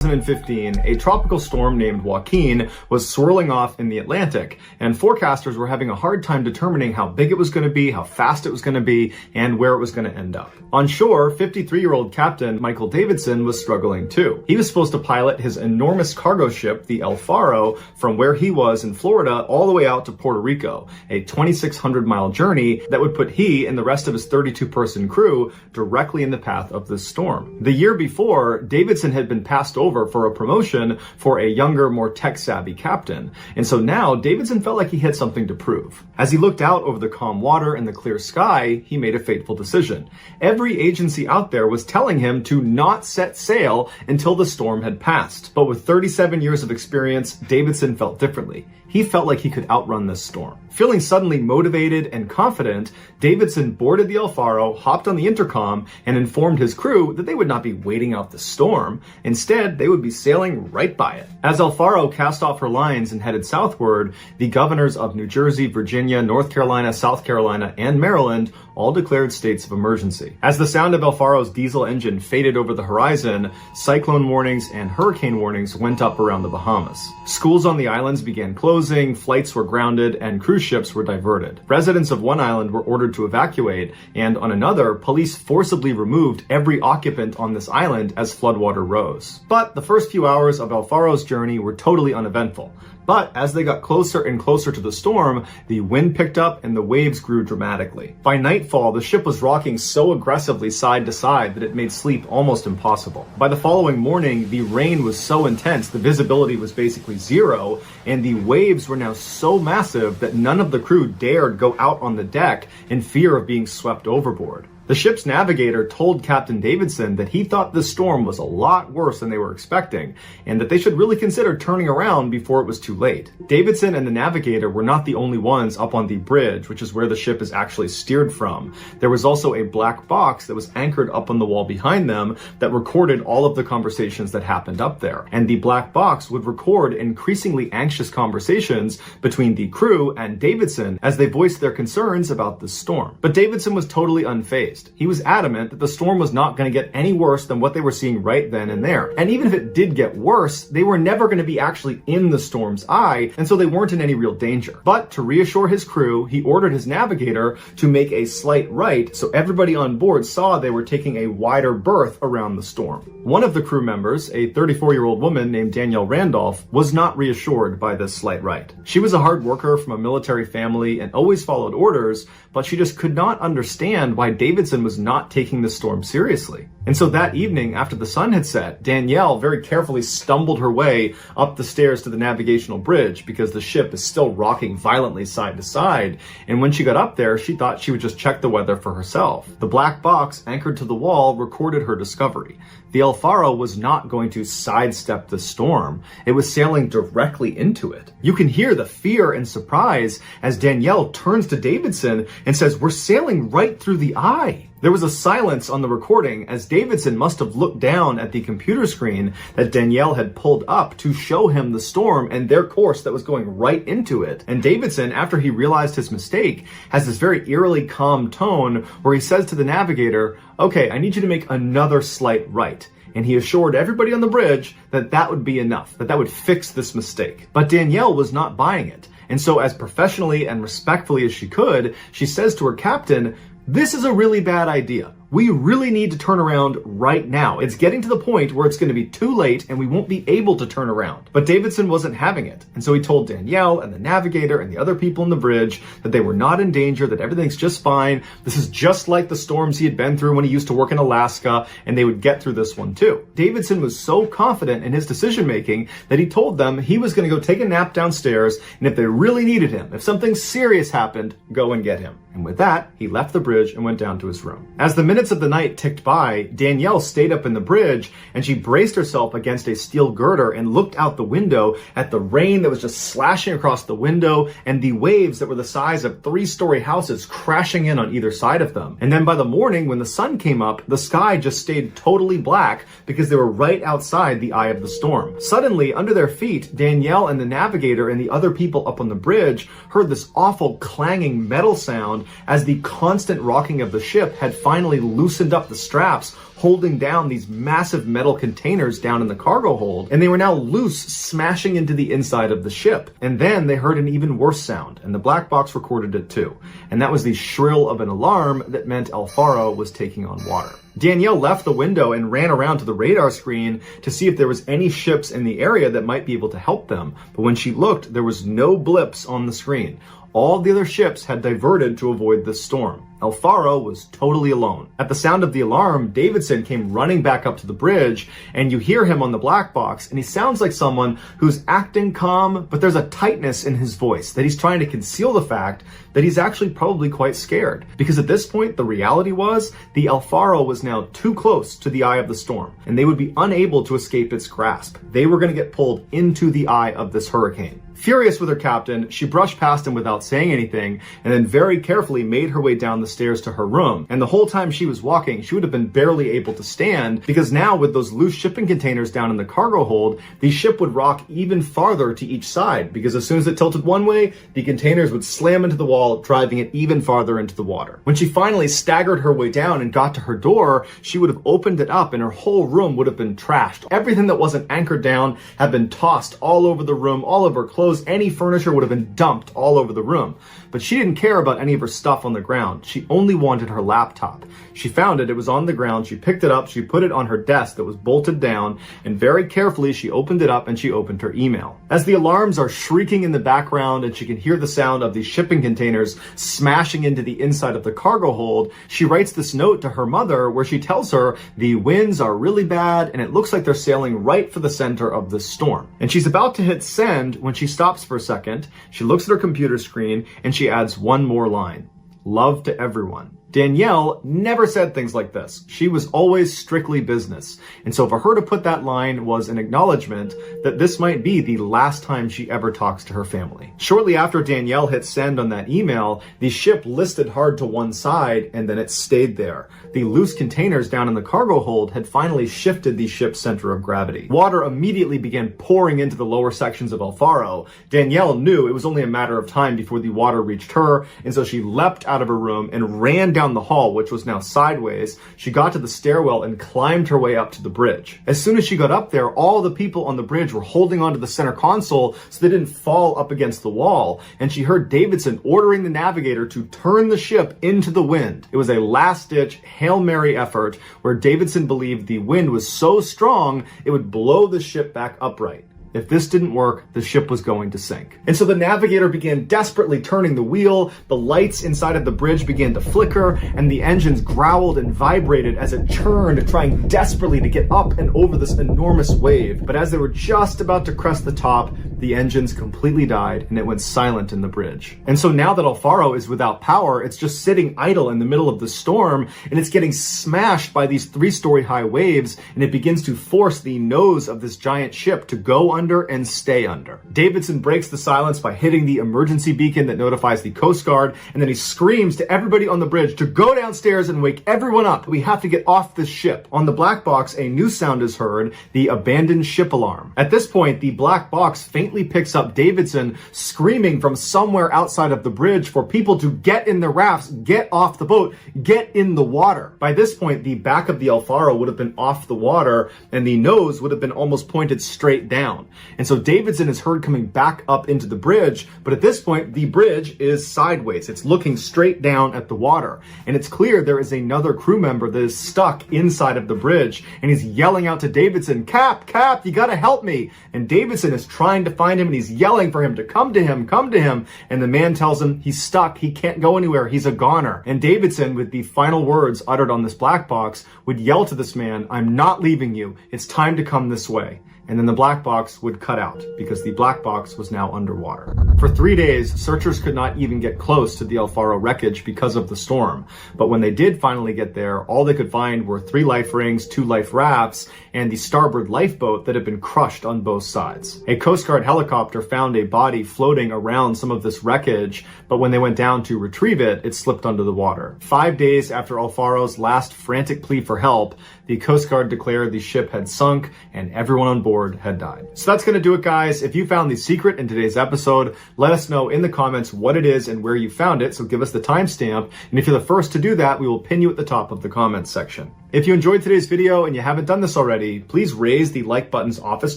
2015, a tropical storm named Joaquin was swirling off in the Atlantic, and forecasters were having a hard time determining how big it was going to be, how fast it was going to be, and where it was going to end up. On shore, 53-year-old Captain Michael Davidson was struggling too. He was supposed to pilot his enormous cargo ship, the El Faro, from where he was in Florida all the way out to Puerto Rico, a 2,600-mile journey that would put he and the rest of his 32-person crew directly in the path of this storm. The year before, Davidson had been passed over for a promotion for a younger, more tech-savvy captain. And so now Davidson felt like he had something to prove. As he looked out over the calm water and the clear sky, he made a fateful decision. Every agency out there was telling him to not set sail until the storm had passed. But with 37 years of experience, Davidson felt differently. He felt like he could outrun this storm. Feeling suddenly motivated and confident, Davidson boarded the El Faro, hopped on the intercom, and informed his crew that they would not be waiting out the storm. Instead, they would be sailing right by it. As El Faro cast off her lines and headed southward, the governors of New Jersey, Virginia, North Carolina, South Carolina, and Maryland all declared states of emergency. As the sound of El Faro's diesel engine faded over the horizon, cyclone warnings and hurricane warnings went up around the Bahamas. Schools on the islands began closing, flights were grounded, and cruise ships were diverted. Residents of one island were ordered to evacuate, and on another, police forcibly removed every occupant on this island as floodwater rose. But the first few hours of El Faro's journey were totally uneventful. But as they got closer and closer to the storm, the wind picked up and the waves grew dramatically. By nightfall, the ship was rocking so aggressively side to side that it made sleep almost impossible. By the following morning, the rain was so intense, the visibility was basically zero, and the waves were now so massive that none of the crew dared go out on the deck in fear of being swept overboard. The ship's navigator told Captain Davidson that he thought the storm was a lot worse than they were expecting, and that they should really consider turning around before it was too late. Davidson and the navigator were not the only ones up on the bridge, which is where the ship is actually steered from. There was also a black box that was anchored up on the wall behind them that recorded all of the conversations that happened up there. And the black box would record increasingly anxious conversations between the crew and Davidson as they voiced their concerns about the storm. But Davidson was totally unfazed. He was adamant that the storm was not going to get any worse than what they were seeing right then and there. And even if it did get worse, they were never going to be actually in the storm's eye, and so they weren't in any real danger. But to reassure his crew, he ordered his navigator to make a slight right so everybody on board saw they were taking a wider berth around the storm. One of the crew members, a 34-year-old woman named Danielle Randolph, was not reassured by this slight right. She was a hard worker from a military family and always followed orders, but she just could not understand why Davidson was not taking the storm seriously. And so that evening, after the sun had set, Danielle very carefully stumbled her way up the stairs to the navigational bridge because the ship is still rocking violently side to side. And when she got up there, she thought she would just check the weather for herself. The black box anchored to the wall recorded her discovery. The El Faro was not going to sidestep the storm. It was sailing directly into it. You can hear the fear and surprise as Danielle turns to Davidson and says, "We're sailing right through the eye." There was a silence on the recording as Davidson must have looked down at the computer screen that Danielle had pulled up to show him the storm and their course that was going right into it. And Davidson, after he realized his mistake, has this very eerily calm tone where he says to the navigator, "Okay, I need you to make another slight right." And he assured everybody on the bridge that that would be enough, that that would fix this mistake. But Danielle was not buying it. And so as professionally and respectfully as she could, she says to her captain, "This is a really bad idea. We really need to turn around right now. It's getting to the point where it's going to be too late and we won't be able to turn around." But Davidson wasn't having it. And so he told Danielle and the navigator and the other people on the bridge that they were not in danger, that everything's just fine. This is just like the storms he had been through when he used to work in Alaska, and they would get through this one too. Davidson was so confident in his decision making that he told them he was going to go take a nap downstairs, and if they really needed him, if something serious happened, go and get him. And with that, he left the bridge and went down to his room. As the minutes of the night ticked by, Danielle stayed up in the bridge and she braced herself against a steel girder and looked out the window at the rain that was just slashing across the window and the waves that were the size of 3-story houses crashing in on either side of them. And then by the morning, when the sun came up, the sky just stayed totally black because they were right outside the eye of the storm. Suddenly, under their feet, Danielle and the navigator and the other people up on the bridge heard this awful clanging metal sound as the constant rocking of the ship had finally loosened up the straps holding down these massive metal containers down in the cargo hold, and they were now loose, smashing into the inside of the ship. And then they heard an even worse sound, and the black box recorded it too. And that was the shrill of an alarm that meant Alfaro was taking on water. Danielle left the window and ran around to the radar screen to see if there was any ships in the area that might be able to help them. But when she looked, there was no blips on the screen. All the other ships had diverted to avoid this storm. Alfaro was totally alone. At the sound of the alarm, Davidson came running back up to the bridge, and you hear him on the black box, and he sounds like someone who's acting calm, but there's a tightness in his voice that he's trying to conceal the fact that he's actually probably quite scared. Because at this point, the reality was the Alfaro was now too close to the eye of the storm, and they would be unable to escape its grasp. They were going to get pulled into the eye of this hurricane. Furious with her captain, she brushed past him without saying anything, and then very carefully made her way down the stairs to her room. And the whole time she was walking, she would have been barely able to stand, because now with those loose shipping containers down in the cargo hold, the ship would rock even farther to each side, because as soon as it tilted one way, the containers would slam into the wall, driving it even farther into the water. When she finally staggered her way down and got to her door, she would have opened it up and her whole room would have been trashed. Everything that wasn't anchored down had been tossed all over the room, all of her clothes, any furniture would have been dumped all over the room. But she didn't care about any of her stuff on the ground. She only wanted her laptop. She found it was on the ground, she picked it up, she put it on her desk that was bolted down, and very carefully she opened it up and she opened her email. As the alarms are shrieking in the background and she can hear the sound of these shipping containers smashing into the inside of the cargo hold, she writes this note to her mother where she tells her the winds are really bad and it looks like they're sailing right for the center of the storm. And she's about to hit send when she stops for a second, she looks at her computer screen, and she adds one more line. Love to everyone. Danielle never said things like this. She was always strictly business. And so for her to put that line was an acknowledgement that this might be the last time she ever talks to her family. Shortly after Danielle hit send on that email, the ship listed hard to one side and then it stayed there. The loose containers down in the cargo hold had finally shifted the ship's center of gravity. Water immediately began pouring into the lower sections of Alfaro. Danielle knew it was only a matter of time before the water reached her, and so she leapt out of her room and ran down the hall, which was now sideways. She got to the stairwell and climbed her way up to the bridge. As soon as she got up there, all the people on the bridge were holding onto the center console so they didn't fall up against the wall, and she heard Davidson ordering the navigator to turn the ship into the wind. It was a last-ditch Hail Mary effort where Davidson believed the wind was so strong it would blow the ship back upright. If this didn't work, the ship was going to sink. And so the navigator began desperately turning the wheel, the lights inside of the bridge began to flicker, and the engines growled and vibrated as it churned, trying desperately to get up and over this enormous wave. But as they were just about to crest the top, the engines completely died and it went silent in the bridge. And so now that Alfaro is without power, it's just sitting idle in the middle of the storm, and it's getting smashed by these 3-story high waves, and it begins to force the nose of this giant ship to go under and stay under. Davidson breaks the silence by hitting the emergency beacon that notifies the Coast Guard, and then he screams to everybody on the bridge to go downstairs and wake everyone up. We have to get off this ship. On the black box, a new sound is heard, the abandoned ship alarm. At this point, the black box faintly picks up Davidson screaming from somewhere outside of the bridge for people to get in the rafts, get off the boat, get in the water. By this point, the back of the Alfaro would have been off the water, and the nose would have been almost pointed straight down. And so Davidson is heard coming back up into the bridge, but at this point, the bridge is sideways. It's looking straight down at the water. And it's clear there is another crew member that is stuck inside of the bridge, and he's yelling out to Davidson, Cap, you gotta help me. And Davidson is trying to find him, and he's yelling for him to come to him. And the man tells him he's stuck, he can't go anywhere, he's a goner. And Davidson, with the final words uttered on this black box, would yell to this man, I'm not leaving you, it's time to come this way. And then the black box would cut out because the black box was now underwater. For 3 days, searchers could not even get close to the Alfaro wreckage because of the storm. But when they did finally get there, all they could find were 3 life rings, 2 life rafts, and the starboard lifeboat that had been crushed on both sides. A Coast Guard helicopter found a body floating around some of this wreckage, but when they went down to retrieve it, it slipped under the water. 5 days after Alfaro's last frantic plea for help, the Coast Guard declared the ship had sunk and everyone on board had died. So that's going to do it, guys. If you found the secret in today's episode, let us know in the comments what it is and where you found it, so give us the timestamp. And if you're the first to do that, we will pin you at the top of the comments section. If you enjoyed today's video and you haven't done this already, please raise the like button's office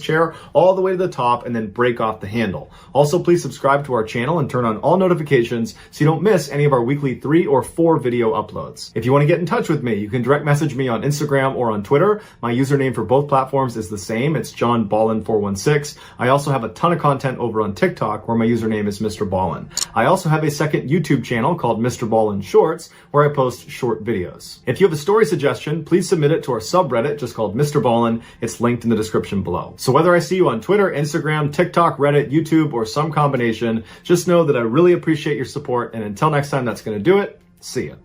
chair all the way to the top and then break off the handle. Also, please subscribe to our channel and turn on all notifications so you don't miss any of our weekly 3 or 4 video uploads. If you want to get in touch with me, you can direct message me on Instagram or on Twitter. My username for both platforms is the same. It's JohnBallen416. I also have a ton of content over on TikTok where my username is MrBallen. I also have a second YouTube channel called MrBallen Shorts where I post short videos. If you have a story suggestion, please submit it to our subreddit just called MrBallen. It's linked in the description below. So whether I see you on Twitter, Instagram, TikTok, Reddit, YouTube, or some combination, just know that I really appreciate your support. And until next time, that's going to do it. See ya.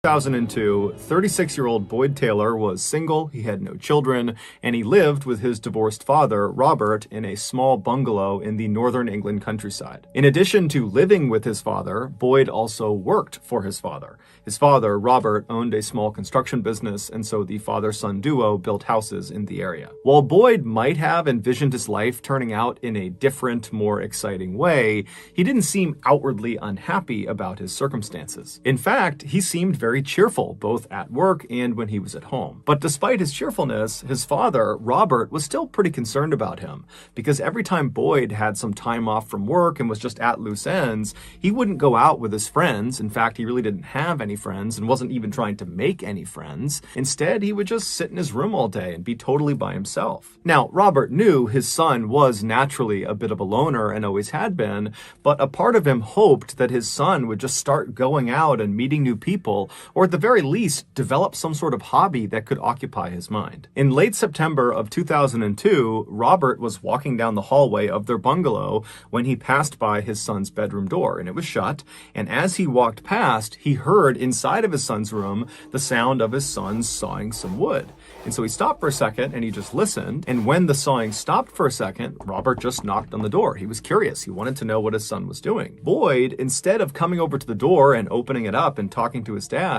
2002, 36-year-old Boyd Taylor was single, he had no children, and he lived with his divorced father, Robert, in a small bungalow in the northern England countryside. In addition to living with his father, Boyd also worked for his father. His father, Robert, owned a small construction business, and so the father-son duo built houses in the area. While Boyd might have envisioned his life turning out in a different, more exciting way, he didn't seem outwardly unhappy about his circumstances. In fact, he seemed very cheerful, both at work and when he was at home. But despite his cheerfulness, his father, Robert, was still pretty concerned about him, because every time Boyd had some time off from work and was just at loose ends, he wouldn't go out with his friends. In fact, he really didn't have any friends and wasn't even trying to make any friends. Instead, he would just sit in his room all day and be totally by himself. Now, Robert knew his son was naturally a bit of a loner and always had been, but a part of him hoped that his son would just start going out and meeting new people, or at the very least, develop some sort of hobby that could occupy his mind. In late September of 2002, Robert was walking down the hallway of their bungalow when he passed by his son's bedroom door, and it was shut, and as he walked past, he heard inside of his son's room the sound of his son sawing some wood. And so he stopped for a second and he just listened, and when the sawing stopped for a second, Robert just knocked on the door. He was curious. He wanted to know what his son was doing. Boyd, instead of coming over to the door and opening it up and talking to his dad,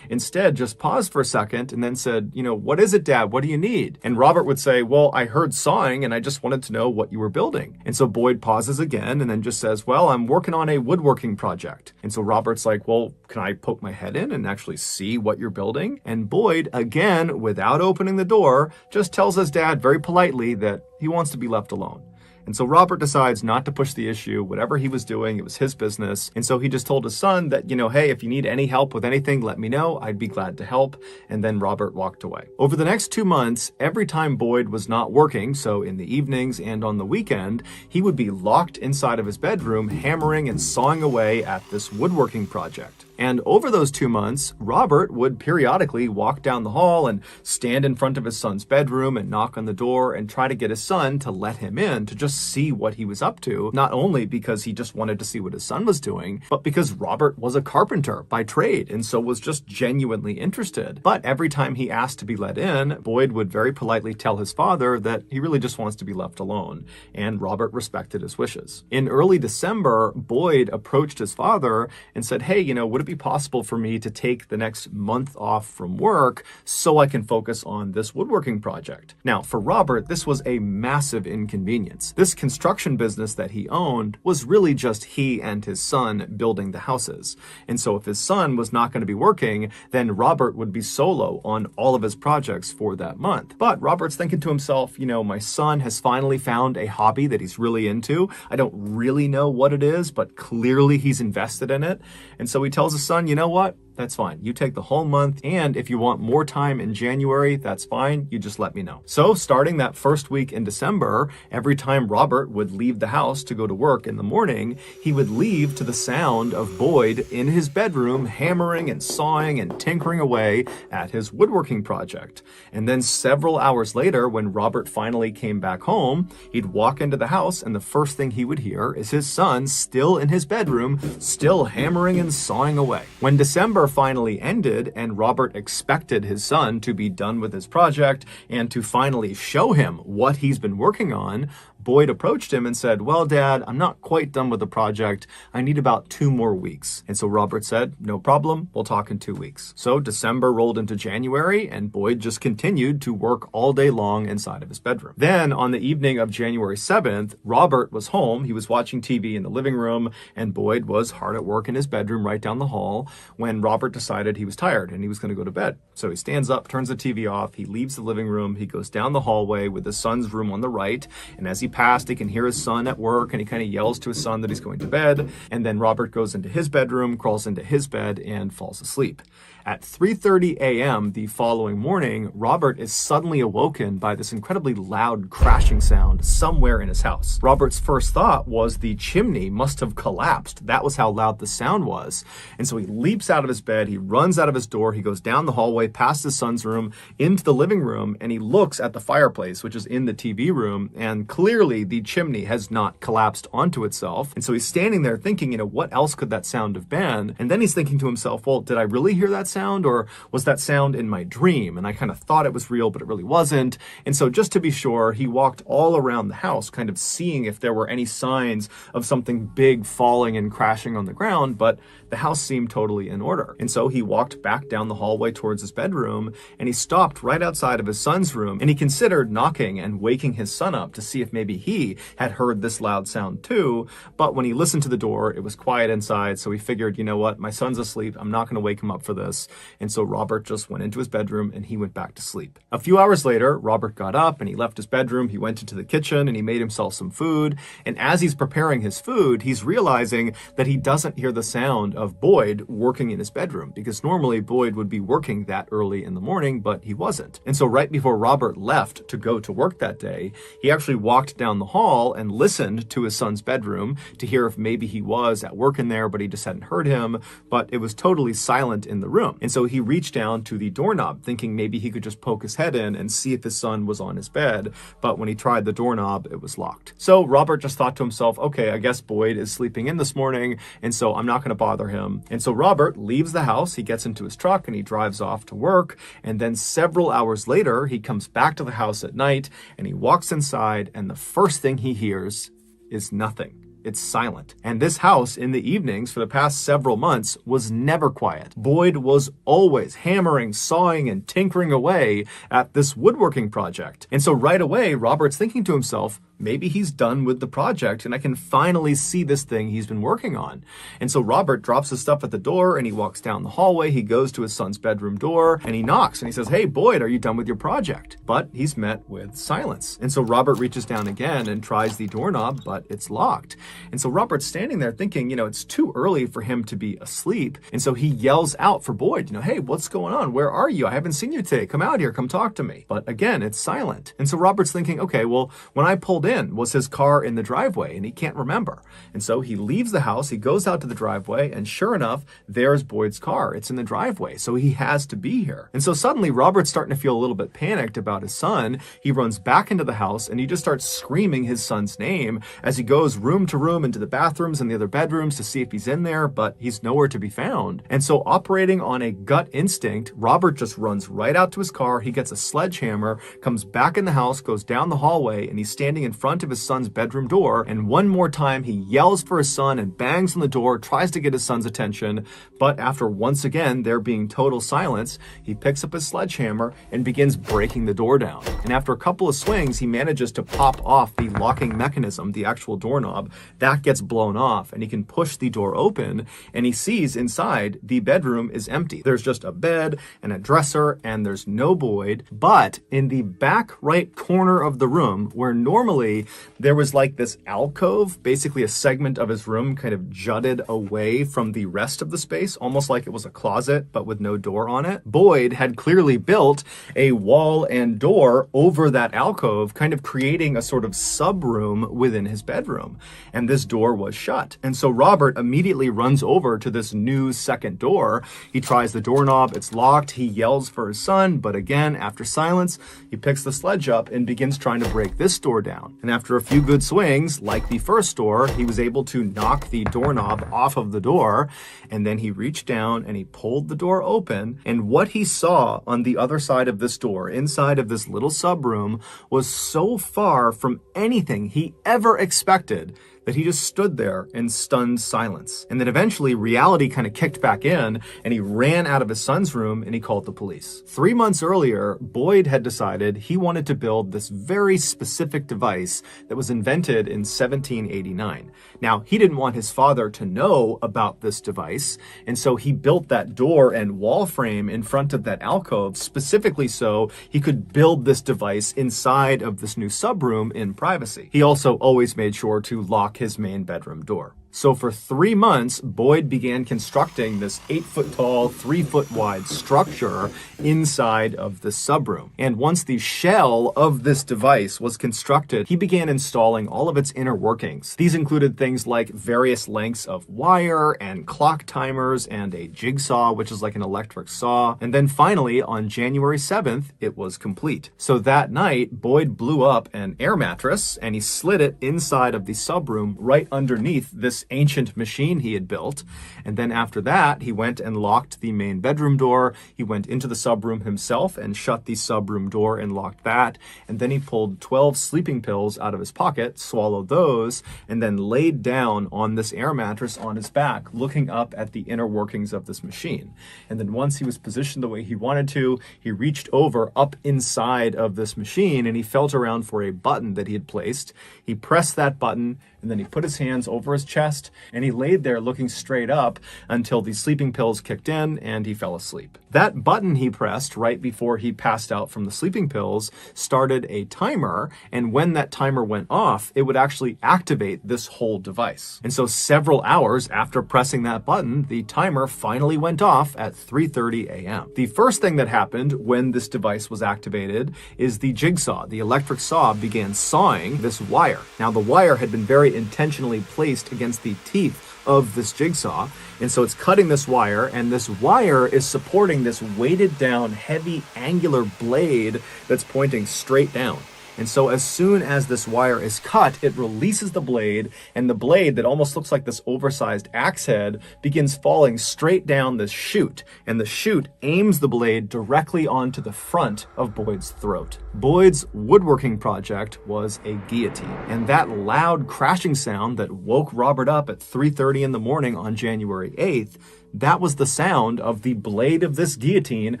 instead just paused for a second and then said, "What is it, Dad? What do you need?" And Robert would say, "Well, I heard sawing and I just wanted to know what you were building." And so Boyd pauses again and then just says, "Well, I'm working on a woodworking project." And so Robert's like, "Well, can I poke my head in and actually see what you're building?" And Boyd, again, without opening the door, just tells his dad very politely that he wants to be left alone. And so Robert decides not to push the issue. Whatever he was doing, it was his business. And so he just told his son that, hey, if you need any help with anything, let me know. I'd be glad to help. And then Robert walked away. Over the next 2 months, every time Boyd was not working, so in the evenings and on the weekend, he would be locked inside of his bedroom, hammering and sawing away at this woodworking project. And over those 2 months, Robert would periodically walk down the hall and stand in front of his son's bedroom and knock on the door and try to get his son to let him in to just see what he was up to, not only because he just wanted to see what his son was doing, but because Robert was a carpenter by trade and so was just genuinely interested. But every time he asked to be let in, Boyd would very politely tell his father that he really just wants to be left alone, and Robert respected his wishes. In early December, Boyd approached his father and said, "Hey, would it be possible for me to take the next month off from work so I can focus on this woodworking project?" Now, for Robert, this was a massive inconvenience. This construction business that he owned was really just he and his son building the houses. And so if his son was not going to be working, then Robert would be solo on all of his projects for that month. But Robert's thinking to himself, my son has finally found a hobby that he's really into. I don't really know what it is, but clearly he's invested in it. And so he tells his son, "You know what? That's fine. You take the whole month, and if you want more time in January, that's fine. You just let me know." So starting that first week in December, every time Robert would leave the house to go to work in the morning, he would leave to the sound of Boyd in his bedroom hammering and sawing and tinkering away at his woodworking project. And then several hours later, when Robert finally came back home, he'd walk into the house and the first thing he would hear is his son still in his bedroom, still hammering and sawing away. When December finally ended and Robert expected his son to be done with his project and to finally show him what he's been working on, Boyd approached him and said, "Well, Dad, I'm not quite done with the project. I need about 2 more weeks." And so Robert said, "No problem. We'll talk in 2 weeks." So December rolled into January, and Boyd just continued to work all day long inside of his bedroom. Then on the evening of January 7th, Robert was home. He was watching TV in the living room, and Boyd was hard at work in his bedroom right down the hall when Robert decided he was tired and he was going to go to bed. So he stands up, turns the TV off, he leaves the living room, he goes down the hallway with his son's room on the right, and as he passed, he can hear his son at work, and he kind of yells to his son that he's going to bed, and then Robert goes into his bedroom, crawls into his bed, and falls asleep. At 3:30 a.m. the following morning, Robert is suddenly awoken by this incredibly loud crashing sound somewhere in his house. Robert's first thought was the chimney must have collapsed. That was how loud the sound was. And so he leaps out of his bed, he runs out of his door, he goes down the hallway, past his son's room, into the living room, and he looks at the fireplace, which is in the TV room, and clearly the chimney has not collapsed onto itself. And so he's standing there thinking, what else could that sound have been? And then he's thinking to himself, well, did I really hear that sound, or was that sound in my dream? And I kind of thought it was real, but it really wasn't. And so just to be sure, he walked all around the house, kind of seeing if there were any signs of something big falling and crashing on the ground, but the house seemed totally in order. And so he walked back down the hallway towards his bedroom, and he stopped right outside of his son's room, and he considered knocking and waking his son up to see if maybe he had heard this loud sound too. But when he listened to the door, it was quiet inside, so he figured, you know what, my son's asleep, I'm not going to wake him up for this. And so Robert just went into his bedroom and he went back to sleep. A few hours later, Robert got up and he left his bedroom. He went into the kitchen and he made himself some food. And as he's preparing his food, he's realizing that he doesn't hear the sound of Boyd working in his bedroom, because normally Boyd would be working that early in the morning, but he wasn't. And so right before Robert left to go to work that day, he actually walked down the hall and listened to his son's bedroom to hear if maybe he was at work in there, but he just hadn't heard him. But it was totally silent in the room. And so he reached down to the doorknob, thinking maybe he could just poke his head in and see if his son was on his bed. But when he tried the doorknob, it was locked. So Robert just thought to himself, okay, I guess Boyd is sleeping in this morning, and so I'm not going to bother him. And so Robert leaves the house, he gets into his truck, and he drives off to work. And then several hours later, he comes back to the house at night, and he walks inside, and the first thing he hears is nothing. It's silent. And this house in the evenings for the past several months was never quiet. Boyd was always hammering, sawing, and tinkering away at this woodworking project. And so right away, Robert's thinking to himself, maybe he's done with the project and I can finally see this thing he's been working on. And so Robert drops his stuff at the door and he walks down the hallway. He goes to his son's bedroom door and he knocks and he says, "Hey, Boyd, are you done with your project?" But he's met with silence. And so Robert reaches down again and tries the doorknob, but it's locked. And so Robert's standing there thinking, it's too early for him to be asleep. And so he yells out for Boyd, "Hey, what's going on? Where are you? I haven't seen you today. Come out here. Come talk to me." But again, it's silent. And so Robert's thinking, okay, well, when I pulled in, was his car in the driveway? And he can't remember. And so he leaves the house, he goes out to the driveway, and sure enough, there's Boyd's car. It's in the driveway. So he has to be here. And so suddenly Robert's starting to feel a little bit panicked about his son. He runs back into the house and he just starts screaming his son's name as he goes room to room into the bathrooms and the other bedrooms to see if he's in there, but he's nowhere to be found. And so operating on a gut instinct, Robert just runs right out to his car. He gets a sledgehammer, comes back in the house, goes down the hallway, and he's standing in front of his son's bedroom door. And one more time, he yells for his son and bangs on the door, tries to get his son's attention. But after once again, there being total silence, he picks up his sledgehammer and begins breaking the door down. And after a couple of swings, he manages to pop off the locking mechanism, the actual doorknob. That gets blown off and he can push the door open and he sees inside the bedroom is empty. There's just a bed and a dresser and there's no Boyd. But in the back right corner of the room, where normally there was like this alcove, basically a segment of his room kind of jutted away from the rest of the space, almost like it was a closet, but with no door on it. Boyd had clearly built a wall and door over that alcove, kind of creating a sort of sub room within his bedroom. And and this door was shut. And so Robert immediately runs over to this new second door. He tries the doorknob, it's locked. He yells for his son, but again, after silence, he picks the sledge up and begins trying to break this door down. And after a few good swings, like the first door, he was able to knock the doorknob off of the door, and then he reached down and he pulled the door open, and what he saw on the other side of this door, inside of this little subroom, was so far from anything he ever expected that he just stood there in stunned silence. And then eventually reality kind of kicked back in, and he ran out of his son's room and he called the police. 3 months earlier, Boyd had decided he wanted to build this very specific device that was invented in 1789. Now, he didn't want his father to know about this device, and so he built that door and wall frame in front of that alcove specifically so he could build this device inside of this new subroom in privacy. He also always made sure to lock his main bedroom door. So for 3 months, Boyd began constructing this 8-foot tall, 3-foot wide structure inside of the subroom. And once the shell of this device was constructed, he began installing all of its inner workings. These included things like various lengths of wire and clock timers and a jigsaw, which is like an electric saw. And then finally, on January 7th, it was complete. So that night, Boyd blew up an air mattress and he slid it inside of the subroom right underneath this ancient machine he had built. And then after that, he went and locked the main bedroom door. He went into the subroom himself and shut the subroom door and locked that. And then he pulled 12 sleeping pills out of his pocket, swallowed those, and then laid down on this air mattress on his back, looking up at the inner workings of this machine. And then once he was positioned the way he wanted to, he reached over up inside of this machine and he felt around for a button that he had placed. He pressed that button, and then he put his hands over his chest and he laid there looking straight up until the sleeping pills kicked in and he fell asleep. That button he pressed right before he passed out from the sleeping pills started a timer, and when that timer went off, it would actually activate this whole device. And so several hours after pressing that button, the timer finally went off at 3:30 a.m. The first thing that happened when this device was activated is the jigsaw, the electric saw, began sawing this wire. Now the wire had been very intentionally placed against the teeth of this jigsaw, and so it's cutting this wire, and this wire is supporting this weighted down heavy angular blade that's pointing straight down. And so as soon as this wire is cut, it releases the blade, and the blade that almost looks like this oversized axe head begins falling straight down this chute, and the chute aims the blade directly onto the front of Boyd's throat. Boyd's woodworking project was a guillotine, and that loud crashing sound that woke Robert up at 3:30 in the morning on January 8th, that was the sound of the blade of this guillotine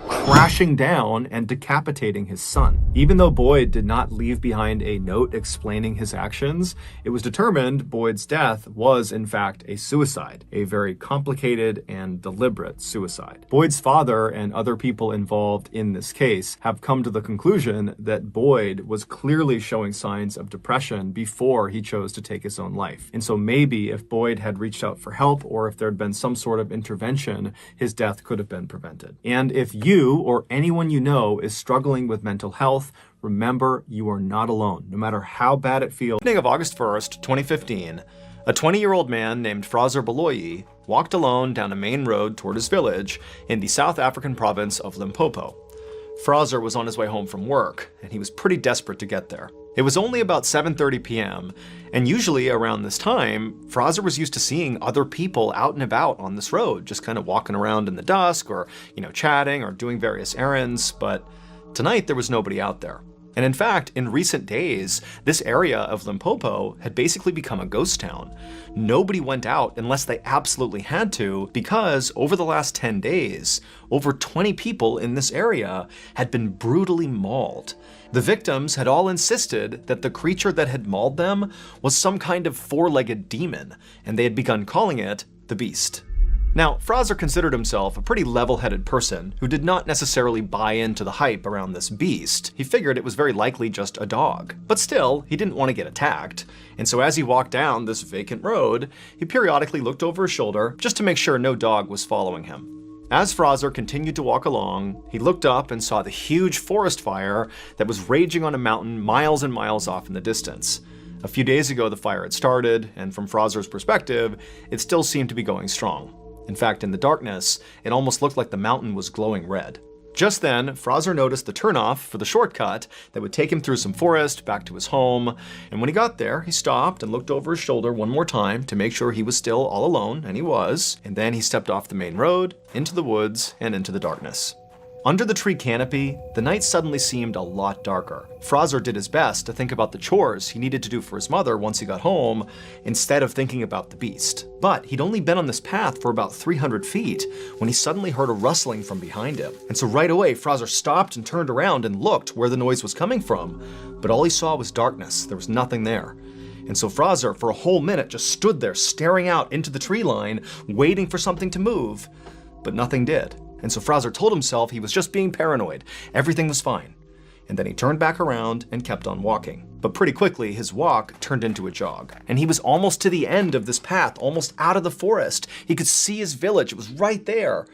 crashing down and decapitating his son. Even though Boyd did not leave behind a note explaining his actions, it was determined Boyd's death was in fact a suicide, a very complicated and deliberate suicide. Boyd's father and other people involved in this case have come to the conclusion that Boyd was clearly showing signs of depression before he chose to take his own life. And so maybe if Boyd had reached out for help, or if there had been some sort of intervention, his death could have been prevented. And if you or anyone you know is struggling with mental health, remember, you are not alone, no matter how bad it feels. Beginning of August 1st, 2015, a 20-year-old man named Fraser Baloyi walked alone down a main road toward his village in the South African province of Limpopo. Fraser was on his way home from work, and he was pretty desperate to get there. It was only about 7:30 p.m., and usually around this time, Fraser was used to seeing other people out and about on this road, just kind of walking around in the dusk or, chatting or doing various errands, but tonight there was nobody out there. And in fact, in recent days, this area of Limpopo had basically become a ghost town. Nobody went out unless they absolutely had to, because over the last 10 days, over 20 people in this area had been brutally mauled. The victims had all insisted that the creature that had mauled them was some kind of four-legged demon, and they had begun calling it the Beast. Now, Fraser considered himself a pretty level-headed person who did not necessarily buy into the hype around this beast. He figured it was very likely just a dog. But still, he didn't want to get attacked. And so as he walked down this vacant road, he periodically looked over his shoulder just to make sure no dog was following him. As Fraser continued to walk along, he looked up and saw the huge forest fire that was raging on a mountain miles and miles off in the distance. A few days ago, the fire had started, and from Fraser's perspective, it still seemed to be going strong. In fact, in the darkness, it almost looked like the mountain was glowing red. Just then, Fraser noticed the turnoff for the shortcut that would take him through some forest back to his home, and when he got there, he stopped and looked over his shoulder one more time to make sure he was still all alone, and he was, and then he stepped off the main road, into the woods, and into the darkness. Under the tree canopy, the night suddenly seemed a lot darker. Fraser did his best to think about the chores he needed to do for his mother once he got home, instead of thinking about the beast. But he'd only been on this path for about 300 feet when he suddenly heard a rustling from behind him. And so right away, Fraser stopped and turned around and looked where the noise was coming from. But all he saw was darkness. There was nothing there. And so Fraser, for a whole minute, just stood there staring out into the tree line, waiting for something to move, but nothing did. And so Fraser told himself he was just being paranoid. Everything was fine. And then he turned back around and kept on walking. But pretty quickly, his walk turned into a jog. And he was almost to the end of this path, almost out of the forest. He could see his village. It was right there,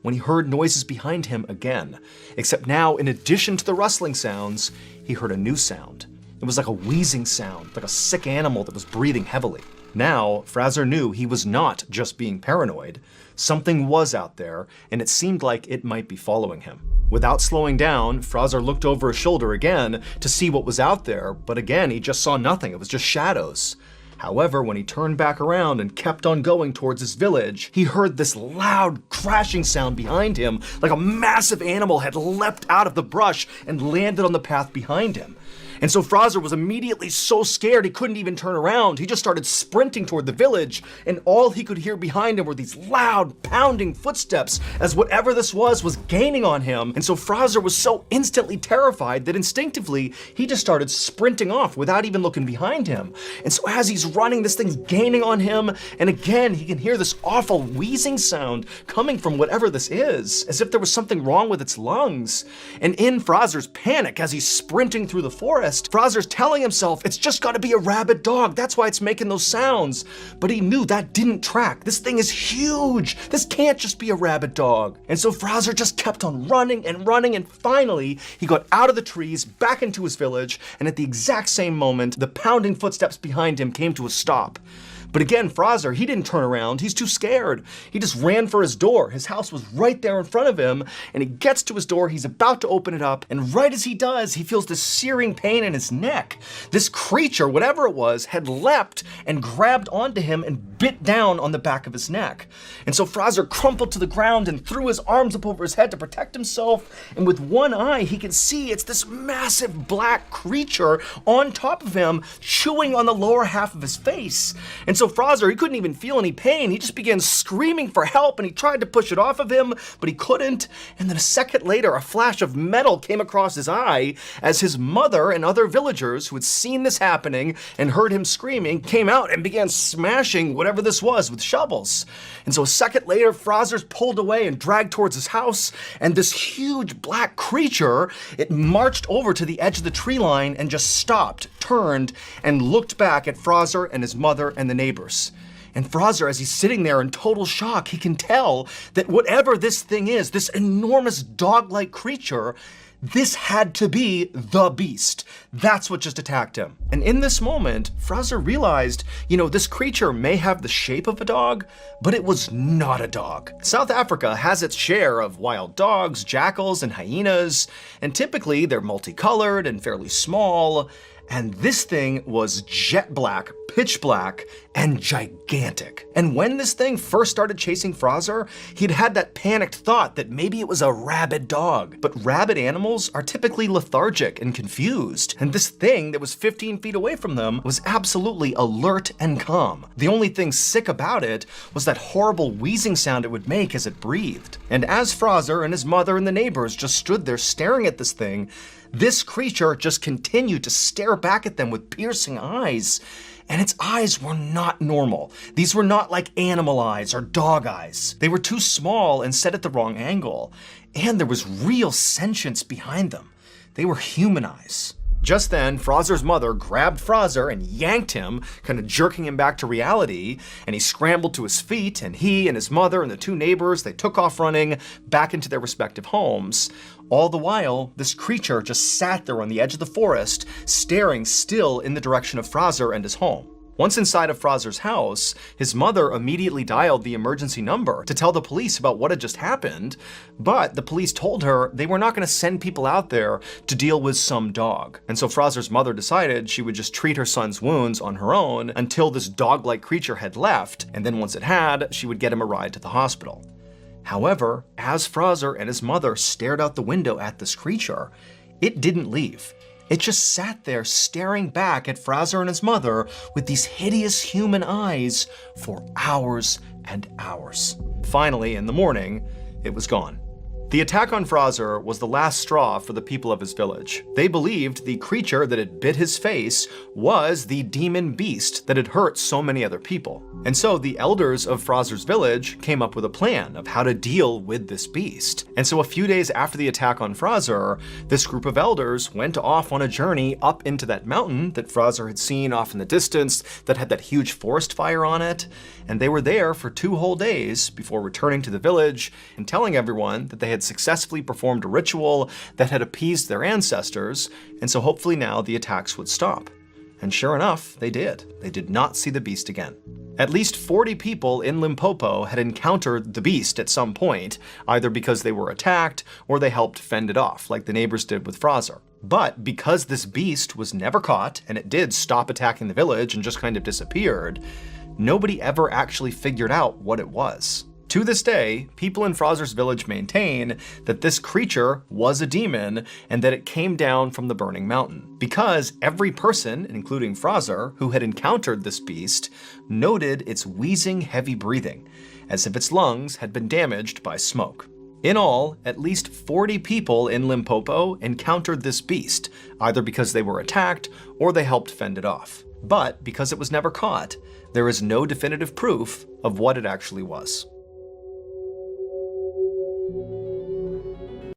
when he heard noises behind him again. Except now, in addition to the rustling sounds, he heard a new sound. It was like a wheezing sound, like a sick animal that was breathing heavily. Now, Fraser knew he was not just being paranoid. Something was out there, and it seemed like it might be following him. Without slowing down, Fraser looked over his shoulder again to see what was out there, but again, he just saw nothing. It was just shadows. However, when he turned back around and kept on going towards his village, he heard this loud crashing sound behind him, like a massive animal had leapt out of the brush and landed on the path behind him. And so Fraser was immediately so scared he couldn't even turn around. He just started sprinting toward the village, and all he could hear behind him were these loud, pounding footsteps as whatever this was gaining on him. And so Fraser was so instantly terrified that instinctively he just started sprinting off without even looking behind him. And so as he's running, this thing's gaining on him, and again he can hear this awful wheezing sound coming from whatever this is, as if there was something wrong with its lungs. And in Fraser's panic, as he's sprinting through the forest, Fraser's telling himself it's just gotta be a rabid dog, that's why it's making those sounds. But he knew that didn't track. This thing is huge. This can't just be a rabid dog. And so Fraser just kept on running, and finally he got out of the trees, back into his village, and at the exact same moment, the pounding footsteps behind him came to a stop. But again, Fraser, he didn't turn around. He's too scared. He just ran for his door. His house was right there in front of him, and he gets to his door. He's about to open it up, and right as he does, he feels this searing pain in his neck. This creature, whatever it was, had leapt and grabbed onto him and bit down on the back of his neck. And so Fraser crumpled to the ground and threw his arms up over his head to protect himself, and with one eye, he can see it's this massive black creature on top of him, chewing on the lower half of his face. And so Fraser, he couldn't even feel any pain. He just began screaming for help, and he tried to push it off of him, but he couldn't. And then a second later, a flash of metal came across his eye as his mother and other villagers who had seen this happening and heard him screaming came out and began smashing whatever this was with shovels. And so a second later, Fraser's pulled away and dragged towards his house, and this huge black creature, it marched over to the edge of the tree line and just stopped, turned, and looked back at Fraser and his mother and the neighbors. And Fraser, as he's sitting there in total shock, he can tell that whatever this thing is, this enormous dog-like creature, this had to be the beast. That's what just attacked him. And in this moment, Fraser realized, this creature may have the shape of a dog, but it was not a dog. South Africa has its share of wild dogs, jackals, and hyenas, and typically they're multicolored and fairly small. And this thing was jet black, pitch black, and gigantic. And when this thing first started chasing Fraser, he'd had that panicked thought that maybe it was a rabid dog. But rabid animals are typically lethargic and confused. And this thing that was 15 feet away from them was absolutely alert and calm. The only thing sick about it was that horrible wheezing sound it would make as it breathed. And as Fraser and his mother and the neighbors just stood there staring at this thing, this creature just continued to stare back at them with piercing eyes. And its eyes were not normal. These were not like animal eyes or dog eyes. They were too small and set at the wrong angle. And there was real sentience behind them. They were human eyes. Just then, Fraser's mother grabbed Fraser and yanked him, kind of jerking him back to reality, and he scrambled to his feet, and he and his mother and the two neighbors, they took off running back into their respective homes. All the while, this creature just sat there on the edge of the forest, staring still in the direction of Fraser and his home. Once inside of Fraser's house, his mother immediately dialed the emergency number to tell the police about what had just happened, but the police told her they were not going to send people out there to deal with some dog. And so Fraser's mother decided she would just treat her son's wounds on her own until this dog-like creature had left, and then once it had, she would get him a ride to the hospital. However, as Fraser and his mother stared out the window at this creature, it didn't leave. It just sat there staring back at Fraser and his mother with these hideous human eyes for hours and hours. Finally, in the morning, it was gone. The attack on Fraser was the last straw for the people of his village. They believed the creature that had bit his face was the demon beast that had hurt so many other people. And so the elders of Fraser's village came up with a plan of how to deal with this beast. And so a few days after the attack on Fraser, this group of elders went off on a journey up into that mountain that Fraser had seen off in the distance that had that huge forest fire on it. And they were there for 2 whole days before returning to the village and telling everyone that they had successfully performed a ritual that had appeased their ancestors, and so hopefully now the attacks would stop. And sure enough, they did. They did not see the beast again. At least 40 people in Limpopo had encountered the beast at some point, either because they were attacked or they helped fend it off, like the neighbors did with Fraser. But because this beast was never caught, and it did stop attacking the village and just kind of disappeared, nobody ever actually figured out what it was. To this day, people in Fraser's village maintain that this creature was a demon and that it came down from the burning mountain, because every person, including Fraser, who had encountered this beast, noted its wheezing, heavy breathing, as if its lungs had been damaged by smoke. In all, at least 40 people in Limpopo encountered this beast, either because they were attacked or they helped fend it off. But because it was never caught, there is no definitive proof of what it actually was.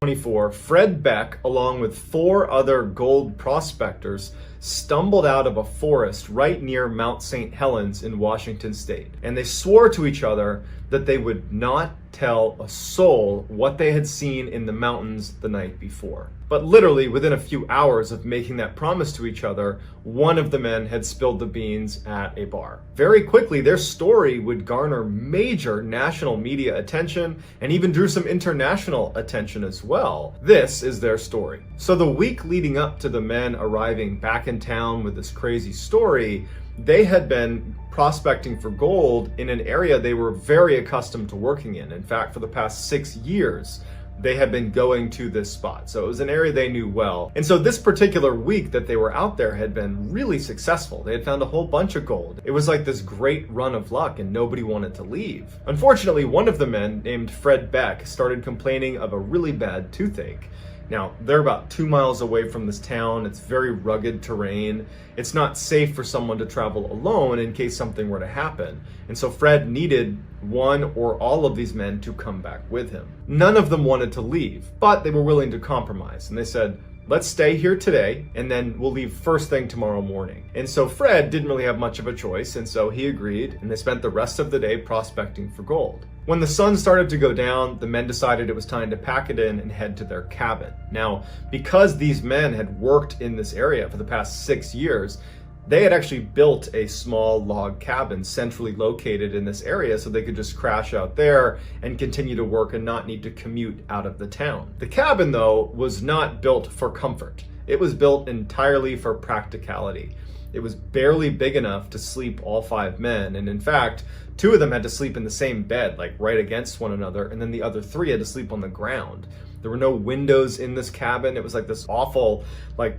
24, Fred Beck, along with 4 other gold prospectors, stumbled out of a forest right near Mount St. Helens in Washington state. And they swore to each other that they would not tell a soul what they had seen in the mountains the night before. But literally within a few hours of making that promise to each other, one of the men had spilled the beans at a bar. Very quickly, their story would garner major national media attention and even drew some international attention as well. This is their story. So the week leading up to the men arriving back in town with this crazy story, they had been prospecting for gold in an area they were very accustomed to working in. In fact, for the past 6 years, they had been going to this spot. So it was an area they knew well. And so this particular week that they were out there had been really successful. They had found a whole bunch of gold. It was like this great run of luck and nobody wanted to leave. Unfortunately, one of the men named Fred Beck started complaining of a really bad toothache. Now, they're about 2 miles away from this town. It's very rugged terrain. It's not safe for someone to travel alone in case something were to happen. And so Fred needed one or all of these men to come back with him. None of them wanted to leave, but they were willing to compromise. And they said, let's stay here today, and then we'll leave first thing tomorrow morning. And so Fred didn't really have much of a choice, and so he agreed, and they spent the rest of the day prospecting for gold. When the sun started to go down, the men decided it was time to pack it in and head to their cabin. Now, because these men had worked in this area for the past 6 years, they had actually built a small log cabin centrally located in this area so they could just crash out there and continue to work and not need to commute out of the town. The cabin, though, was not built for comfort. It was built entirely for practicality. It was barely big enough to sleep all 5 men, and in fact, 2 of them had to sleep in the same bed, like right against one another, and then the other 3 had to sleep on the ground. There were no windows in this cabin. It was like this awful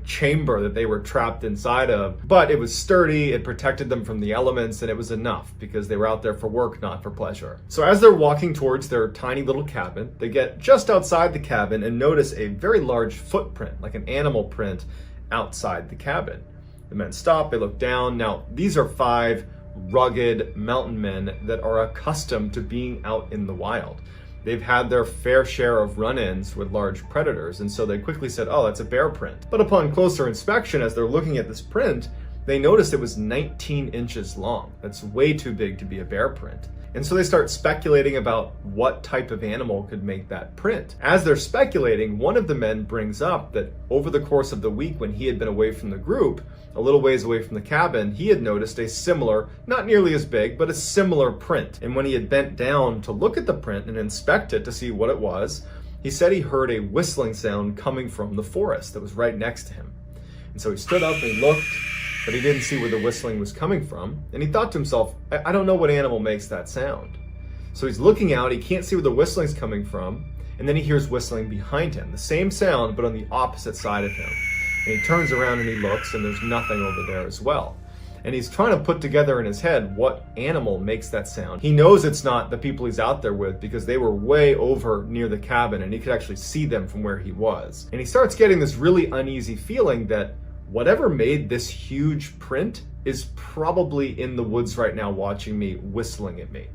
chamber that they were trapped inside of. But it was sturdy, it protected them from the elements, and it was enough because they were out there for work, not for pleasure. So as they're walking towards their tiny little cabin, they get just outside the cabin and notice a very large footprint, like an animal print, outside the cabin. The men stop, they look down. Now, these are 5 rugged mountain men that are accustomed to being out in the wild. They've had their fair share of run-ins with large predators, and so they quickly said, oh, that's a bear print. But upon closer inspection, as they're looking at this print, they noticed it was 19 inches long. That's way too big to be a bear print. And so they start speculating about what type of animal could make that print. As they're speculating, one of the men brings up that over the course of the week when he had been away from the group, a little ways away from the cabin, he had noticed a similar, not nearly as big, but a similar print. And when he had bent down to look at the print and inspect it to see what it was, he said he heard a whistling sound coming from the forest that was right next to him. And so he stood up and he looked, but he didn't see where the whistling was coming from. And he thought to himself, I don't know what animal makes that sound. So he's looking out, he can't see where the whistling's coming from, and then he hears whistling behind him. The same sound, but on the opposite side of him. And he turns around and he looks, and there's nothing over there as well. And he's trying to put together in his head what animal makes that sound. He knows it's not the people he's out there with because they were way over near the cabin and he could actually see them from where he was. And he starts getting this really uneasy feeling that whatever made this huge print is probably in the woods right now watching me, whistling at me.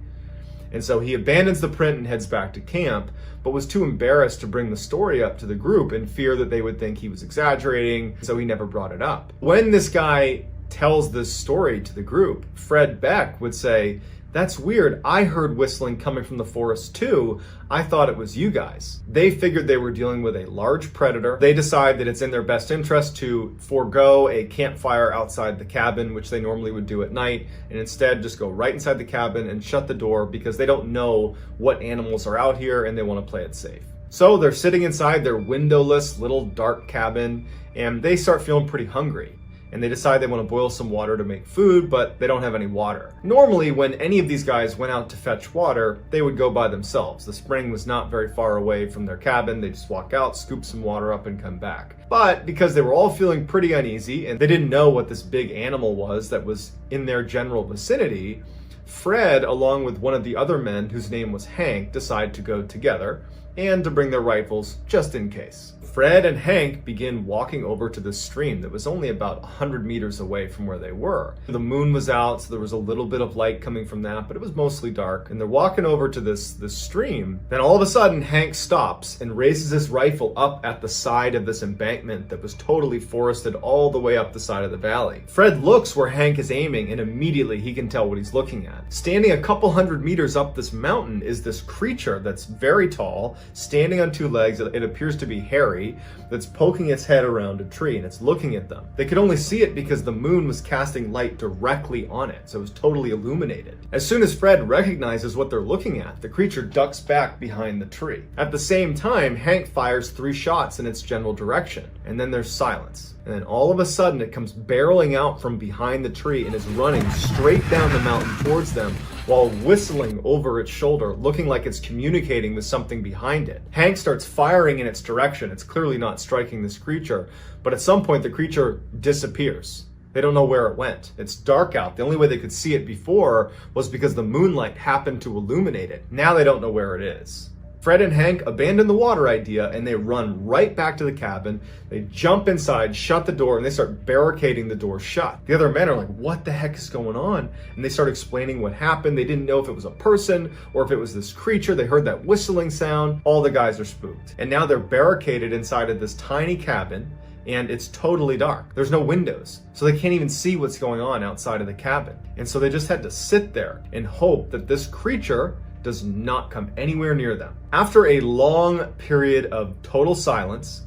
And so he abandons the print and heads back to camp, but was too embarrassed to bring the story up to the group in fear that they would think he was exaggerating, so he never brought it up. When this guy tells this story to the group, Fred Beck would say, "That's weird. I heard whistling coming from the forest too. I thought it was you guys." They figured they were dealing with a large predator. They decide that it's in their best interest to forego a campfire outside the cabin, which they normally would do at night, and instead just go right inside the cabin and shut the door because they don't know what animals are out here and they want to play it safe. So they're sitting inside their windowless little dark cabin and they start feeling pretty hungry. And they decide they want to boil some water to make food, but they don't have any water. Normally, when any of these guys went out to fetch water, they would go by themselves. The spring was not very far away from their cabin. They just walk out, scoop some water up, and come back. But because they were all feeling pretty uneasy, and they didn't know what this big animal was that was in their general vicinity, Fred, along with one of the other men, whose name was Hank, decide to go together and to bring their rifles just in case. Fred and Hank begin walking over to this stream that was only about 100 meters away from where they were. The moon was out, so there was a little bit of light coming from that, but it was mostly dark. And they're walking over to this stream. Then all of a sudden, Hank stops and raises his rifle up at the side of this embankment that was totally forested all the way up the side of the valley. Fred looks where Hank is aiming, and immediately he can tell what he's looking at. Standing a couple hundred meters up this mountain is this creature that's very tall, standing on two legs. It appears to be hairy, that's poking its head around a tree and it's looking at them. They could only see it because the moon was casting light directly on it, so it was totally illuminated. As soon as Fred recognizes what they're looking at, the creature ducks back behind the tree. At the same time, Hank fires 3 shots in its general direction, and then there's silence. And then all of a sudden it comes barreling out from behind the tree and is running straight down the mountain towards them while whistling over its shoulder, looking like it's communicating with something behind it. Hank starts firing in its direction. It's clearly not striking this creature, but at some point the creature disappears. They don't know where it went. It's dark out. The only way they could see it before was because the moonlight happened to illuminate it. Now they don't know where it is. Fred and Hank abandon the water idea and they run right back to the cabin. They jump inside, shut the door, and they start barricading the door shut. The other men are like, what the heck is going on? And they start explaining what happened. They didn't know if it was a person or if it was this creature. They heard that whistling sound. All the guys are spooked. And now they're barricaded inside of this tiny cabin and it's totally dark. There's no windows, so they can't even see what's going on outside of the cabin. And so they just had to sit there and hope that this creature does not come anywhere near them. After a long period of total silence,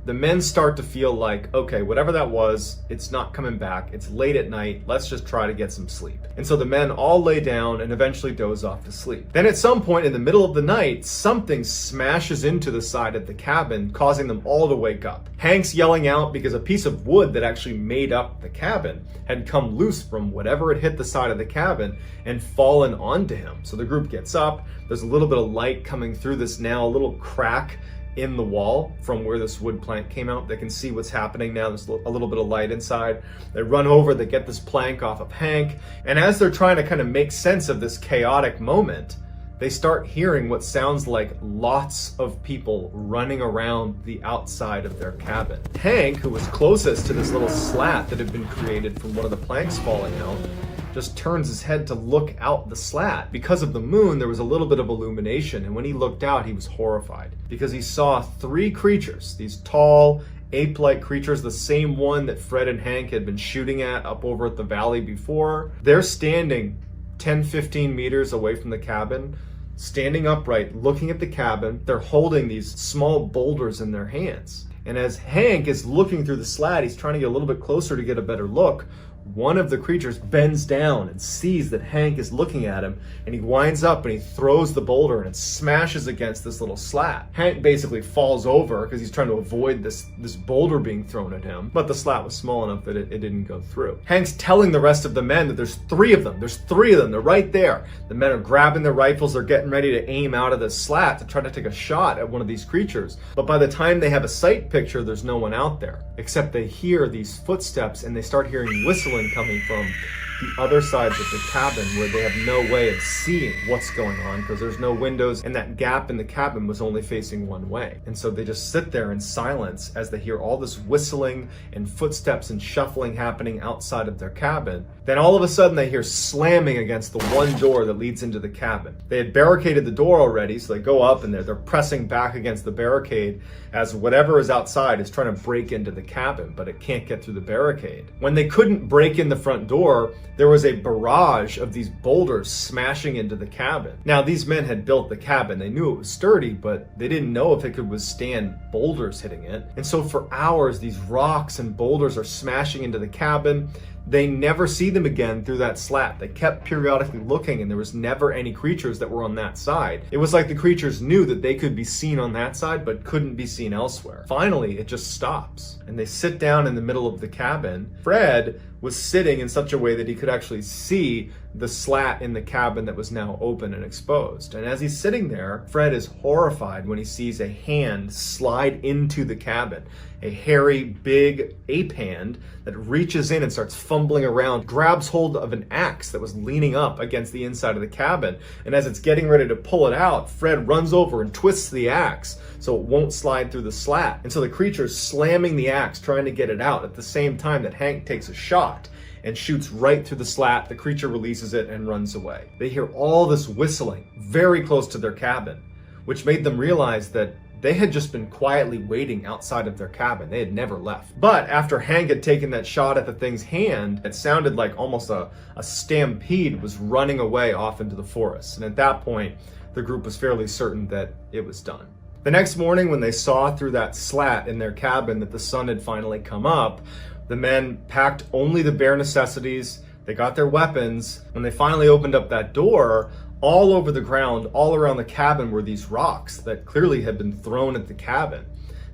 the men start to feel like, okay, whatever that was, it's not coming back. It's late at night. Let's just try to get some sleep. And so the men all lay down and eventually doze off to sleep. Then at some point in the middle of the night, something smashes into the side of the cabin, causing them all to wake up. Hank's yelling out because a piece of wood that actually made up the cabin had come loose from whatever had hit the side of the cabin and fallen onto him. So the group gets up. There's a little bit of light coming through this now, a little crack in the wall from where this wood plank came out. They can see what's happening now. There's a little bit of light inside. They run over, they get this plank off of Hank, and as they're trying to kind of make sense of this chaotic moment, they start hearing what sounds like lots of people running around the outside of their cabin. Hank, who was closest to this little slat that had been created from one of the planks falling out, just turns his head to look out the slat. Because of the moon, there was a little bit of illumination, and when he looked out, he was horrified because he saw 3 creatures, these tall, ape-like creatures, the same one that Fred and Hank had been shooting at up over at the valley before. They're standing 10-15 meters away from the cabin, standing upright, looking at the cabin. They're holding these small boulders in their hands. And as Hank is looking through the slat, he's trying to get a little bit closer to get a better look. One of the creatures bends down and sees that Hank is looking at him, and he winds up and he throws the boulder and it smashes against this little slat. Hank basically falls over because he's trying to avoid this boulder being thrown at him, but the slat was small enough that it didn't go through. Hank's telling the rest of the men that there's 3 of them. There's 3 of them. They're right there. The men are grabbing their rifles. They're getting ready to aim out of the slat to try to take a shot at one of these creatures. But by the time they have a sight picture, there's no one out there, except they hear these footsteps and they start hearing whistling coming from the other sides of the cabin where they have no way of seeing what's going on because there's no windows, and that gap in the cabin was only facing one way. And so they just sit there in silence as they hear all this whistling and footsteps and shuffling happening outside of their cabin. Then all of a sudden they hear slamming against the one door that leads into the cabin. They had barricaded the door already, so they go up and they're pressing back against the barricade as whatever is outside is trying to break into the cabin, but it can't get through the barricade. When they couldn't break in the front door, there was a barrage of these boulders smashing into the cabin. Now, these men had built the cabin. They knew it was sturdy, but they didn't know if it could withstand boulders hitting it. And so for hours, these rocks and boulders are smashing into the cabin. They never see them again through that slat. They kept periodically looking, and there was never any creatures that were on that side. It was like the creatures knew that they could be seen on that side, but couldn't be seen elsewhere. Finally, it just stops, and they sit down in the middle of the cabin. Fred was sitting in such a way that he could actually see the slat in the cabin that was now open and exposed. And as he's sitting there, Fred is horrified when he sees a hand slide into the cabin. A hairy, big ape hand that reaches in and starts fumbling around, grabs hold of an axe that was leaning up against the inside of the cabin. And as it's getting ready to pull it out, Fred runs over and twists the axe so it won't slide through the slat. And so the creature's slamming the axe, trying to get it out at the same time that Hank takes a shot and shoots right through the slat. The creature releases it and runs away. They hear all this whistling very close to their cabin, which made them realize that they had just been quietly waiting outside of their cabin. They had never left. But after Hank had taken that shot at the thing's hand, it sounded like almost a stampede was running away off into the forest. And at that point, the group was fairly certain that it was done. The next morning, when they saw through that slat in their cabin that the sun had finally come up, the men packed only the bare necessities. They got their weapons. When they finally opened up that door, all over the ground, all around the cabin were these rocks that clearly had been thrown at the cabin.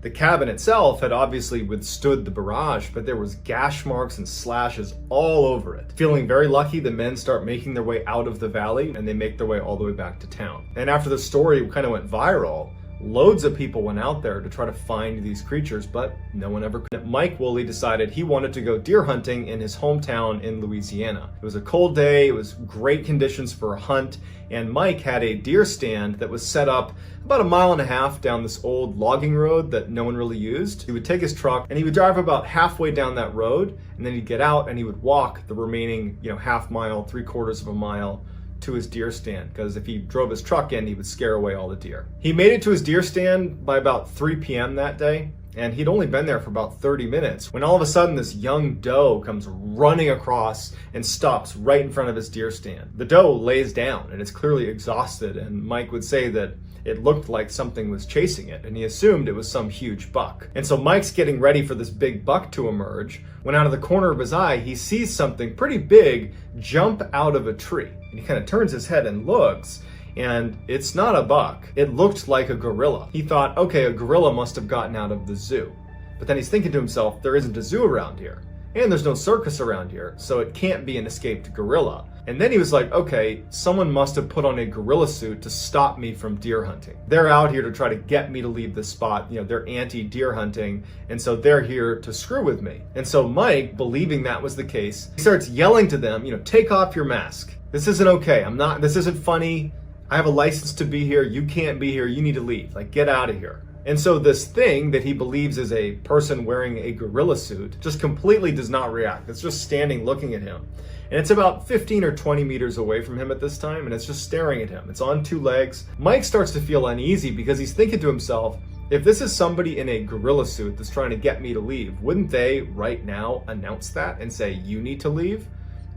The cabin itself had obviously withstood the barrage, but there was gash marks and slashes all over it. Feeling very lucky, the men start making their way out of the valley, and they make their way all the way back to town. And after the story kind of went viral, loads of people went out there to try to find these creatures, but no one ever could. Mike Woolley decided he wanted to go deer hunting in his hometown in Louisiana. It was a cold day, it was great conditions for a hunt, and Mike had a deer stand that was set up about 1.5 miles down this old logging road that no one really used. He would take his truck and he would drive about halfway down that road, and then he'd get out and he would walk the remaining, half mile, 3/4 of a mile to his deer stand, because if he drove his truck in, he would scare away all the deer. He made it to his deer stand by about 3 p.m. that day, and he'd only been there for about 30 minutes when all of a sudden this young doe comes running across and stops right in front of his deer stand. The doe lays down and is clearly exhausted, and Mike would say that it looked like something was chasing it, and he assumed it was some huge buck. And so Mike's getting ready for this big buck to emerge when out of the corner of his eye, he sees something pretty big jump out of a tree. And he kind of turns his head and looks, and it's not a buck. It looked like a gorilla. He thought, okay, a gorilla must have gotten out of the zoo. But then he's thinking to himself, there isn't a zoo around here, and there's no circus around here, so it can't be an escaped gorilla. And then he was like, okay, someone must have put on a gorilla suit to stop me from deer hunting. They're out here to try to get me to leave this spot. They're anti-deer hunting, and so they're here to screw with me. And so Mike, believing that was the case, he starts yelling to them, take off your mask. This isn't okay. This isn't funny. I have a license to be here. You can't be here. You need to leave. Get out of here. And so this thing that he believes is a person wearing a gorilla suit just completely does not react. It's just standing looking at him. And it's about 15 or 20 meters away from him at this time, and it's just staring at him. It's on two legs. Mike starts to feel uneasy because he's thinking to himself, if this is somebody in a gorilla suit that's trying to get me to leave, wouldn't they right now announce that and say, you need to leave?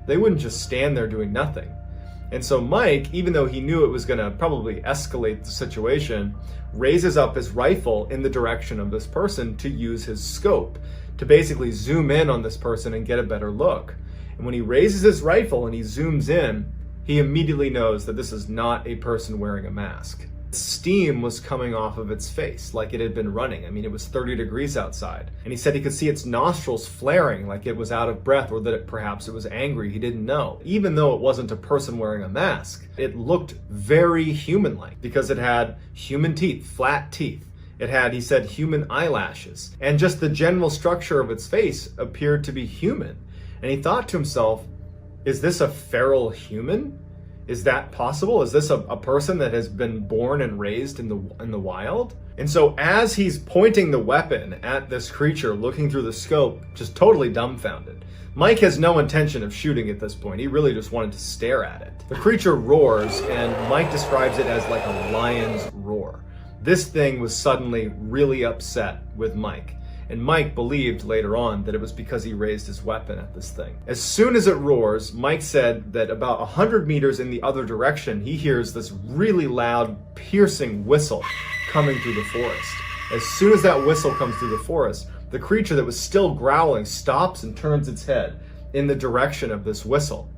They wouldn't just stand there doing nothing. And so Mike, even though he knew it was going to probably escalate the situation, raises up his rifle in the direction of this person to use his scope, to basically zoom in on this person and get a better look. And when he raises his rifle and he zooms in, he immediately knows that this is not a person wearing a mask. Steam was coming off of its face like it had been running. I mean, it was 30 degrees outside. And he said he could see its nostrils flaring like it was out of breath, or that perhaps it was angry. He didn't know. Even though it wasn't a person wearing a mask, it looked very human-like because it had human teeth, flat teeth. It had, he said, human eyelashes. And just the general structure of its face appeared to be human. And he thought to himself, is this a feral human? Is that possible? Is this a person that has been born and raised in the wild? And so as he's pointing the weapon at this creature, looking through the scope, just totally dumbfounded. Mike has no intention of shooting at this point. He really just wanted to stare at it. The creature roars, and Mike describes it as like a lion's roar. This thing was suddenly really upset with Mike. And Mike believed later on that it was because he raised his weapon at this thing. As soon as it roars, Mike said that about 100 meters in the other direction, he hears this really loud, piercing whistle coming through the forest. As soon as that whistle comes through the forest, the creature that was still growling stops and turns its head in the direction of this whistle.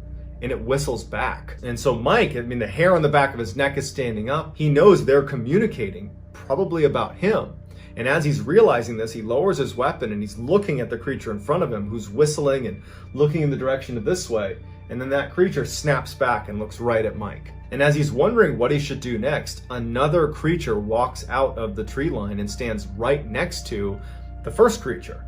And it whistles back. And so Mike, I mean, the hair on the back of his neck is standing up. He knows they're communicating, probably about him. And as he's realizing this, he lowers his weapon and he's looking at the creature in front of him who's whistling and looking in the direction of this way. And then that creature snaps back and looks right at Mike. And as he's wondering what he should do next, another creature walks out of the tree line and stands right next to the first creature.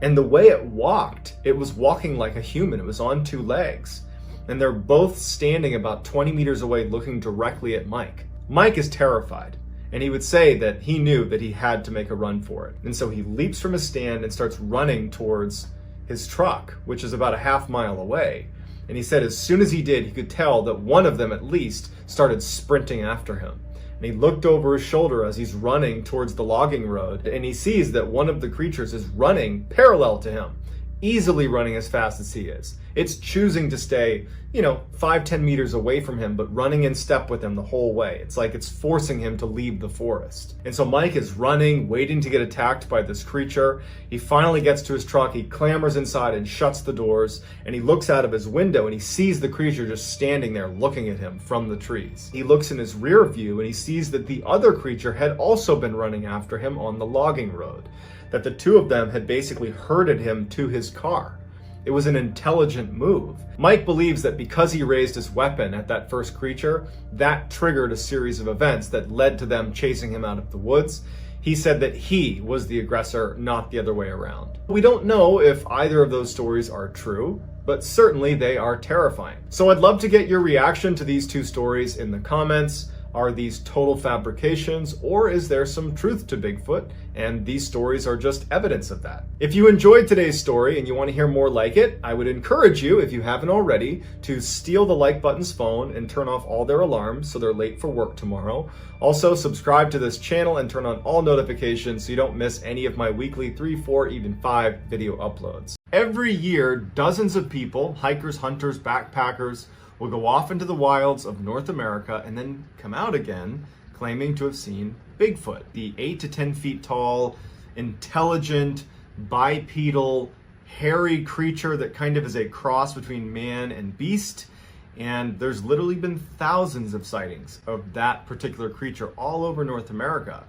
And the way it walked, it was walking like a human. It was on two legs. And they're both standing about 20 meters away looking directly at Mike. Mike is terrified. And he would say that he knew that he had to make a run for it. And so he leaps from his stand and starts running towards his truck, which is about a half mile away. And he said as soon as he did, he could tell that one of them at least started sprinting after him. And he looked over his shoulder as he's running towards the logging road, and he sees that one of the creatures is running parallel to him, easily running as fast as he is. It's choosing to stay, 5-10 meters away from him, but running in step with him the whole way. It's like it's forcing him to leave the forest. And so Mike is running, waiting to get attacked by this creature. He finally gets to his truck, he clambers inside and shuts the doors, and he looks out of his window and he sees the creature just standing there looking at him from the trees. He looks in his rear view and he sees that the other creature had also been running after him on the logging road, that the two of them had basically herded him to his car. It was an intelligent move. Mike believes that because he raised his weapon at that first creature, that triggered a series of events that led to them chasing him out of the woods. He said that he was the aggressor, not the other way around. We don't know if either of those stories are true, but certainly they are terrifying. So I'd love to get your reaction to these two stories in the comments. Are these total fabrications, or is there some truth to Bigfoot, and these stories are just evidence of that? If you enjoyed today's story and you want to hear more like it, I would encourage you, if you haven't already, to steal the like button's phone and turn off all their alarms so they're late for work tomorrow. Also, subscribe to this channel and turn on all notifications so you don't miss any of my weekly 3, 4, even 5 video uploads. Every year, dozens of people, hikers, hunters, backpackers, will go off into the wilds of North America and then come out again claiming to have seen Bigfoot, the 8 to 10 feet tall, intelligent, bipedal, hairy creature that kind of is a cross between man and beast. And there's literally been thousands of sightings of that particular creature all over North America.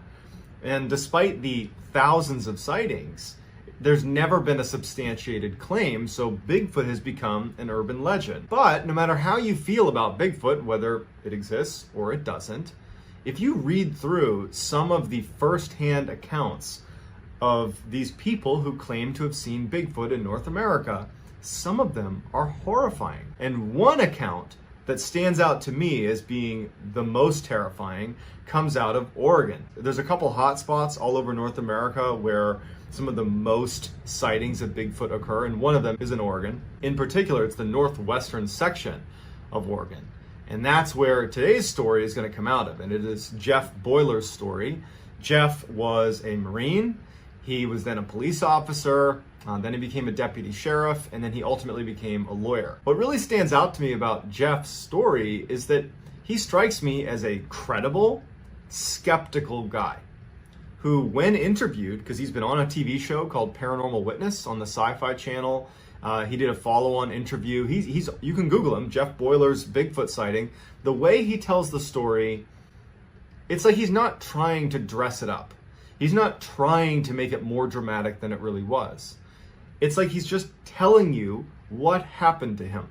And despite the thousands of sightings, there's never been a substantiated claim, so Bigfoot has become an urban legend. But no matter how you feel about Bigfoot, whether it exists or it doesn't, if you read through some of the first-hand accounts of these people who claim to have seen Bigfoot in North America, some of them are horrifying. And one account that stands out to me as being the most terrifying comes out of Oregon. There's a couple hot spots all over North America where some of the most sightings of Bigfoot occur, and one of them is in Oregon. In particular, it's the northwestern section of Oregon. And that's where today's story is going to come out of, and it is Jeff Boiler's story. Jeff was a Marine. He was then a police officer, then he became a deputy sheriff, and then he ultimately became a lawyer. What really stands out to me about Jeff's story is that he strikes me as a credible, skeptical guy who, when interviewed, because he's been on a TV show called Paranormal Witness on the Sci-Fi Channel, he did a follow-on interview. He's you can Google him, Jeff Boiler's Bigfoot sighting. The way he tells the story, it's like he's not trying to dress it up. He's not trying to make it more dramatic than it really was. It's like he's just telling you what happened to him.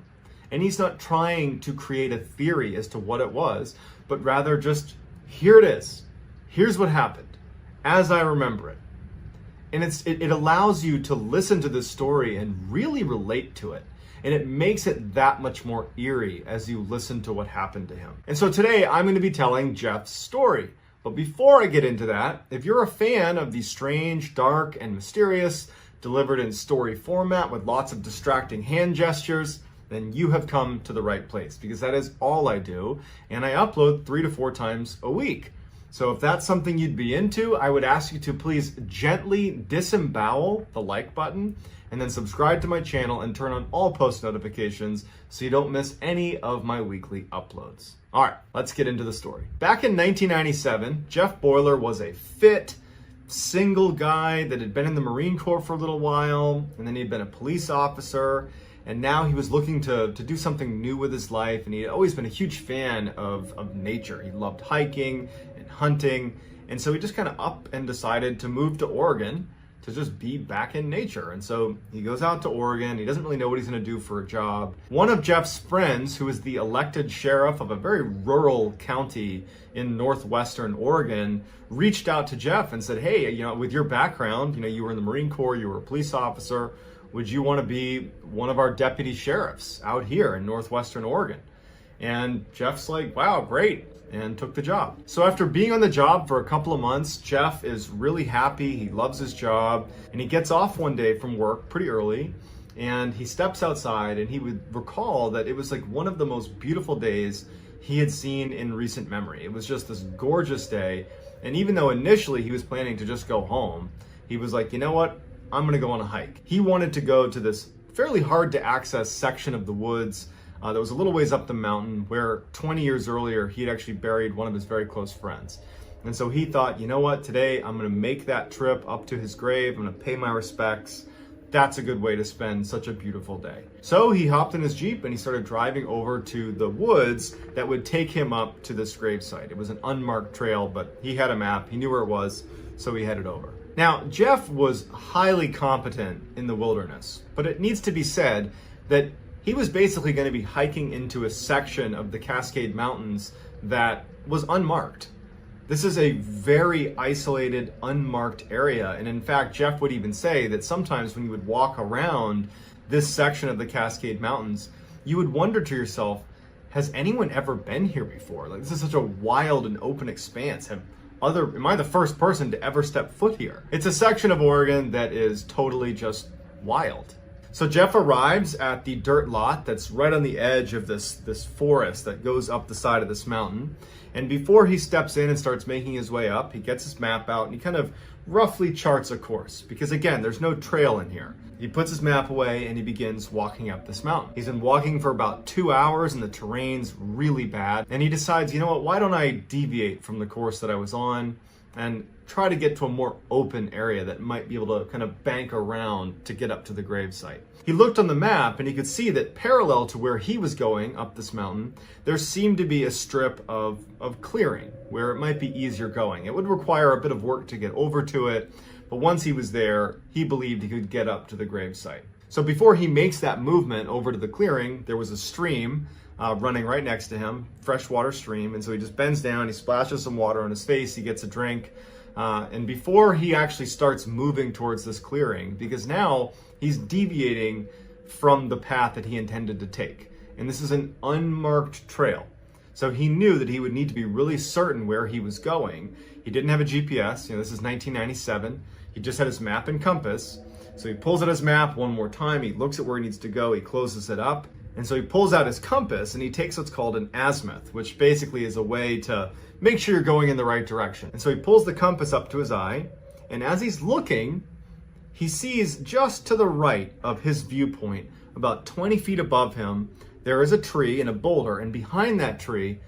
And he's not trying to create a theory as to what it was, but rather just, here it is. Here's what happened, as I remember it. And it allows you to listen to this story and really relate to it. And it makes it that much more eerie as you listen to what happened to him. And so today I'm going to be telling Jeff's story. But before I get into that, if you're a fan of the strange, dark, and mysterious, delivered in story format with lots of distracting hand gestures, then you have come to the right place, because that is all I do, and I upload 3 to 4 times a week. So if that's something you'd be into, I would ask you to please gently disembowel the like button, and then subscribe to my channel and turn on all post notifications so you don't miss any of my weekly uploads. All right, let's get into the story. Back in 1997, Jeff Boiler was a fit, single guy that had been in the Marine Corps for a little while, and then he'd been a police officer, and now he was looking to do something new with his life, and he had always been a huge fan of nature. He loved hiking and hunting, and so he just kind of up and decided to move to Oregon to just be back in nature. And so he goes out to Oregon. He doesn't really know what he's going to do for a job. One of Jeff's friends, who is the elected sheriff of a very rural county in northwestern Oregon, reached out to Jeff and said, hey, with your background, you were in the Marine Corps, you were a police officer, would you want to be one of our deputy sheriffs out here in northwestern Oregon? And Jeff's like, wow, great, and took the job. So after being on the job for a couple of months, Jeff is really happy. He loves his job, and he gets off one day from work pretty early, and he steps outside, and he would recall that it was like one of the most beautiful days he had seen in recent memory. It was just this gorgeous day, and even though initially he was planning to just go home, he was like, you know what? I'm gonna go on a hike. He wanted to go to this fairly hard to access section of the woods that was a little ways up the mountain where 20 years earlier he had actually buried one of his very close friends. And so he thought, you know what, today I'm gonna make that trip up to his grave, I'm gonna pay my respects. That's a good way to spend such a beautiful day. So he hopped in his Jeep and he started driving over to the woods that would take him up to this gravesite. It was an unmarked trail, but he had a map, he knew where it was, so he headed over. Now, Jeff was highly competent in the wilderness, but it needs to be said that he was basically going to be hiking into a section of the Cascade Mountains that was unmarked. This is a very isolated, unmarked area. And in fact, Jeff would even say that sometimes when you would walk around this section of the Cascade Mountains, you would wonder to yourself, has anyone ever been here before? Like, this is such a wild and open expanse. Am I the first person to ever step foot here? It's a section of Oregon that is totally just wild. So Jeff arrives at the dirt lot that's right on the edge of this forest that goes up the side of this mountain. And before he steps in and starts making his way up, he gets his map out and he kind of roughly charts a course. Because again, there's no trail in here. He puts his map away and he begins walking up this mountain. He's been walking for about 2 hours and the terrain's really bad. And he decides, you know what, why don't I deviate from the course that I was on and try to get to a more open area that might be able to kind of bank around to get up to the gravesite. He looked on the map and he could see that parallel to where he was going up this mountain, there seemed to be a strip of clearing where it might be easier going. It would require a bit of work to get over to it, but once he was there, he believed he could get up to the gravesite. So before he makes that movement over to the clearing, there was a stream running right next to him, freshwater stream, and so he just bends down, he splashes some water on his face, he gets a drink, and before he actually starts moving towards this clearing, because now he's deviating from the path that he intended to take. and this is an unmarked trail. So he knew that he would need to be really certain where he was going. He didn't have a GPS, this is 1997. He just had his map and compass. So he pulls out his map one more time, he looks at where he needs to go, he closes it up, and so he pulls out his compass and he takes what's called an azimuth, which basically is a way to make sure you're going in the right direction. And so he pulls the compass up to his eye, and as he's looking, he sees just to the right of his viewpoint, about 20 feet above him, there is a tree and a boulder, and behind that tree,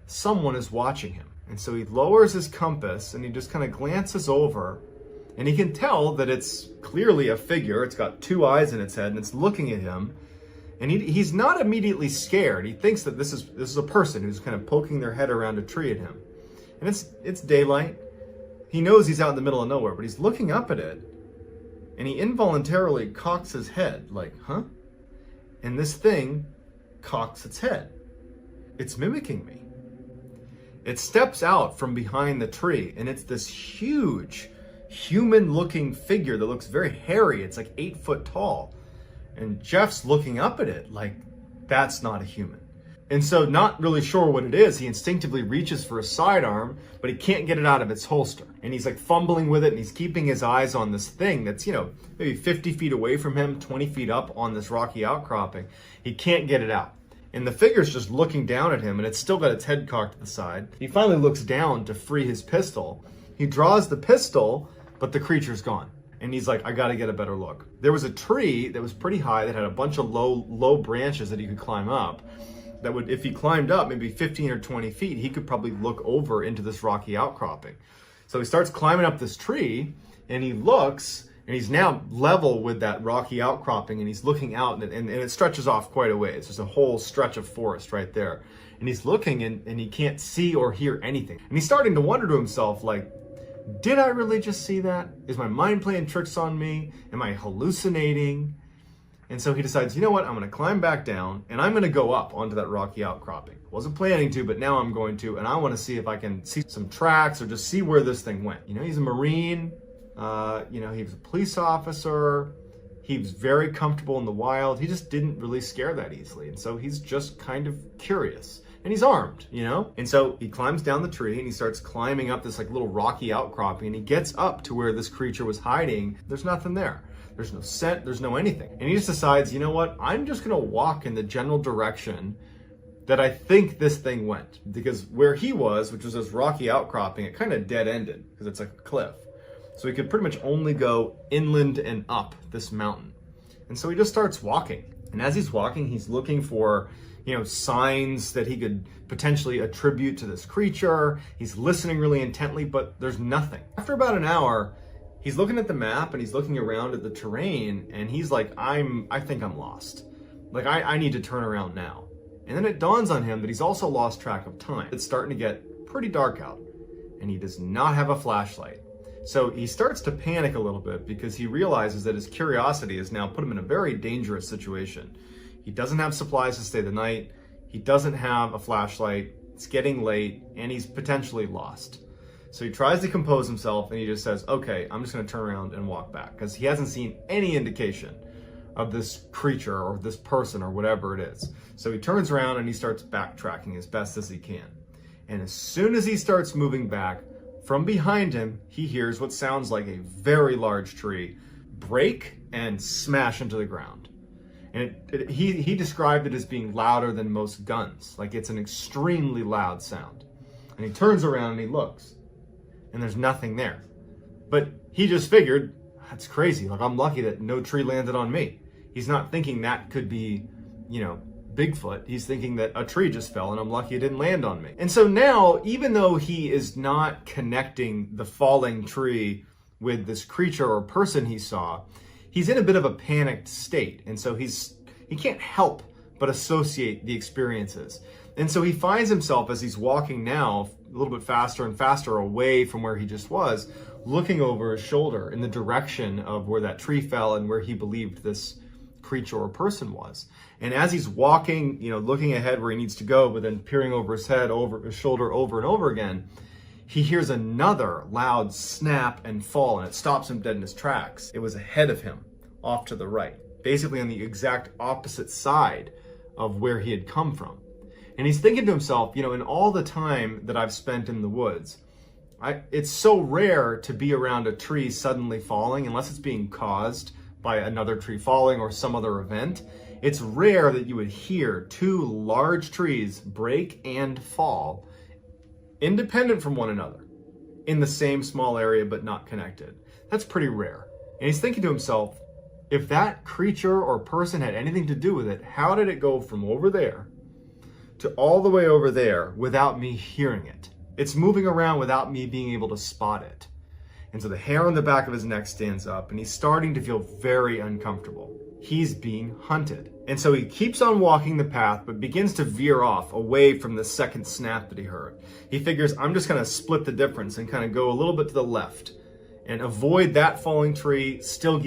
someone is watching him. And so he lowers his compass and he just kind of glances over, and he can tell that it's clearly a figure. It's got two eyes in its head and it's looking at him. And he's not immediately scared. He thinks that this is a person who's kind of poking their head around a tree at him. And it's daylight. He knows he's out in the middle of nowhere, but he's looking up at it, and he involuntarily cocks his head, like, huh? And this thing cocks its head. It's mimicking me. It steps out from behind the tree, and it's this huge, human-looking figure that looks very hairy. It's like 8 foot tall. And Jeff's looking up at it like, that's not a human. And so, not really sure what it is, he instinctively reaches for a sidearm, but he can't get it out of its holster. And he's like fumbling with it, and he's keeping his eyes on this thing that's, maybe 50 feet away from him, 20 feet up on this rocky outcropping. He can't get it out. And the figure's just looking down at him, and it's still got its head cocked to the side. He finally looks down to free his pistol. He draws the pistol, but the creature's gone. And he's like, I gotta get a better look. There was a tree that was pretty high that had a bunch of low branches that he could climb up. That would, if he climbed up maybe 15 or 20 feet, he could probably look over into this rocky outcropping. So he starts climbing up this tree, and he looks, and he's now level with that rocky outcropping, and he's looking out, and it stretches off quite a way. It's just a whole stretch of forest right there. And he's looking, and he can't see or hear anything. And he's starting to wonder to himself, like, did I really just see that? Is my mind playing tricks on me? Am I hallucinating? And so he decides, you know what, I'm going to climb back down, and I'm going to go up onto that rocky outcropping. Wasn't planning to, but now I'm going to, and I want to see if I can see some tracks or just see where this thing went. He's a Marine, he was a police officer, he was very comfortable in the wild. He just didn't really scare that easily, and so he's just kind of curious. And he's armed, And so he climbs down the tree, and he starts climbing up this like little rocky outcropping, and he gets up to where this creature was hiding. There's nothing there. There's no scent, there's no anything. And he just decides, you know what? I'm just gonna walk in the general direction that I think this thing went. Because where he was, which was this rocky outcropping, it kind of dead-ended because it's like a cliff. So he could pretty much only go inland and up this mountain. And so he just starts walking. And as he's walking, he's looking for signs that he could potentially attribute to this creature. He's listening really intently, but there's nothing. After about an hour, he's looking at the map and he's looking around at the terrain, and he's like, I think I'm lost. Like, I need to turn around now. And then it dawns on him that he's also lost track of time. It's starting to get pretty dark out, and he does not have a flashlight. So he starts to panic a little bit because he realizes that his curiosity has now put him in a very dangerous situation. He doesn't have supplies to stay the night. He doesn't have a flashlight. It's getting late, and he's potentially lost. So he tries to compose himself, and he just says, okay, I'm just gonna turn around and walk back, because he hasn't seen any indication of this creature or this person or whatever it is. So he turns around and he starts backtracking as best as he can. And as soon as he starts moving back, from behind him, he hears what sounds like a very large tree break and smash into the ground. And he described it as being louder than most guns. Like, it's an extremely loud sound. And he turns around and he looks, and there's nothing there. But he just figured, that's crazy. Like, I'm lucky that no tree landed on me. He's not thinking that could be, Bigfoot. He's thinking that a tree just fell and I'm lucky it didn't land on me. And so now, even though he is not connecting the falling tree with this creature or person he saw, he's in a bit of a panicked state. And so he can't help but associate the experiences. And so he finds himself, as he's walking now a little bit faster and faster away from where he just was, looking over his shoulder in the direction of where that tree fell and where he believed this creature or person was. And as he's walking, looking ahead where he needs to go, but then peering over his head, over his shoulder, over and over again, he hears another loud snap and fall, and it stops him dead in his tracks. It was ahead of him, off to the right, basically on the exact opposite side of where he had come from. And he's thinking to himself, in all the time that I've spent in the woods, it's so rare to be around a tree suddenly falling, unless it's being caused by another tree falling or some other event. It's rare that you would hear two large trees break and fall independent from one another in the same small area but not connected. That's pretty rare. And he's thinking to himself, if that creature or person had anything to do with it, how did it go from over there to all the way over there without me hearing it? It's moving around without me being able to spot it. And so the hair on the back of his neck stands up and he's starting to feel very uncomfortable. He's being hunted. And so he keeps on walking the path, but begins to veer off away from the second snap that he heard. He figures, I'm just gonna split the difference and kind of go a little bit to the left and avoid that falling tree, still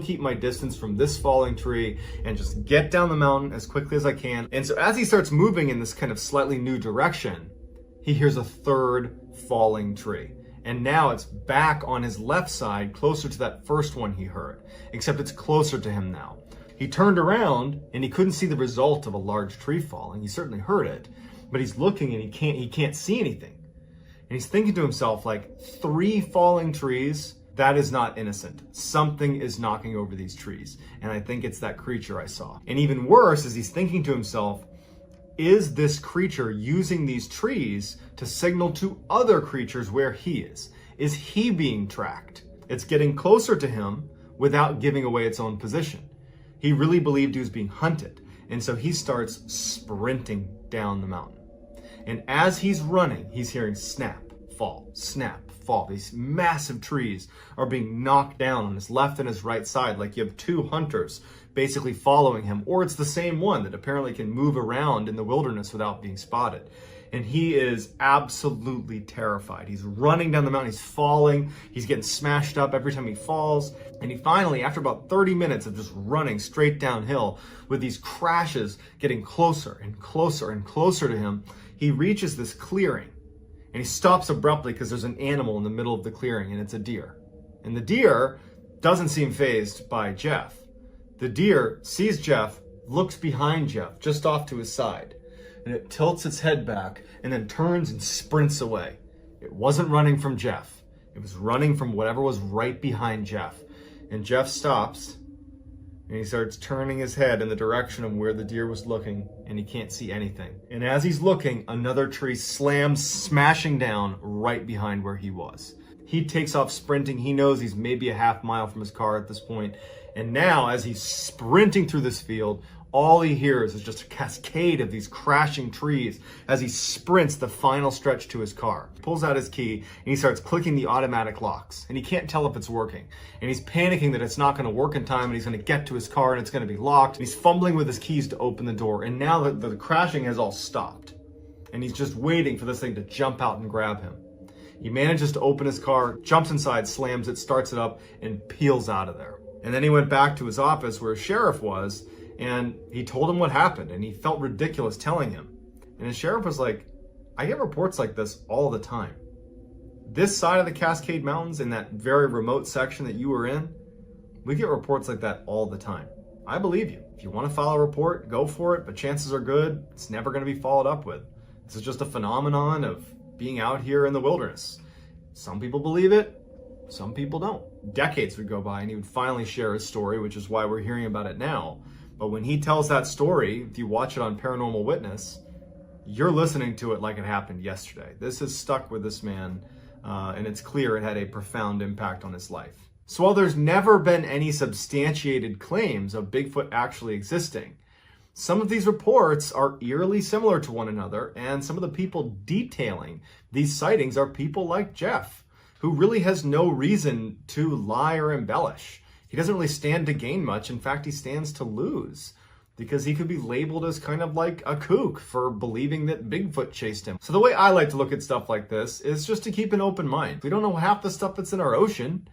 keep my distance from this falling tree, and just get down the mountain as quickly as I can. And so as he starts moving in this kind of slightly new direction, he hears a third falling tree. And now it's back on his left side, closer to that first one he heard, except it's closer to him now. He turned around and he couldn't see the result of a large tree falling. He certainly heard it, but he's looking and he can't see anything. And he's thinking to himself, like, 3 falling trees, that is not innocent. Something is knocking over these trees. And I think it's that creature I saw. And even worse is he's thinking to himself, is this creature using these trees to signal to other creatures where he is? Is he being tracked? It's getting closer to him without giving away its own position. He really believed he was being hunted. And so he starts sprinting down the mountain. And as he's running, he's hearing snap, fall, snap, fall. These massive trees are being knocked down on his left and his right side, like you have 2 hunters basically following him, or it's the same one that apparently can move around in the wilderness without being spotted. And he is absolutely terrified. He's running down the mountain, he's falling, he's getting smashed up every time he falls. And he finally, after about 30 minutes of just running straight downhill with these crashes getting closer and closer and closer to him, he reaches this clearing and he stops abruptly because there's an animal in the middle of the clearing, and it's a deer. And the deer doesn't seem fazed by Jeff. The deer sees Jeff, looks behind Jeff, just off to his side, and it tilts its head back and then turns and sprints away. It wasn't running from Jeff. It was running from whatever was right behind Jeff. And Jeff stops and he starts turning his head in the direction of where the deer was looking, and he can't see anything. And as he's looking, another tree slams, smashing down right behind where he was. He takes off sprinting. He knows he's maybe a half mile from his car at this point. And now, as he's sprinting through this field, all he hears is just a cascade of these crashing trees as he sprints the final stretch to his car. He pulls out his key and he starts clicking the automatic locks, and he can't tell if it's working. And he's panicking that it's not going to work in time and he's going to get to his car and it's going to be locked. And he's fumbling with his keys to open the door, and now the crashing has all stopped. And he's just waiting for this thing to jump out and grab him. He manages to open his car, jumps inside, slams it, starts it up, and peels out of there. And then he went back to his office where his sheriff was, and he told him what happened, and he felt ridiculous telling him. And his sheriff was like, I get reports like this all the time. This side of the Cascade Mountains, in that very remote section that you were in, we get reports like that all the time. I believe you. If you want to file a report, go for it, but chances are good it's never going to be followed up with. This is just a phenomenon of being out here in the wilderness. Some people believe it, some people don't. Decades would go by and he would finally share his story, which is why we're hearing about it now. But when he tells that story, if you watch it on Paranormal Witness, you're listening to it like it happened yesterday. This has stuck with this man, and it's clear it had a profound impact on his life. So while there's never been any substantiated claims of Bigfoot actually existing, some of these reports are eerily similar to one another, and some of the people detailing these sightings are people like Jeff, who really has no reason to lie or embellish. He doesn't really stand to gain much. In fact, he stands to lose, because he could be labeled as kind of like a kook for believing that Bigfoot chased him. So the way I like to look at stuff like this is just to keep an open mind. We don't know half the stuff that's in our ocean.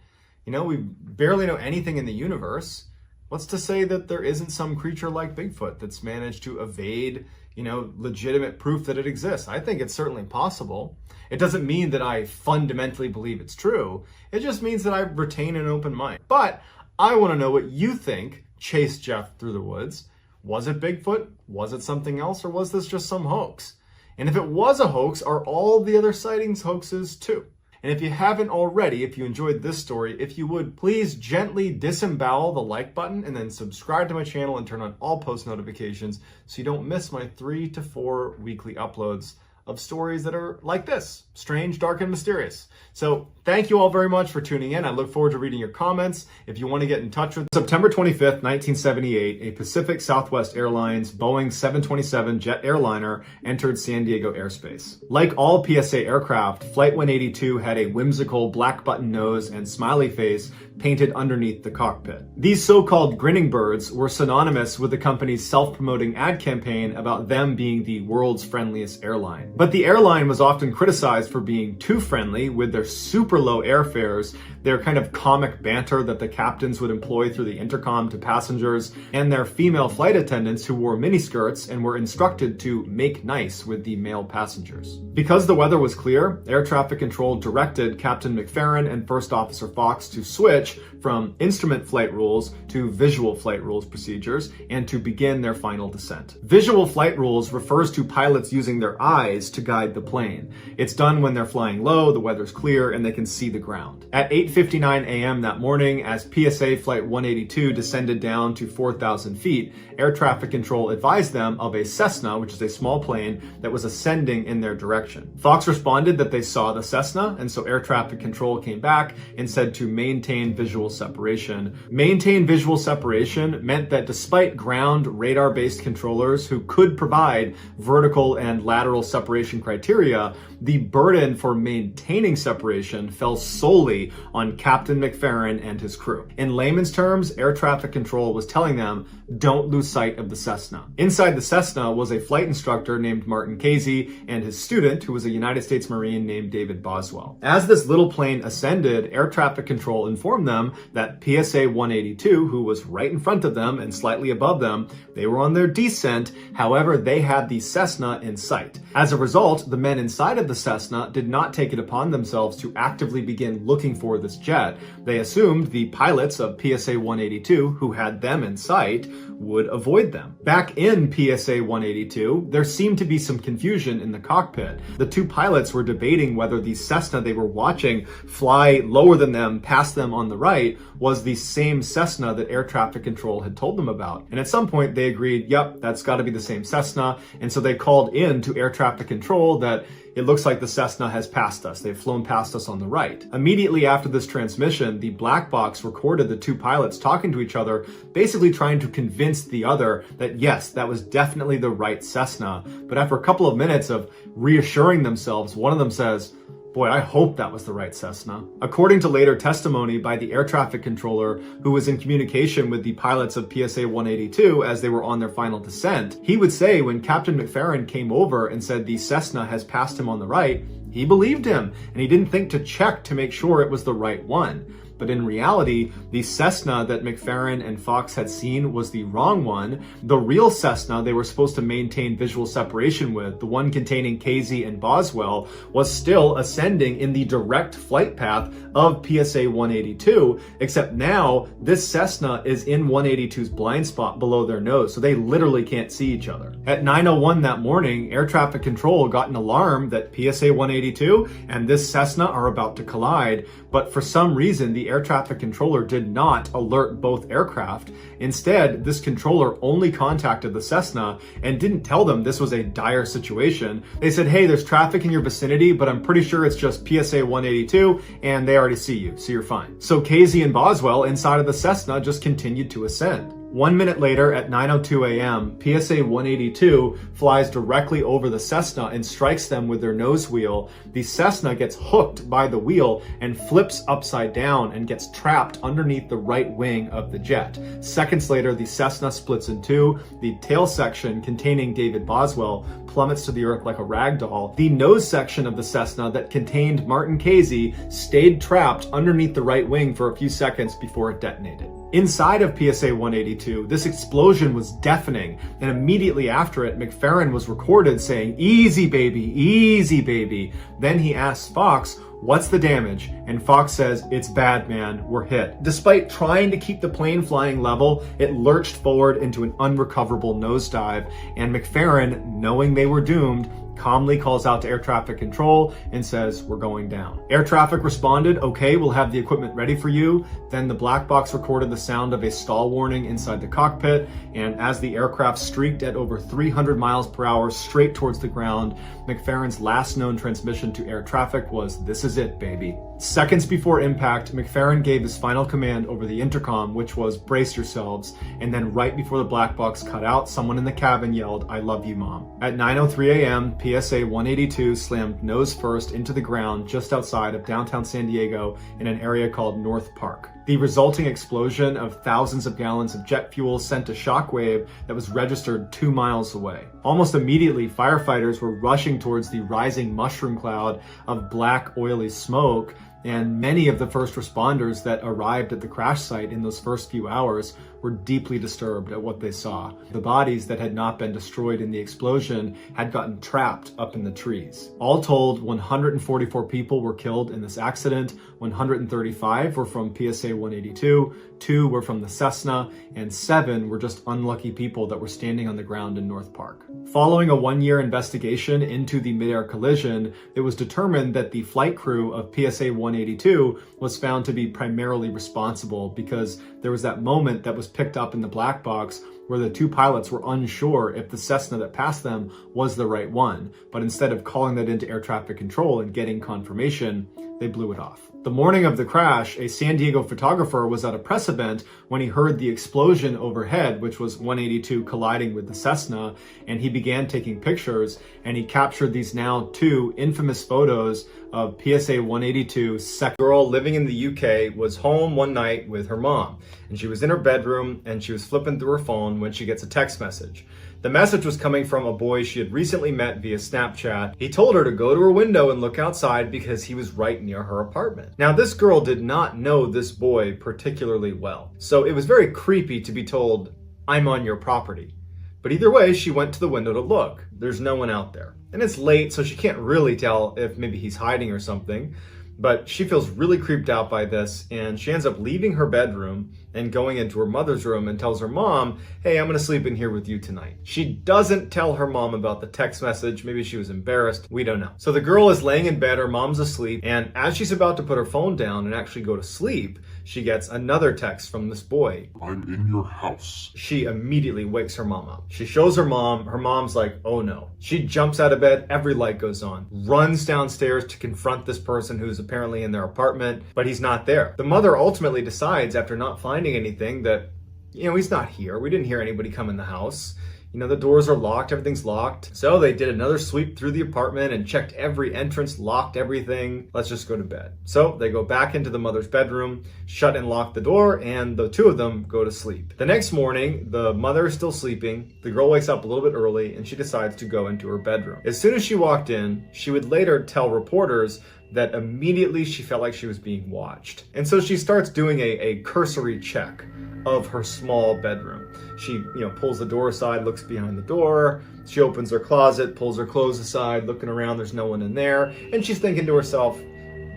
We barely know anything in the universe. What's to say that there isn't some creature like Bigfoot that's managed to evade, legitimate proof that it exists? I think it's certainly possible. It doesn't mean that I fundamentally believe it's true. It just means that I retain an open mind. But I want to know what you think chased Jeff through the woods. Was it Bigfoot? Was it something else? Or was this just some hoax? And if it was a hoax, are all the other sightings hoaxes too? And if you haven't already, if you enjoyed this story, if you would please gently disembowel the like button and then subscribe to my channel and turn on all post notifications so you don't miss my 3 to 4 weekly uploads of stories that are like this, strange, dark, and mysterious. So thank you all very much for tuning in. I look forward to reading your comments. If you want to get in touch with September 25th, 1978, a Pacific Southwest Airlines Boeing 727 jet airliner entered San Diego airspace. Like all PSA aircraft, Flight 182 had a whimsical black button nose and smiley face painted underneath the cockpit. These so-called grinning birds were synonymous with the company's self-promoting ad campaign about them being the world's friendliest airline. But the airline was often criticized for being too friendly with their super low airfares, their kind of comic banter that the captains would employ through the intercom to passengers, and their female flight attendants who wore miniskirts and were instructed to make nice with the male passengers. Because the weather was clear, air traffic control directed Captain McFerrin and First Officer Fox to switch from instrument flight rules to visual flight rules procedures and to begin their final descent. Visual flight rules refers to pilots using their eyes to guide the plane. It's done when they're flying low, the weather's clear, and they can see the ground. At 8:59 a.m. that morning, as PSA Flight 182 descended down to 4,000 feet, air traffic control advised them of a Cessna, which is a small plane, that was ascending in their direction. Fox responded that they saw the Cessna, and so air traffic control came back and said to maintain visual separation. Maintain visual separation meant that despite ground radar-based controllers who could provide vertical and lateral separation criteria, the burden for maintaining separation fell solely on Captain McFerrin and his crew. In layman's terms, air traffic control was telling them, don't lose sight of the Cessna. Inside the Cessna was a flight instructor named Martin Casey and his student, who was a United States Marine named David Boswell. As this little plane ascended, air traffic control informed them that PSA 182, who was right in front of them and slightly above them, they were on their descent. However, they had the Cessna in sight. As a result, the men inside of the Cessna did not take it upon themselves to actively begin looking for this jet. They assumed the pilots of PSA 182, who had them in sight, would avoid them. Back in PSA 182, there seemed to be some confusion in the cockpit. The two pilots were debating whether the Cessna they were watching fly lower than them, past them on the right, was the same Cessna that air traffic control had told them about. And at some point they agreed, yep, that's got to be the same Cessna. And so they called in to air traffic control that it looks like the Cessna has passed us. They've flown past us on the right. Immediately after this transmission, the black box recorded the two pilots talking to each other, basically trying to convince the other that yes, that was definitely the right Cessna. But after a couple of minutes of reassuring themselves, one of them says, boy, I hope that was the right Cessna. According to later testimony by the air traffic controller who was in communication with the pilots of PSA 182 as they were on their final descent, he would say when Captain McFerrin came over and said the Cessna has passed him on the right, he believed him and he didn't think to check to make sure it was the right one. But in reality, the Cessna that McFerrin and Fox had seen was the wrong one. The real Cessna they were supposed to maintain visual separation with, the one containing Casey and Boswell, was still ascending in the direct flight path of PSA 182, except now this Cessna is in 182's blind spot below their nose, so they literally can't see each other. At 9:01 that morning, air traffic control got an alarm that PSA 182 and this Cessna are about to collide, but for some reason, the air traffic controller did not alert both aircraft. Instead, this controller only contacted the Cessna and didn't tell them this was a dire situation. They said, hey, there's traffic in your vicinity, but I'm pretty sure it's just PSA 182 and they already see you, so you're fine. So Casey and Boswell inside of the Cessna just continued to ascend. 1 minute later, at 9:02 a.m., PSA 182 flies directly over the Cessna and strikes them with their nose wheel. The Cessna gets hooked by the wheel and flips upside down and gets trapped underneath the right wing of the jet. Seconds later, the Cessna splits in two. The tail section containing David Boswell plummets to the earth like a rag doll. The nose section of the Cessna that contained Martin Casey stayed trapped underneath the right wing for a few seconds before it detonated. Inside of PSA 182, this explosion was deafening, and immediately after it, McFerrin was recorded saying, easy baby, easy baby. Then he asked Fox, "What's the damage?" And Fox says, "It's bad, man. We're hit." Despite trying to keep the plane flying level, it lurched forward into an unrecoverable nosedive, and McFerrin, knowing they were doomed, calmly calls out to air traffic control and says, "We're going down." Air traffic responded, "Okay, we'll have the equipment ready for you." Then the black box recorded the sound of a stall warning inside the cockpit, and as the aircraft streaked at over 300 miles per hour straight towards the ground, McFerrin's last known transmission to air traffic was, "This is it, baby." Seconds before impact, McFerrin gave his final command over the intercom, which was, "Brace yourselves." And then right before the black box cut out, someone in the cabin yelled, "I love you, Mom." At 9:03 a.m., PSA 182 slammed nose first into the ground just outside of downtown San Diego in an area called North Park. The resulting explosion of thousands of gallons of jet fuel sent a shockwave that was registered 2 miles away. Almost immediately, firefighters were rushing towards the rising mushroom cloud of black, oily smoke, and many of the first responders that arrived at the crash site in those first few hours were deeply disturbed at what they saw. The bodies that had not been destroyed in the explosion had gotten trapped up in the trees. All told, 144 people were killed in this accident. 135 were from PSA 182, 2 were from the Cessna, and 7 were just unlucky people that were standing on the ground in North Park. Following a 1-year investigation into the mid-air collision, it was determined that the flight crew of PSA 182 was found to be primarily responsible because there was that moment that was picked up in the black box where the 2 pilots were unsure if the Cessna that passed them was the right one, but instead of calling that into air traffic control and getting confirmation, they blew it off. The morning of the crash, a San Diego photographer was at a press event when he heard the explosion overhead, which was 182 colliding with the Cessna, and he began taking pictures, and he captured these now 2 infamous photos of PSA 182. Second girl living in the UK was home one night with her mom, and she was in her bedroom and she was flipping through her phone when she gets a text message. The message was coming from a boy she had recently met via Snapchat. He told her to go to her window and look outside because he was right near her apartment. Now, this girl did not know this boy particularly well, so it was very creepy to be told, "I'm on your property." But either way, she went to the window to look. There's no one out there. And it's late, so she can't really tell if maybe he's hiding or something. But she feels really creeped out by this, and she ends up leaving her bedroom and going into her mother's room and tells her mom, "Hey, I'm gonna sleep in here with you tonight." She doesn't tell her mom about the text message. Maybe she was embarrassed. We don't know. So the girl is laying in bed, her mom's asleep, and as she's about to put her phone down and actually go to sleep, she gets another text from this boy. "I'm in your house." She immediately wakes her mom up. She shows her mom's like, "Oh no." She jumps out of bed, every light goes on, runs downstairs to confront this person who's apparently in their apartment, but he's not there. The mother ultimately decides, after not finding anything, that, he's not here. We didn't hear anybody come in the house. The doors are locked, everything's locked. So they did another sweep through the apartment and checked every entrance, locked everything. Let's just go to bed. So they go back into the mother's bedroom, shut and lock the door, and the 2 of them go to sleep. The next morning, the mother is still sleeping. The girl wakes up a little bit early and she decides to go into her bedroom. As soon as she walked in, she would later tell reporters that immediately she felt like she was being watched. And so she starts doing a cursory check of her small bedroom. She, pulls the door aside, looks behind the door. She opens her closet, pulls her clothes aside, looking around, there's no one in there. And she's thinking to herself,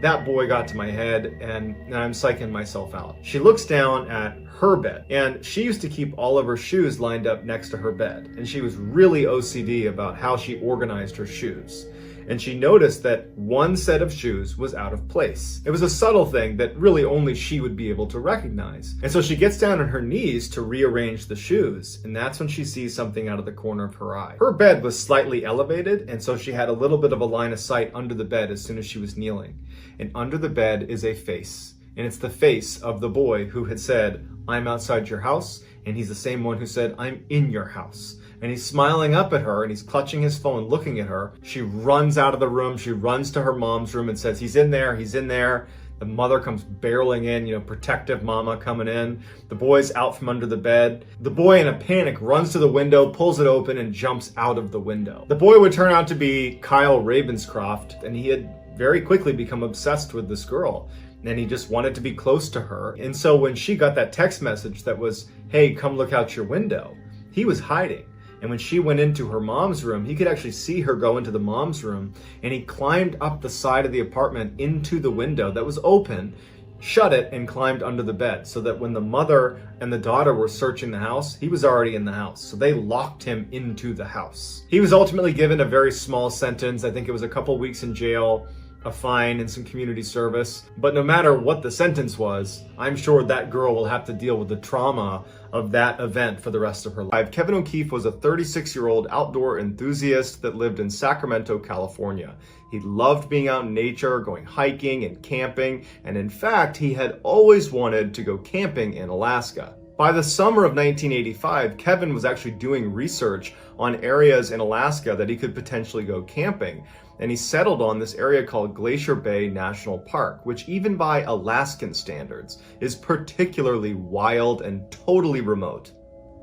that boy got to my head and I'm psyching myself out. She looks down at her bed, and she used to keep all of her shoes lined up next to her bed. And she was really OCD about how she organized her shoes. And she noticed that one set of shoes was out of place. It was a subtle thing that really only she would be able to recognize. And so she gets down on her knees to rearrange the shoes, and that's when she sees something out of the corner of her eye. Her bed was slightly elevated, and so she had a little bit of a line of sight under the bed as soon as she was kneeling. And under the bed is a face. And it's the face of the boy who had said, "I'm outside your house," and he's the same one who said, "I'm in your house." And he's smiling up at her and he's clutching his phone, looking at her. She runs out of the room. She runs to her mom's room and says, "He's in there, he's in there." The mother comes barreling in, protective mama coming in. The boy's out from under the bed. The boy, in a panic, runs to the window, pulls it open, and jumps out of the window. The boy would turn out to be Kyle Ravenscroft, and he had very quickly become obsessed with this girl. And he just wanted to be close to her. And so when she got that text message that was, "Hey, come look out your window," he was hiding. And when she went into her mom's room, he could actually see her go into the mom's room, and he climbed up the side of the apartment into the window that was open, shut it, and climbed under the bed so that when the mother and the daughter were searching the house, he was already in the house. So they locked him into the house. He was ultimately given a very small sentence. I think it was a couple weeks in jail, a fine, and some community service. But no matter what the sentence was, I'm sure that girl will have to deal with the trauma of that event for the rest of her life. Kevin O'Keefe was a 36-year-old outdoor enthusiast that lived in Sacramento, California. He loved being out in nature, going hiking and camping, and in fact, he had always wanted to go camping in Alaska. By the summer of 1985, Kevin was actually doing research on areas in Alaska that he could potentially go camping. And he settled on this area called Glacier Bay National Park, which even by Alaskan standards is particularly wild and totally remote.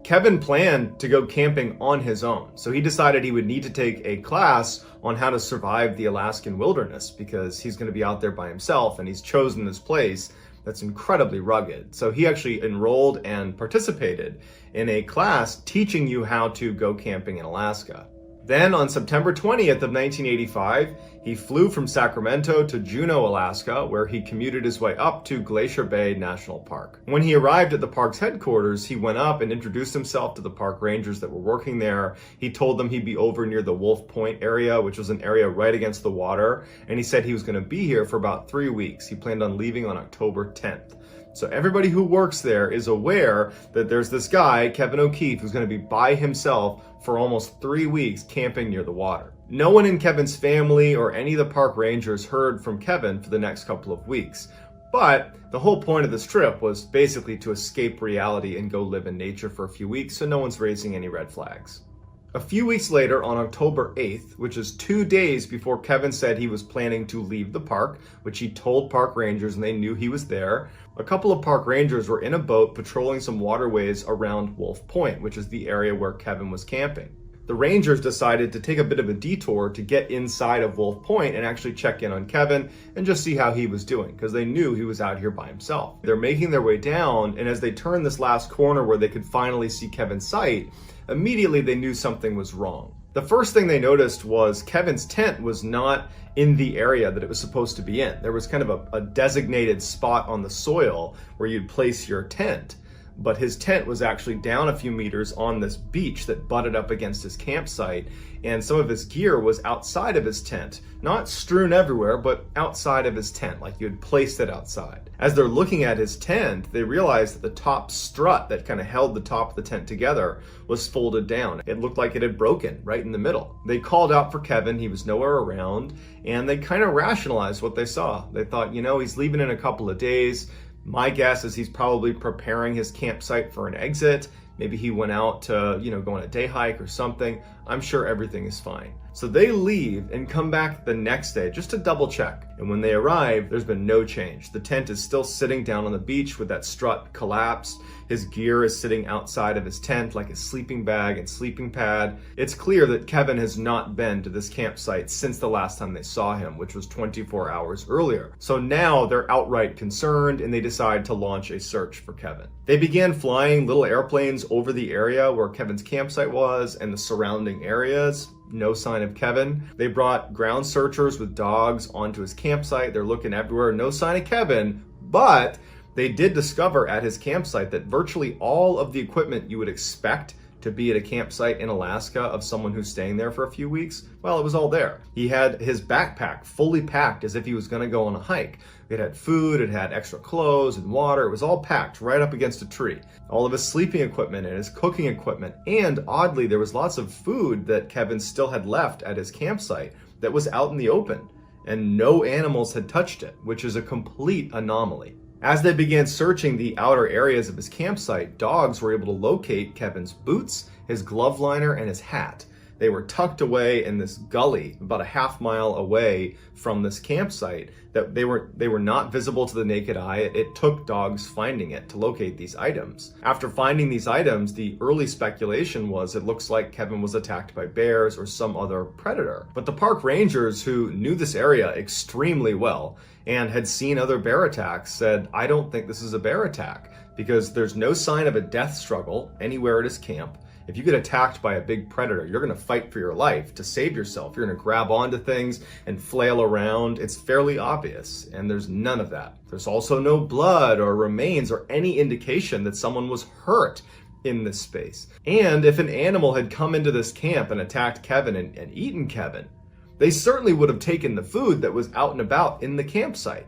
Kevin planned to go camping on his own, so he decided he would need to take a class on how to survive the Alaskan wilderness because he's going to be out there by himself and he's chosen this place that's incredibly rugged. So he actually enrolled and participated in a class teaching you how to go camping in Alaska. Then on September 20th of 1985, he flew from Sacramento to Juneau, Alaska, where he commuted his way up to Glacier Bay National Park. When he arrived at the park's headquarters, he went up and introduced himself to the park rangers that were working there. He told them he'd be over near the Wolf Point area, which was an area right against the water, and he said he was going to be here for about 3 weeks. He planned on leaving on October 10th. So everybody who works there is aware that there's this guy, Kevin O'Keefe, who's going to be by himself for almost 3 weeks camping near the water. No one in Kevin's family or any of the park rangers heard from Kevin for the next couple of weeks. But the whole point of this trip was basically to escape reality and go live in nature for a few weeks, so no one's raising any red flags. A few weeks later, on October 8th, which is 2 days before Kevin said he was planning to leave the park, which he told park rangers and they knew he was there, a couple of park rangers were in a boat patrolling some waterways around Wolf Point, which is the area where Kevin was camping. The rangers decided to take a bit of a detour to get inside of Wolf Point and actually check in on Kevin and just see how he was doing, because they knew he was out here by himself. They're making their way down, and as they turned this last corner where they could finally see Kevin's sight, immediately they knew something was wrong. The first thing they noticed was Kevin's tent was not in the area that it was supposed to be in. There was kind of a designated spot on the soil where you'd place your tent, but his tent was actually down a few meters on this beach that butted up against his campsite, and some of his gear was outside of his tent. Not strewn everywhere, but outside of his tent, like you had placed it outside. As they're looking at his tent, they realized that the top strut that kind of held the top of the tent together was folded down. It looked like it had broken right in the middle. They called out for Kevin, he was nowhere around, and they kind of rationalized what they saw. They thought, he's leaving in a couple of days. My guess is he's probably preparing his campsite for an exit. Maybe he went out to, go on a day hike or something. I'm sure everything is fine. So they leave and come back the next day just to double check. And when they arrive, there's been no change. The tent is still sitting down on the beach with that strut collapsed. His gear is sitting outside of his tent like a sleeping bag and sleeping pad. It's clear that Kevin has not been to this campsite since the last time they saw him, which was 24 hours earlier. So now they're outright concerned and they decide to launch a search for Kevin. They began flying little airplanes over the area where Kevin's campsite was and the surrounding areas. No sign of Kevin. They brought ground searchers with dogs onto his campsite. They're looking everywhere. No sign of Kevin, but they did discover at his campsite that virtually all of the equipment you would expect to be at a campsite in Alaska of someone who's staying there for a few weeks, well, it was all there. He had his backpack fully packed as if he was going to go on a hike. It had food, it had extra clothes and water. It was all packed right up against a tree. All of his sleeping equipment and his cooking equipment. And oddly, there was lots of food that Kevin still had left at his campsite that was out in the open. And no animals had touched it, which is a complete anomaly. As they began searching the outer areas of his campsite, dogs were able to locate Kevin's boots, his glove liner, and his hat. They were tucked away in this gully about a half-mile away from this campsite. That they were not visible to the naked eye. It took dogs finding it to locate these items. After finding these items, the early speculation was it looks like Kevin was attacked by bears or some other predator. But the park rangers, who knew this area extremely well and had seen other bear attacks, said, I don't think this is a bear attack because there's no sign of a death struggle anywhere at his camp. If you get attacked by a big predator, you're going to fight for your life to save yourself. You're going to grab onto things and flail around. It's fairly obvious, and there's none of that. There's also no blood or remains or any indication that someone was hurt in this space. And if an animal had come into this camp and attacked Kevin and eaten Kevin, they certainly would have taken the food that was out and about in the campsite.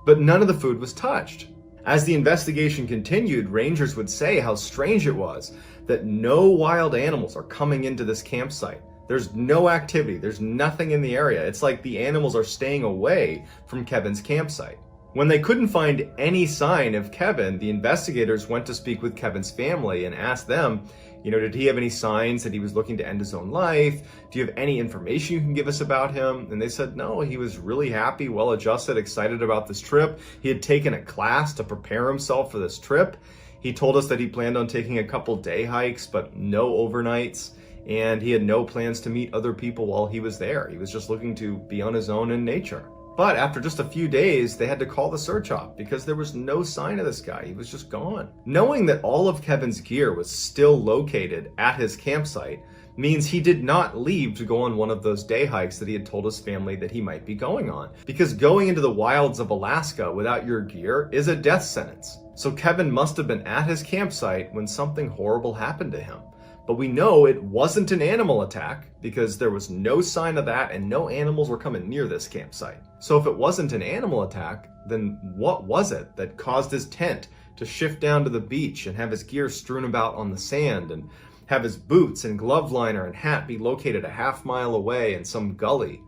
But none of the food was touched. As the investigation continued, rangers would say how strange it was that no wild animals are coming into this campsite. There's no activity. There's nothing in the area. It's like the animals are staying away from Kevin's campsite. When they couldn't find any sign of Kevin, the investigators went to speak with Kevin's family and asked them, did he have any signs that he was looking to end his own life? Do you have any information you can give us about him? And they said, no, he was really happy, well-adjusted, excited about this trip. He had taken a class to prepare himself for this trip. He told us that he planned on taking a couple day hikes, but no overnights. And he had no plans to meet other people while he was there. He was just looking to be on his own in nature. But after just a few days, they had to call the search off because there was no sign of this guy. He was just gone. Knowing that all of Kevin's gear was still located at his campsite means he did not leave to go on one of those day hikes that he had told his family that he might be going on. Because going into the wilds of Alaska without your gear is a death sentence. So Kevin must have been at his campsite when something horrible happened to him. But we know it wasn't an animal attack because there was no sign of that and no animals were coming near this campsite. So if it wasn't an animal attack, then what was it that caused his tent to shift down to the beach and have his gear strewn about on the sand and have his boots and glove liner and hat be located a half-mile away in some gully?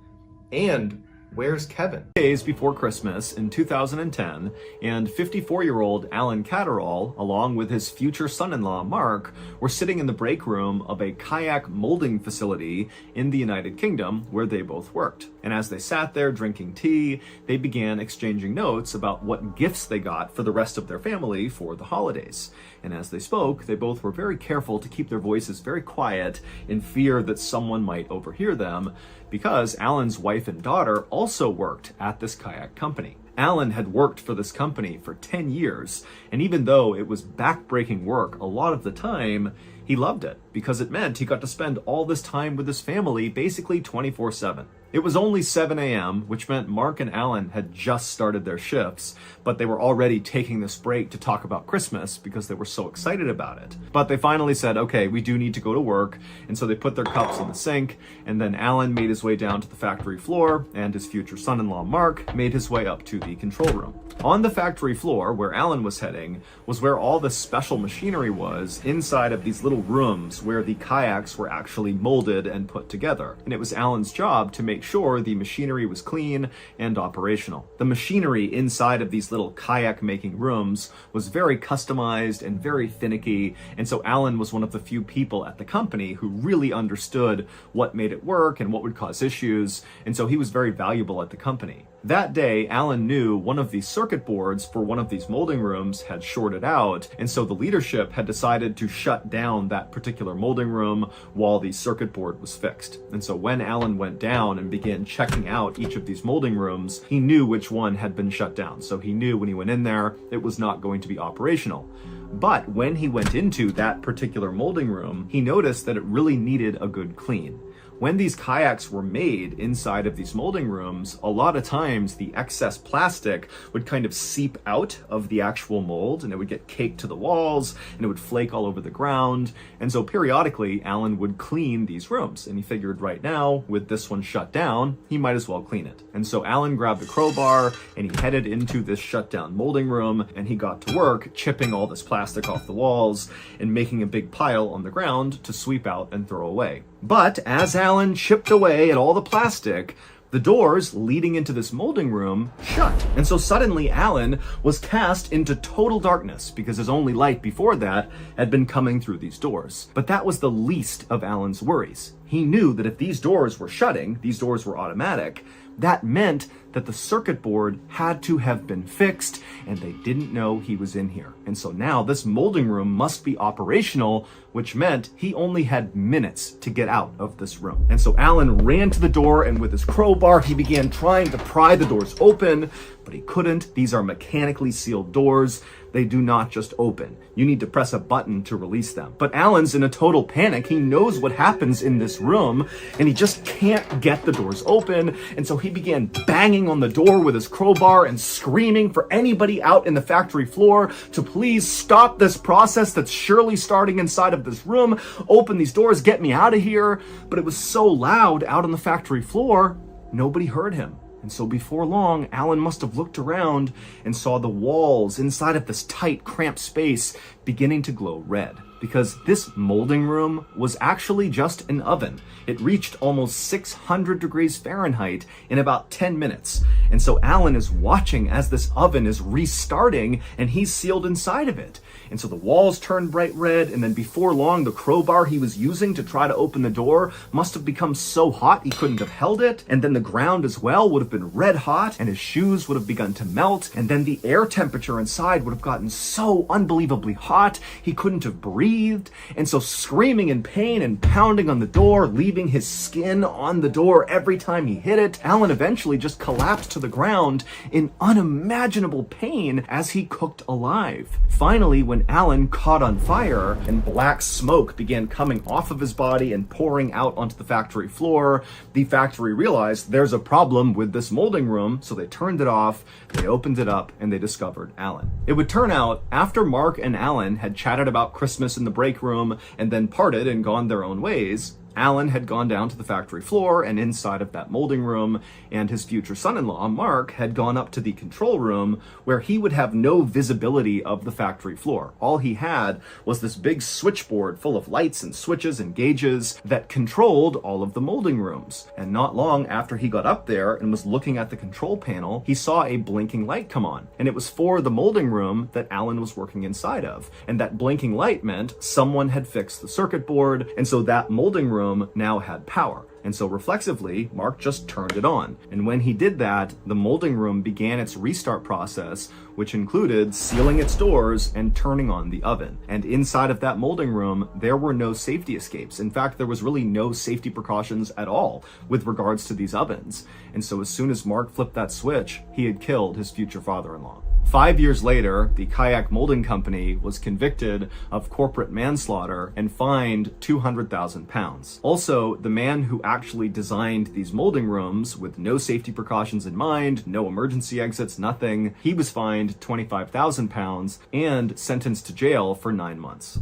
And where's Kevin? Days before Christmas in 2010, and 54-year-old Alan Catterall, along with his future son-in-law Mark, were sitting in the break room of a kayak molding facility in the United Kingdom where they both worked. And as they sat there drinking tea, they began exchanging notes about what gifts they got for the rest of their family for the holidays. And as they spoke, they both were very careful to keep their voices very quiet in fear that someone might overhear them, because Alan's wife and daughter also worked at this kayak company. Alan had worked for this company for 10 years, and even though it was backbreaking work a lot of the time, he loved it because it meant he got to spend all this time with his family basically 24/7. It was only 7 a.m., which meant Mark and Alan had just started their shifts, but they were already taking this break to talk about Christmas because they were so excited about it. But they finally said, okay, we do need to go to work, and so they put their cups in the sink, and then Alan made his way down to the factory floor, and his future son-in-law Mark made his way up to the control room. On the factory floor, where Alan was heading, was where all the special machinery was inside of these little rooms where the kayaks were actually molded and put together. And it was Alan's job to make sure the machinery was clean and operational. The machinery inside of these little kayak making rooms was very customized and very finicky, and so Alan was one of the few people at the company who really understood what made it work and what would cause issues, and so he was very valuable at the company. That day, Alan knew one of the circuit boards for one of these molding rooms had shorted out, and so the leadership had decided to shut down that particular molding room while the circuit board was fixed. And so when Alan went down and began checking out each of these molding rooms, he knew which one had been shut down. So he knew when he went in there, it was not going to be operational. But when he went into that particular molding room, he noticed that it really needed a good clean. When these kayaks were made inside of these molding rooms, a lot of times the excess plastic would kind of seep out of the actual mold, and it would get caked to the walls, and it would flake all over the ground. And so periodically, Alan would clean these rooms, and he figured right now, with this one shut down, he might as well clean it. And so Alan grabbed a crowbar, and he headed into this shut down molding room, and he got to work chipping all this plastic off the walls and making a big pile on the ground to sweep out and throw away. But as Alan chipped away at all the plastic, the doors leading into this molding room shut. And so suddenly Alan was cast into total darkness because his only light before that had been coming through these doors. But that was the least of Alan's worries. He knew that if these doors were shutting, these doors were automatic, that meant that the circuit board had to have been fixed, and they didn't know he was in here. And so now this molding room must be operational, which meant he only had minutes to get out of this room. And so Alan ran to the door, and with his crowbar, he began trying to pry the doors open, but he couldn't. These are mechanically sealed doors. They do not just open. You need to press a button to release them. But Alan's in a total panic. He knows what happens in this room, and he just can't get the doors open. And so he began banging on the door with his crowbar and screaming for anybody out in the factory floor to please stop this process that's surely starting inside of this room. Open these doors, get me out of here. But it was so loud out on the factory floor, nobody heard him. And so before long, Alan must have looked around and saw the walls inside of this tight, cramped space beginning to glow red. Because this molding room was actually just an oven. It reached almost 600 degrees Fahrenheit in about 10 minutes. And so Alan is watching as this oven is restarting and he's sealed inside of it. And so the walls turned bright red, and then before long, the crowbar he was using to try to open the door must have become so hot he couldn't have held it. And then the ground as well would have been red hot, and his shoes would have begun to melt. And then the air temperature inside would have gotten so unbelievably hot, he couldn't have breathed. And so screaming in pain and pounding on the door, leaving his skin on the door every time he hit it, Alan eventually just collapsed to the ground in unimaginable pain as he cooked alive. Finally, when Alan caught on fire and black smoke began coming off of his body and pouring out onto the factory floor, the factory realized there's a problem with this molding room, so they turned it off, they opened it up, and they discovered Alan. It would turn out, after Mark and Alan had chatted about Christmas in the break room and then parted and gone their own ways, Alan had gone down to the factory floor and inside of that molding room, and his future son-in-law, Mark, had gone up to the control room where he would have no visibility of the factory floor. All he had was this big switchboard full of lights and switches and gauges that controlled all of the molding rooms. And not long after he got up there and was looking at the control panel, he saw a blinking light come on. And it was for the molding room that Alan was working inside of. And that blinking light meant someone had fixed the circuit board, and so that molding room now had power. And so reflexively, Mark just turned it on. And when he did that, the molding room began its restart process, which included sealing its doors and turning on the oven. And inside of that molding room, there were no safety escapes. In fact, there was really no safety precautions at all with regards to these ovens. And so as soon as Mark flipped that switch, he had killed his future father-in-law. 5 years later, the Kayak Molding Company was convicted of corporate manslaughter and fined 200,000 pounds. Also, the man who actually designed these molding rooms with no safety precautions in mind, no emergency exits, nothing, he was fined 25,000 pounds and sentenced to jail for 9 months.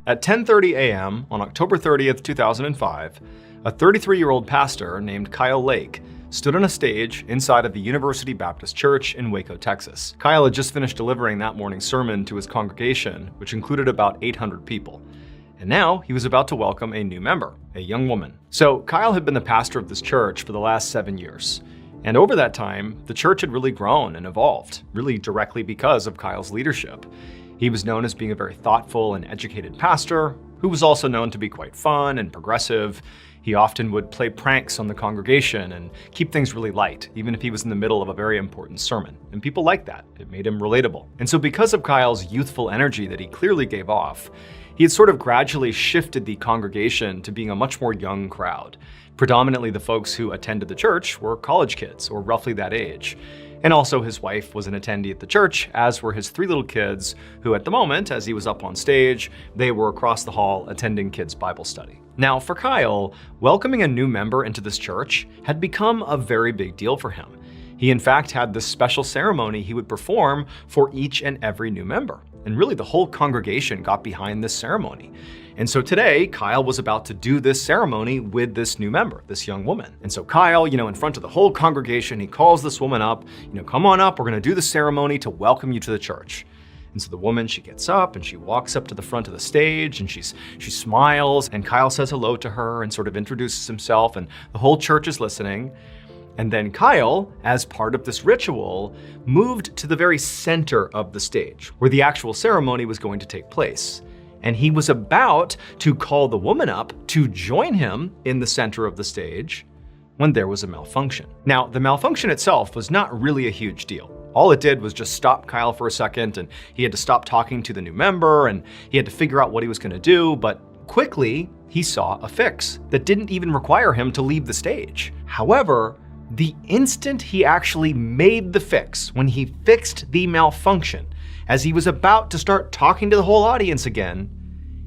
At 10:30 a.m. on October 30th, 2005, a 33-year-old pastor named Kyle Lake stood on a stage inside of the University Baptist Church in Waco, Texas. Kyle had just finished delivering that morning's sermon to his congregation, which included about 800 people. And now he was about to welcome a new member, a young woman. So Kyle had been the pastor of this church for the last 7 years. And over that time, the church had really grown and evolved, really directly because of Kyle's leadership. He was known as being a very thoughtful and educated pastor, who was also known to be quite fun and progressive. He often would play pranks on the congregation and keep things really light, even if he was in the middle of a very important sermon. And people liked that. It made him relatable. And so because of Kyle's youthful energy that he clearly gave off, he had sort of gradually shifted the congregation to being a much more young crowd. Predominantly the folks who attended the church were college kids, or roughly that age. And also his wife was an attendee at the church, as were his 3 little kids, who at the moment, as he was up on stage, they were across the hall attending kids' Bible study. Now for Kyle, welcoming a new member into this church had become a very big deal for him. He in fact had this special ceremony he would perform for each and every new member. And really the whole congregation got behind this ceremony. And so today, Kyle was about to do this ceremony with this new member, this young woman. And so Kyle, in front of the whole congregation, he calls this woman up, come on up, we're gonna do the ceremony to welcome you to the church. And so the woman, she gets up and she walks up to the front of the stage and she smiles, and Kyle says hello to her and sort of introduces himself, and the whole church is listening. And then Kyle, as part of this ritual, moved to the very center of the stage, where the actual ceremony was going to take place. And he was about to call the woman up to join him in the center of the stage when there was a malfunction. Now, the malfunction itself was not really a huge deal. All it did was just stop Kyle for a second, and he had to stop talking to the new member, and he had to figure out what he was gonna do, but quickly, he saw a fix that didn't even require him to leave the stage. However, The instant he actually made the fix, when he fixed the malfunction, as he was about to start talking to the whole audience again,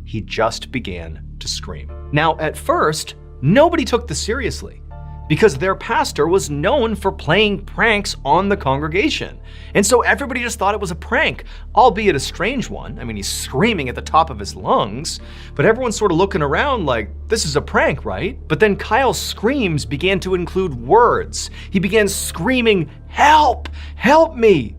he just began to scream. Now, at first, nobody took this seriously because their pastor was known for playing pranks on the congregation. And so everybody just thought it was a prank, albeit a strange one. I mean, he's screaming at the top of his lungs, but everyone's sort of looking around like, this is a prank, right? But then Kyle's screams began to include words. He began screaming, "Help! Help me!"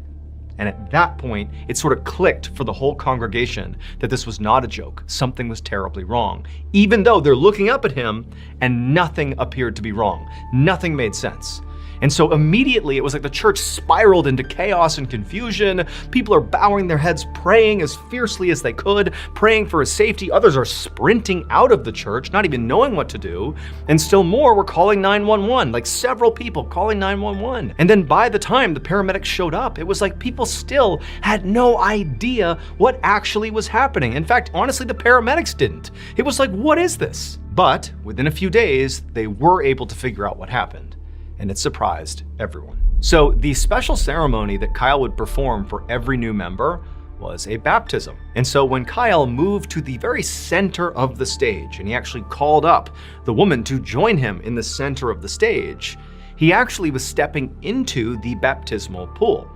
And at that point, it sort of clicked for the whole congregation that this was not a joke. Something was terribly wrong, even though they're looking up at him and nothing appeared to be wrong. Nothing made sense. And so immediately it was like the church spiraled into chaos and confusion. People are bowing their heads, praying as fiercely as they could, praying for his safety. Others are sprinting out of the church, not even knowing what to do. And still more were calling 911, like several people calling 911. And then by the time the paramedics showed up, it was like people still had no idea what actually was happening. In fact, honestly, the paramedics didn't. It was like, what is this? But within a few days, they were able to figure out what happened. And it surprised everyone. So the special ceremony that Kyle would perform for every new member was a baptism. And so when Kyle moved to the very center of the stage, and he actually called up the woman to join him in the center of the stage, he actually was stepping into the baptismal pool.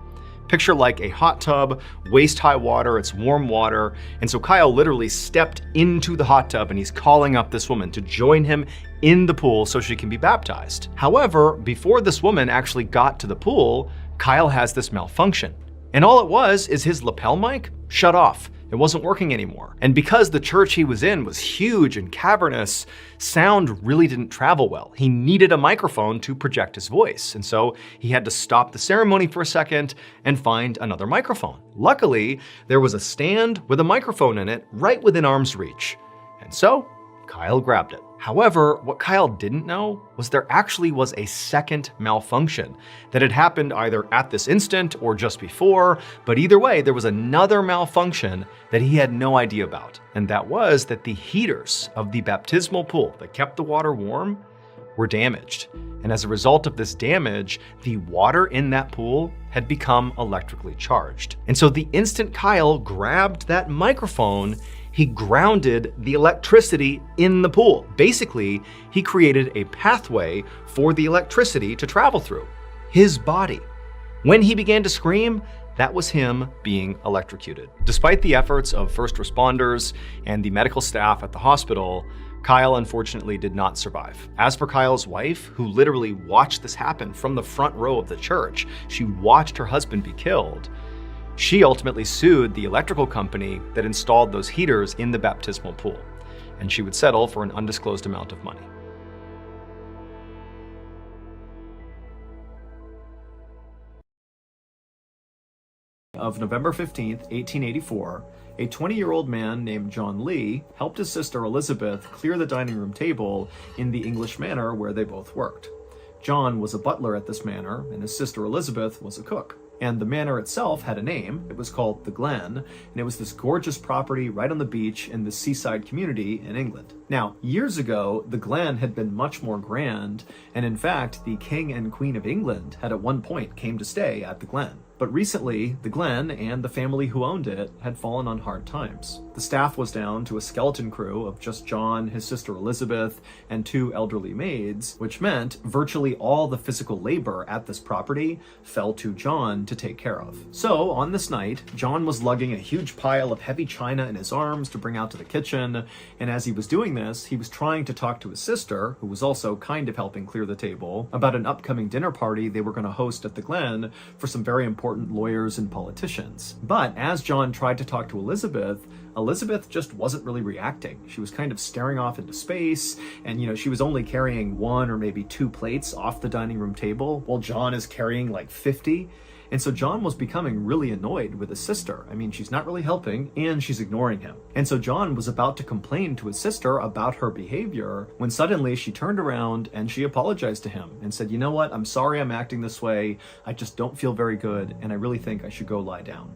Picture like a hot tub, waist-high water, it's warm water. And so Kyle literally stepped into the hot tub and he's calling up this woman to join him in the pool so she can be baptized. However, before this woman actually got to the pool, Kyle has this malfunction. And all it was is his lapel mic shut off. It wasn't working anymore. And because the church he was in was huge and cavernous, sound really didn't travel well. He needed a microphone to project his voice. And so he had to stop the ceremony for a second and find another microphone. Luckily, there was a stand with a microphone in it right within arm's reach. And so Kyle grabbed it. However, what Kyle didn't know was there actually was a second malfunction that had happened either at this instant or just before, but either way, there was another malfunction that he had no idea about. And that was that the heaters of the baptismal pool that kept the water warm were damaged. And as a result of this damage, the water in that pool had become electrically charged. And so the instant Kyle grabbed that microphone, he grounded the electricity in the pool. Basically, he created a pathway for the electricity to travel through his body. When he began to scream, that was him being electrocuted. Despite the efforts of first responders and the medical staff at the hospital, Kyle unfortunately did not survive. As for Kyle's wife, who literally watched this happen from the front row of the church, she watched her husband be killed. She ultimately sued the electrical company that installed those heaters in the baptismal pool, and she would settle for an undisclosed amount of money. Of November 15th, 1884, a 20-year-old man named John Lee helped his sister Elizabeth clear the dining room table in the English manor where they both worked. John was a butler at this manor, and his sister Elizabeth was a cook. And the manor itself had a name. It was called The Glen, and it was this gorgeous property right on the beach in the seaside community in England. Now, years ago, The Glen had been much more grand, and in fact, the King and Queen of England had at one point came to stay at The Glen. But recently, The Glen and the family who owned it had fallen on hard times. The staff was down to a skeleton crew of just John, his sister Elizabeth, and 2 elderly maids, which meant virtually all the physical labor at this property fell to John to take care of. So, on this night, John was lugging a huge pile of heavy china in his arms to bring out to the kitchen, and as he was doing this, he was trying to talk to his sister, who was also kind of helping clear the table, about an upcoming dinner party they were going to host at the Glen for some very important lawyers and politicians. But as John tried to talk to Elizabeth, Elizabeth just wasn't really reacting. She was kind of staring off into space, and she was only carrying 1 or maybe 2 plates off the dining room table, while John is carrying like 50. And so John was becoming really annoyed with his sister. I mean, she's not really helping, and she's ignoring him. And so John was about to complain to his sister about her behavior when suddenly she turned around and she apologized to him and said, "You know what? I'm sorry I'm acting this way. I just don't feel very good, and I really think I should go lie down."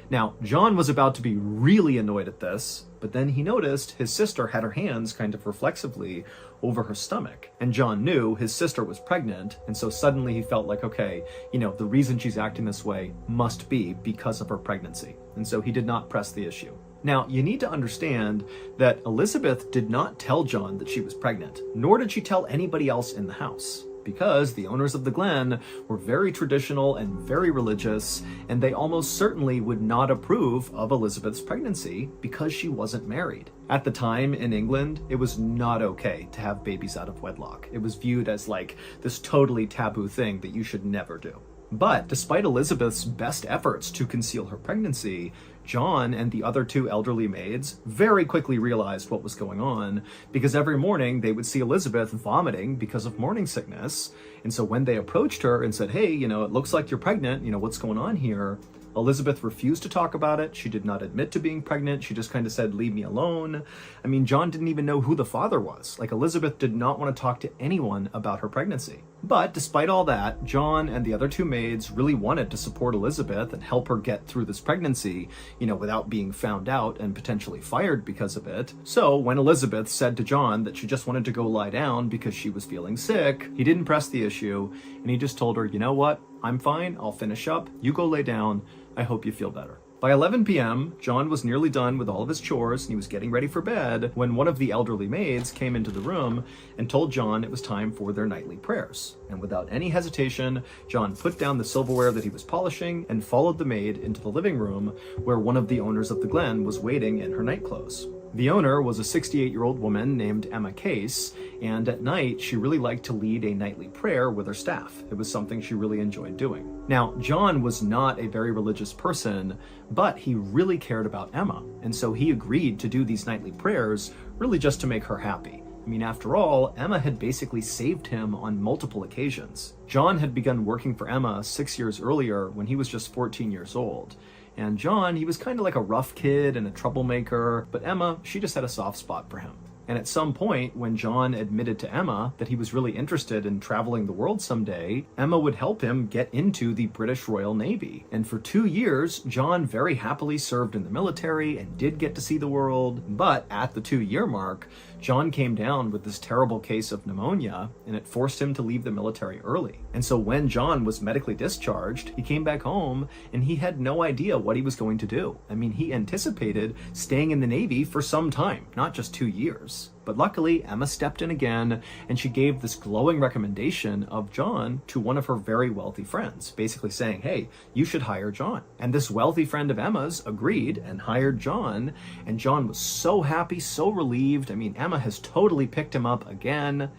Now, John was about to be really annoyed at this, but then he noticed his sister had her hands kind of reflexively over her stomach. And John knew his sister was pregnant, and so suddenly he felt like, okay, the reason she's acting this way must be because of her pregnancy. And so he did not press the issue. Now, you need to understand that Elizabeth did not tell John that she was pregnant, nor did she tell anybody else in the house, because the owners of the Glen were very traditional and very religious, and they almost certainly would not approve of Elizabeth's pregnancy because she wasn't married. At the time in England, it was not okay to have babies out of wedlock. It was viewed as like this totally taboo thing that you should never do. But despite Elizabeth's best efforts to conceal her pregnancy, John and the other 2 elderly maids very quickly realized what was going on, because every morning they would see Elizabeth vomiting because of morning sickness. And so when they approached her and said, hey, it looks like you're pregnant, what's going on here? Elizabeth refused to talk about it. She did not admit to being pregnant. She just kind of said, leave me alone. I mean, John didn't even know who the father was. Like, Elizabeth did not want to talk to anyone about her pregnancy. But despite all that, John and the other 2 maids really wanted to support Elizabeth and help her get through this pregnancy, without being found out and potentially fired because of it. So when Elizabeth said to John that she just wanted to go lie down because she was feeling sick, he didn't press the issue, and he just told her, you know what? I'm fine. I'll finish up. You go lay down. I hope you feel better. By 11 p.m., John was nearly done with all of his chores and he was getting ready for bed when one of the elderly maids came into the room and told John it was time for their nightly prayers. And without any hesitation, John put down the silverware that he was polishing and followed the maid into the living room where one of the owners of the Glen was waiting in her nightclothes. The owner was a 68-year-old woman named Emma Case, and at night she really liked to lead a nightly prayer with her staff. It was something she really enjoyed doing. Now, John was not a very religious person, but he really cared about Emma, and so he agreed to do these nightly prayers really just to make her happy. I mean, after all, Emma had basically saved him on multiple occasions. John had begun working for Emma 6 years earlier when he was just 14 years old. And John, he was kind of like a rough kid and a troublemaker, but Emma, she just had a soft spot for him. And at some point, when John admitted to Emma that he was really interested in traveling the world someday, Emma would help him get into the British Royal Navy. And for 2 years, John very happily served in the military and did get to see the world. But at the 2-year mark, John came down with this terrible case of pneumonia, and it forced him to leave the military early. And so when John was medically discharged, he came back home and he had no idea what he was going to do. I mean, he anticipated staying in the Navy for some time, not just 2 years. But luckily, Emma stepped in again, and she gave this glowing recommendation of John to one of her very wealthy friends, basically saying, hey, you should hire John. And this wealthy friend of Emma's agreed and hired John, and John was so happy, so relieved. I mean, Emma has totally picked him up again.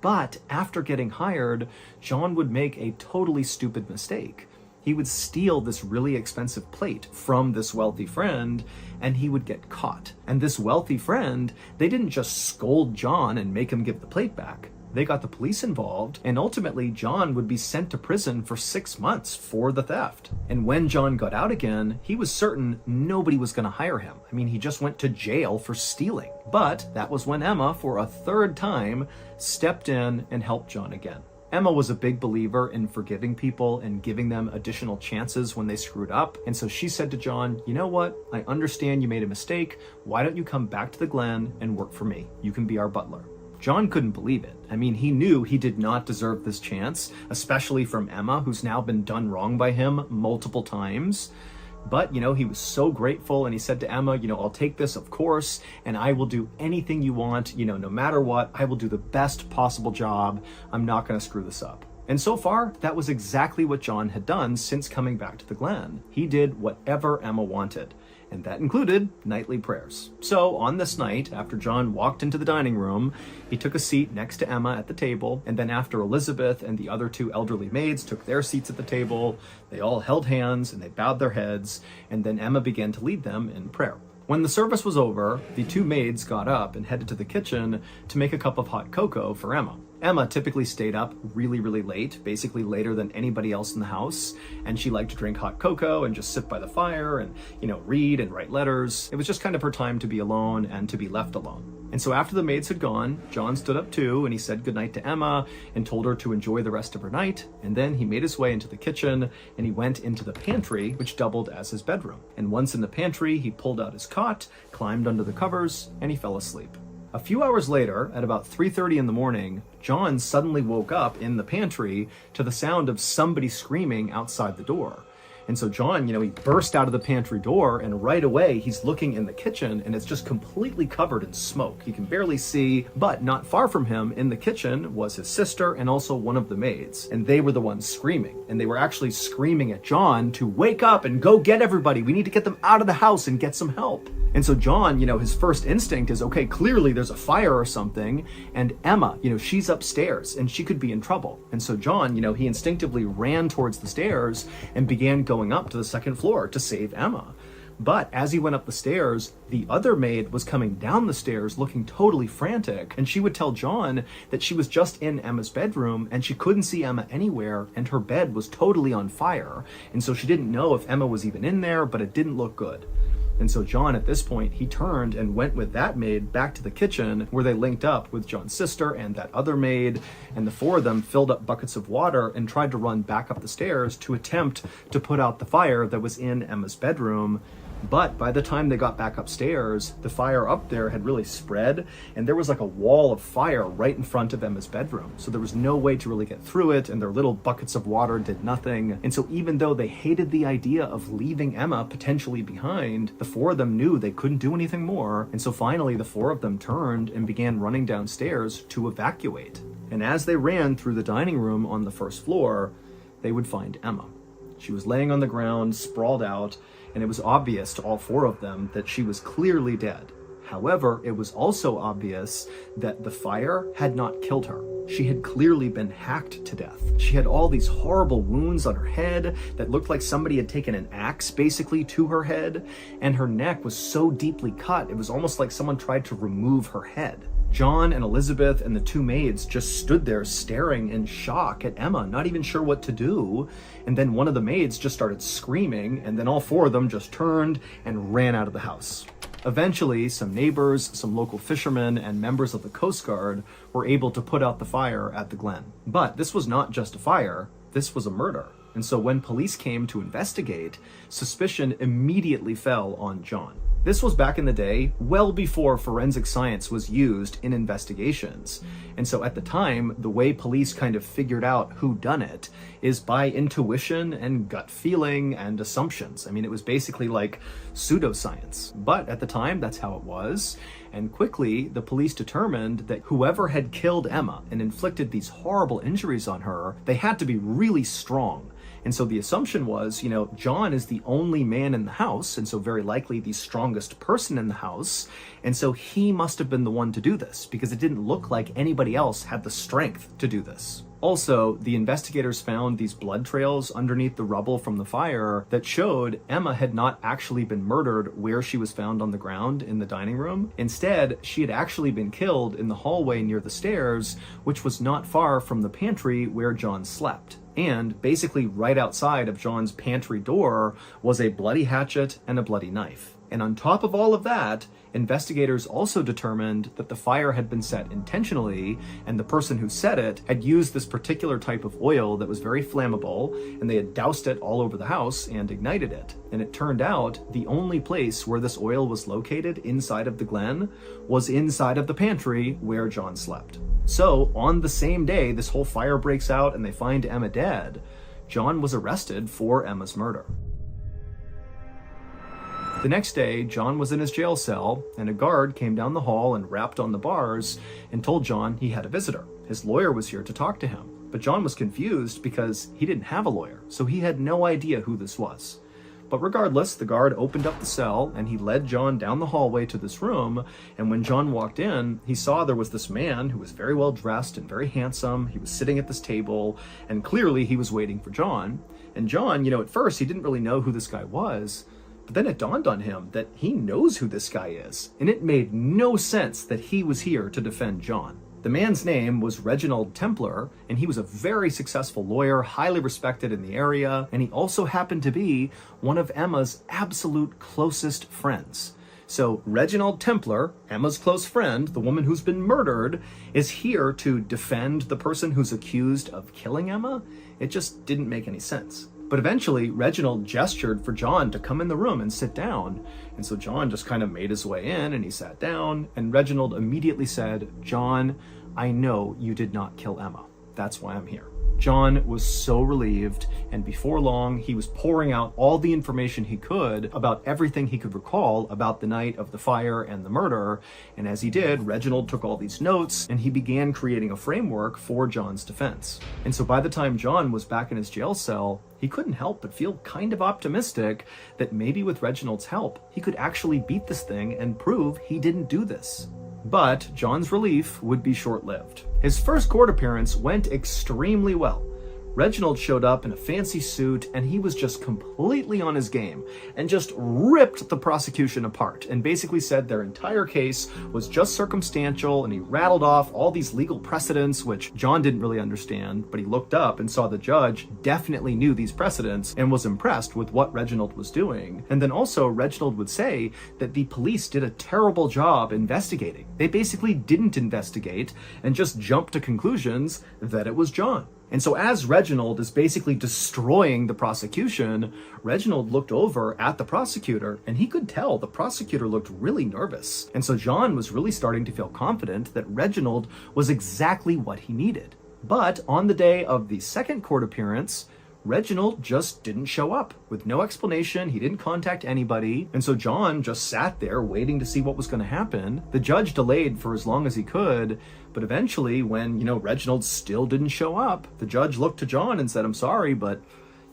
But after getting hired, John would make a totally stupid mistake. He would steal this really expensive plate from this wealthy friend, and he would get caught. And this wealthy friend, they didn't just scold John and make him give the plate back. They got the police involved, and ultimately John would be sent to prison for 6 months for the theft. And when John got out again, he was certain nobody was going to hire him. I mean, he just went to jail for stealing. But that was when Emma, for a 3rd time, stepped in and helped John again. Emma was a big believer in forgiving people and giving them additional chances when they screwed up. And so she said to John, you know what? I understand you made a mistake. Why don't you come back to the Glen and work for me? You can be our butler. John couldn't believe it. I mean, he knew he did not deserve this chance, especially from Emma, who's now been done wrong by him multiple times. But, he was so grateful, and he said to Emma, I'll take this, of course, and I will do anything you want, no matter what. I will do the best possible job. I'm not going to screw this up. And so far, that was exactly what John had done since coming back to the Glen. He did whatever Emma wanted, and that included nightly prayers. So on this night, after John walked into the dining room, he took a seat next to Emma at the table, and then after Elizabeth and the other 2 elderly maids took their seats at the table, they all held hands and they bowed their heads, and then Emma began to lead them in prayer. When the service was over, the 2 maids got up and headed to the kitchen to make a cup of hot cocoa for Emma. Emma typically stayed up really, really late, basically later than anybody else in the house, and she liked to drink hot cocoa and just sit by the fire and, read and write letters. It was just kind of her time to be alone and to be left alone. And so after the maids had gone, John stood up too, and he said goodnight to Emma and told her to enjoy the rest of her night. And then he made his way into the kitchen and he went into the pantry, which doubled as his bedroom. And once in the pantry, he pulled out his cot, climbed under the covers, and he fell asleep. A few hours later, at about 3:30 in the morning, John suddenly woke up in the pantry to the sound of somebody screaming outside the door. And so John, he burst out of the pantry door, and right away he's looking in the kitchen and it's just completely covered in smoke. He can barely see, but not far from him in the kitchen was his sister and also one of the maids. And they were the ones screaming. And they were actually screaming at John to wake up and go get everybody. We need to get them out of the house and get some help. And so John, his first instinct is, okay, clearly there's a fire or something. And Emma, she's upstairs and she could be in trouble. And so John, he instinctively ran towards the stairs and began going up to the second floor to save Emma. But as he went up the stairs, the other maid was coming down the stairs looking totally frantic. And she would tell John that she was just in Emma's bedroom and she couldn't see Emma anywhere and her bed was totally on fire. And so she didn't know if Emma was even in there, but it didn't look good. And so John, at this point, he turned and went with that maid back to the kitchen where they linked up with John's sister and that other maid. And the four of them filled up buckets of water and tried to run back up the stairs to attempt to put out the fire that was in Emma's bedroom. But by the time they got back upstairs, the fire up there had really spread and there was like a wall of fire right in front of Emma's bedroom. So there was no way to really get through it and their little buckets of water did nothing. And so even though they hated the idea of leaving Emma potentially behind, the four of them knew they couldn't do anything more. And so finally the four of them turned and began running downstairs to evacuate. And as they ran through the dining room on the first floor, they would find Emma. She was laying on the ground, sprawled out, and it was obvious to all four of them that she was clearly dead. However, it was also obvious that the fire had not killed her. She had clearly been hacked to death. She had all these horrible wounds on her head that looked like somebody had taken an axe basically to her head, and her neck was so deeply cut, it was almost like someone tried to remove her head. John and Elizabeth and the two maids just stood there staring in shock at Emma, not even sure what to do. And then one of the maids just started screaming, and then all four of them just turned and ran out of the house. Eventually, some neighbors, some local fishermen, and members of the Coast Guard were able to put out the fire at the Glen. But this was not just a fire, this was a murder. And so when police came to investigate, suspicion immediately fell on John. This was back in the day, well before forensic science was used in investigations. And so at the time, the way police kind of figured out who done it is by intuition and gut feeling and assumptions. I mean, it was basically like pseudoscience. But at the time, that's how it was. And quickly, the police determined that whoever had killed Emma and inflicted these horrible injuries on her, they had to be really strong. And so the assumption was, John is the only man in the house, and so very likely the strongest person in the house, and so he must have been the one to do this, because it didn't look like anybody else had the strength to do this. Also, the investigators found these blood trails underneath the rubble from the fire that showed Emma had not actually been murdered where she was found on the ground in the dining room. Instead, she had actually been killed in the hallway near the stairs, which was not far from the pantry where John slept. And basically right outside of John's pantry door was a bloody hatchet and a bloody knife. And on top of all of that, investigators also determined that the fire had been set intentionally, and the person who set it had used this particular type of oil that was very flammable, and they had doused it all over the house and ignited it. And it turned out the only place where this oil was located inside of the Glen was inside of the pantry where John slept. So on the same day this whole fire breaks out and they find Emma dead, John was arrested for Emma's murder. The next day, John was in his jail cell, and a guard came down the hall and rapped on the bars and told John he had a visitor. His lawyer was here to talk to him, but John was confused because he didn't have a lawyer, so he had no idea who this was. But regardless, the guard opened up the cell and he led John down the hallway to this room, and when John walked in, he saw there was this man who was very well dressed and very handsome. He was sitting at this table, and clearly he was waiting for John. And John, at first he didn't really know who this guy was, but then it dawned on him that he knows who this guy is, and it made no sense that he was here to defend John. The man's name was Reginald Templar, and he was a very successful lawyer, highly respected in the area, and he also happened to be one of Emma's absolute closest friends. So Reginald Templar, Emma's close friend, the woman who's been murdered, is here to defend the person who's accused of killing Emma. It just didn't make any sense. But eventually, Reginald gestured for John to come in the room and sit down. And so John just kind of made his way in and he sat down. And Reginald immediately said, "John, I know you did not kill Emma. That's why I'm here." John was so relieved, and before long, he was pouring out all the information he could about everything he could recall about the night of the fire and the murder. And as he did, Reginald took all these notes, and he began creating a framework for John's defense. And so by the time John was back in his jail cell, he couldn't help but feel kind of optimistic that maybe with Reginald's help, he could actually beat this thing and prove he didn't do this. But John's relief would be short-lived. His first court appearance went extremely well. Reginald showed up in a fancy suit, and he was just completely on his game and just ripped the prosecution apart and basically said their entire case was just circumstantial, and he rattled off all these legal precedents, which John didn't really understand, but he looked up and saw the judge definitely knew these precedents and was impressed with what Reginald was doing. And then also Reginald would say that the police did a terrible job investigating. They basically didn't investigate and just jumped to conclusions that it was John. And so as Reginald is basically destroying the prosecution, Reginald looked over at the prosecutor, and he could tell the prosecutor looked really nervous. And so John was really starting to feel confident that Reginald was exactly what he needed. But on the day of the second court appearance, Reginald just didn't show up. With no explanation, he didn't contact anybody, and so John just sat there waiting to see what was going to happen. The judge delayed for as long as he could, but eventually when, Reginald still didn't show up, the judge looked to John and said, "I'm sorry, but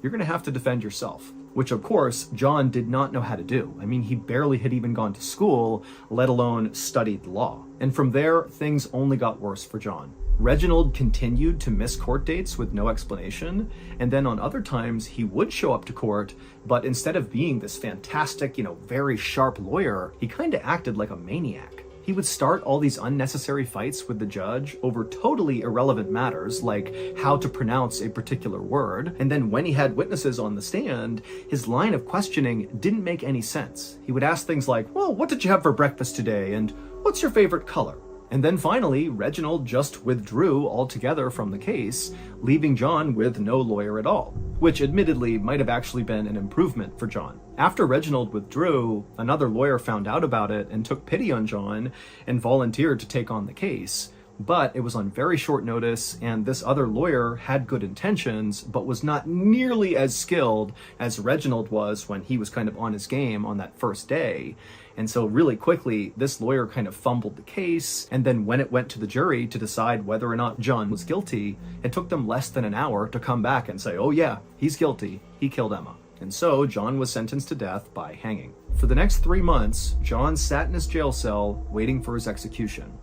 you're going to have to defend yourself." Which, of course, John did not know how to do. I mean, he barely had even gone to school, let alone studied law. And from there, things only got worse for John. Reginald continued to miss court dates with no explanation, and then on other times he would show up to court, but instead of being this fantastic, very sharp lawyer, he kind of acted like a maniac. He would start all these unnecessary fights with the judge over totally irrelevant matters, like how to pronounce a particular word, and then when he had witnesses on the stand, his line of questioning didn't make any sense. He would ask things like, "Well, what did you have for breakfast today?" and "What's your favorite color?" And then finally, Reginald just withdrew altogether from the case, leaving John with no lawyer at all, which admittedly might have actually been an improvement for John. After Reginald withdrew, another lawyer found out about it and took pity on John and volunteered to take on the case. But it was on very short notice, and this other lawyer had good intentions, but was not nearly as skilled as Reginald was when he was kind of on his game on that first day. And so really quickly, this lawyer kind of fumbled the case, and then when it went to the jury to decide whether or not John was guilty, it took them less than an hour to come back and say, "Oh yeah, he's guilty, he killed Emma." And so John was sentenced to death by hanging. For the next 3 months, John sat in his jail cell waiting for his execution.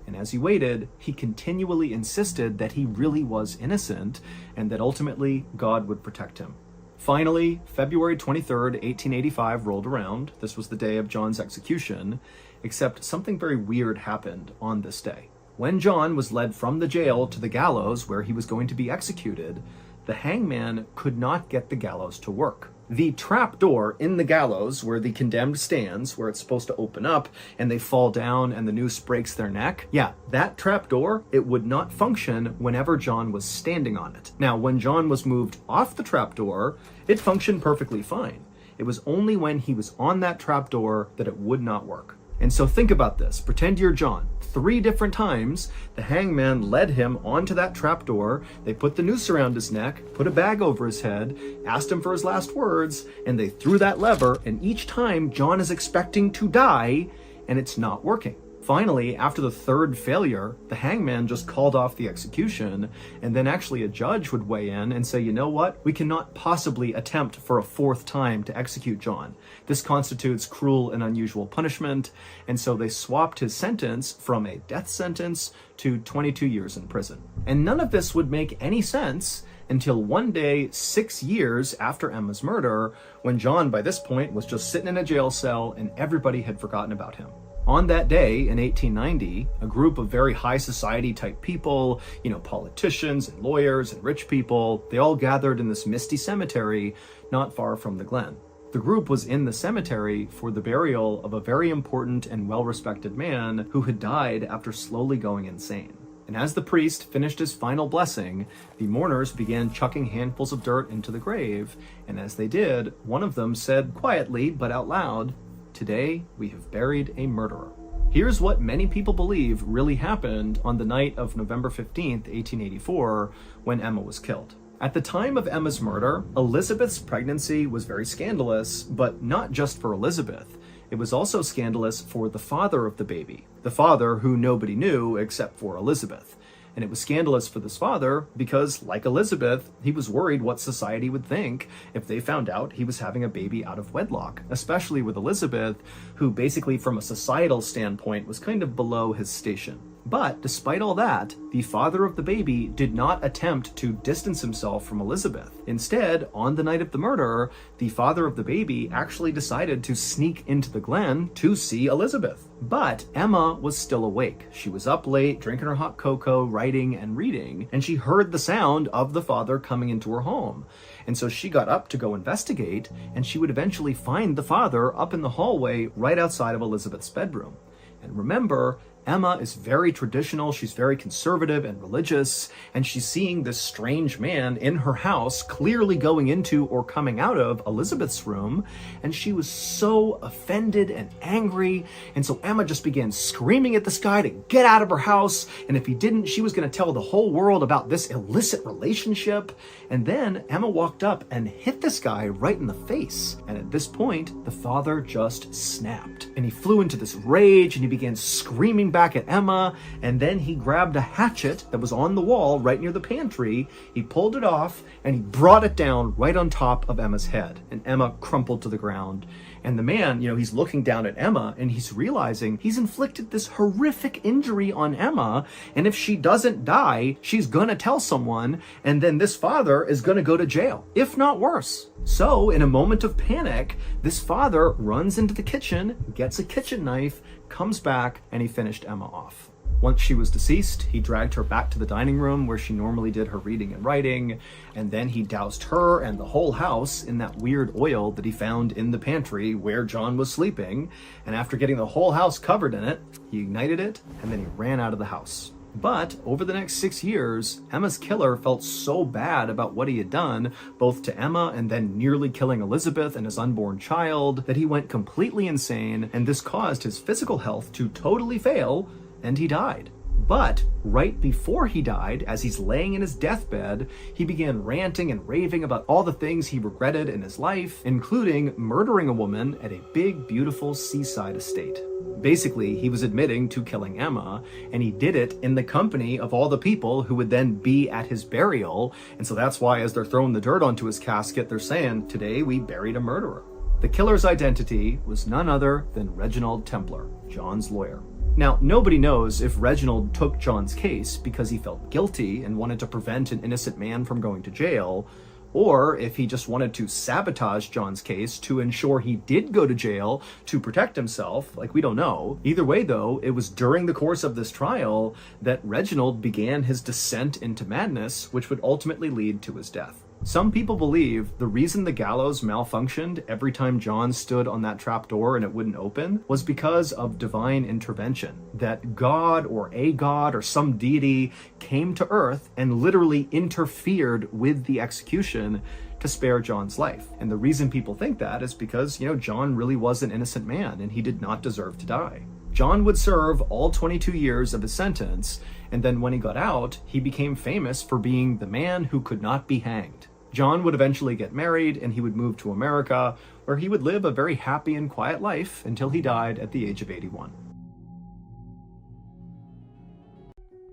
And as he waited, he continually insisted that he really was innocent and that ultimately God would protect him. Finally, February 23rd, 1885 rolled around. This was the day of John's execution, except something very weird happened on this day. When John was led from the jail to the gallows where he was going to be executed, the hangman could not get the gallows to work. The trap door in the gallows where the condemned stands, where it's supposed to open up and they fall down and the noose breaks their neck, that trap door, it would not function whenever John was standing on it. Now, when John was moved off the trap door, it functioned perfectly fine. It was only when he was on that trap door that it would not work. And so think about this. Pretend you're John. 3 different times, the hangman led him onto that trapdoor. They put the noose around his neck, put a bag over his head, asked him for his last words, and they threw that lever, and each time John is expecting to die, and it's not working. Finally, after the 3rd failure, the hangman just called off the execution, and then actually a judge would weigh in and say, "You know what? We cannot possibly attempt for a 4th time to execute John. This constitutes cruel and unusual punishment," and so they swapped his sentence from a death sentence to 22 years in prison. And none of this would make any sense until one day, 6 years after Emma's murder, when John, by this point, was just sitting in a jail cell and everybody had forgotten about him. On that day in 1890, a group of very high society type people, politicians and lawyers and rich people, they all gathered in this misty cemetery not far from the Glen. The group was in the cemetery for the burial of a very important and well-respected man who had died after slowly going insane. And as the priest finished his final blessing, the mourners began chucking handfuls of dirt into the grave, and as they did, one of them said quietly but out loud, "Today we have buried a murderer." Here's what many people believe really happened on the night of November 15th, 1884, when Emma was killed. At the time of Emma's murder, Elizabeth's pregnancy was very scandalous, but not just for Elizabeth. It was also scandalous for the father of the baby, the father who nobody knew except for Elizabeth. And it was scandalous for this father because, like Elizabeth, he was worried what society would think if they found out he was having a baby out of wedlock, especially with Elizabeth, who basically from a societal standpoint was kind of below his station. But despite all that, the father of the baby did not attempt to distance himself from Elizabeth. Instead, on the night of the murder, the father of the baby actually decided to sneak into the glen to see Elizabeth. But Emma was still awake. She was up late, drinking her hot cocoa, writing and reading, and she heard the sound of the father coming into her home. And so she got up to go investigate, and she would eventually find the father up in the hallway right outside of Elizabeth's bedroom. And remember, Emma is very traditional, she's very conservative and religious, and she's seeing this strange man in her house clearly going into or coming out of Elizabeth's room, and she was so offended and angry, and so Emma just began screaming at this guy to get out of her house, and if he didn't, she was going to tell the whole world about this illicit relationship. And then Emma walked up and hit this guy right in the face, and at this point, the father just snapped, and he flew into this rage, and he began screaming back at Emma, and then he grabbed a hatchet that was on the wall right near the pantry, he pulled it off, and he brought it down right on top of Emma's head, and Emma crumpled to the ground. And the man, he's looking down at Emma, and he's realizing he's inflicted this horrific injury on Emma, and if she doesn't die, she's gonna tell someone, and then this father is gonna go to jail, if not worse. So, in a moment of panic, this father runs into the kitchen, gets a kitchen knife, comes back, and he finished Emma off. Once she was deceased, he dragged her back to the dining room where she normally did her reading and writing, and then he doused her and the whole house in that weird oil that he found in the pantry where John was sleeping, and after getting the whole house covered in it, he ignited it, and then he ran out of the house. But over the next 6 years, Emma's killer felt so bad about what he had done, both to Emma and then nearly killing Elizabeth and his unborn child, that he went completely insane, and this caused his physical health to totally fail, and he died. But right before he died, as he's laying in his deathbed, he began ranting and raving about all the things he regretted in his life, including murdering a woman at a big, beautiful seaside estate. Basically, he was admitting to killing Emma, and he did it in the company of all the people who would then be at his burial, and so that's why as they're throwing the dirt onto his casket, they're saying, "Today we buried a murderer." The killer's identity was none other than Reginald Templar, John's lawyer. Now, nobody knows if Reginald took John's case because he felt guilty and wanted to prevent an innocent man from going to jail, or if he just wanted to sabotage John's case to ensure he did go to jail to protect himself. We don't know. Either way, though, it was during the course of this trial that Reginald began his descent into madness, which would ultimately lead to his death. Some people believe the reason the gallows malfunctioned every time John stood on that trapdoor and it wouldn't open was because of divine intervention. That God or a god or some deity came to earth and literally interfered with the execution to spare John's life. And the reason people think that is because, John really was an innocent man and he did not deserve to die. John would serve all 22 years of his sentence, and then when he got out, he became famous for being the man who could not be hanged. John would eventually get married and he would move to America, where he would live a very happy and quiet life until he died at the age of 81.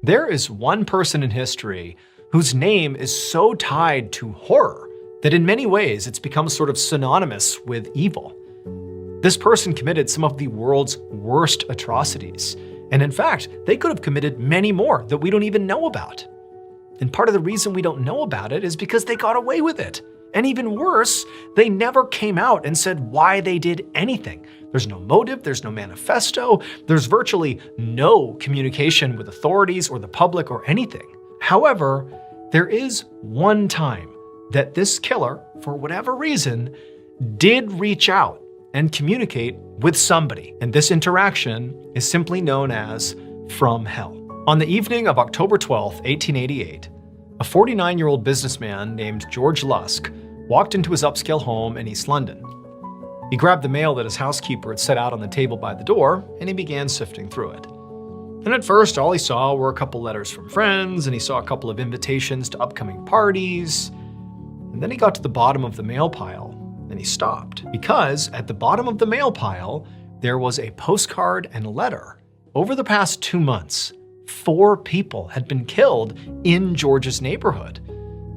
There is one person in history whose name is so tied to horror that in many ways it's become sort of synonymous with evil. This person committed some of the world's worst atrocities, and in fact, they could have committed many more that we don't even know about. And part of the reason we don't know about it is because they got away with it. And even worse, they never came out and said why they did anything. There's no motive, there's no manifesto, there's virtually no communication with authorities or the public or anything. However, there is one time that this killer, for whatever reason, did reach out and communicate with somebody, and this interaction is simply known as from hell. On the evening of October 12, 1888, a 49-year-old businessman named George Lusk walked into his upscale home in East London. He grabbed the mail that his housekeeper had set out on the table by the door, and he began sifting through it. And at first, all he saw were a couple letters from friends, and he saw a couple of invitations to upcoming parties. And then he got to the bottom of the mail pile, and he stopped. Because at the bottom of the mail pile, there was a postcard and a letter. Over the past 2 months, 4 people had been killed in George's neighborhood.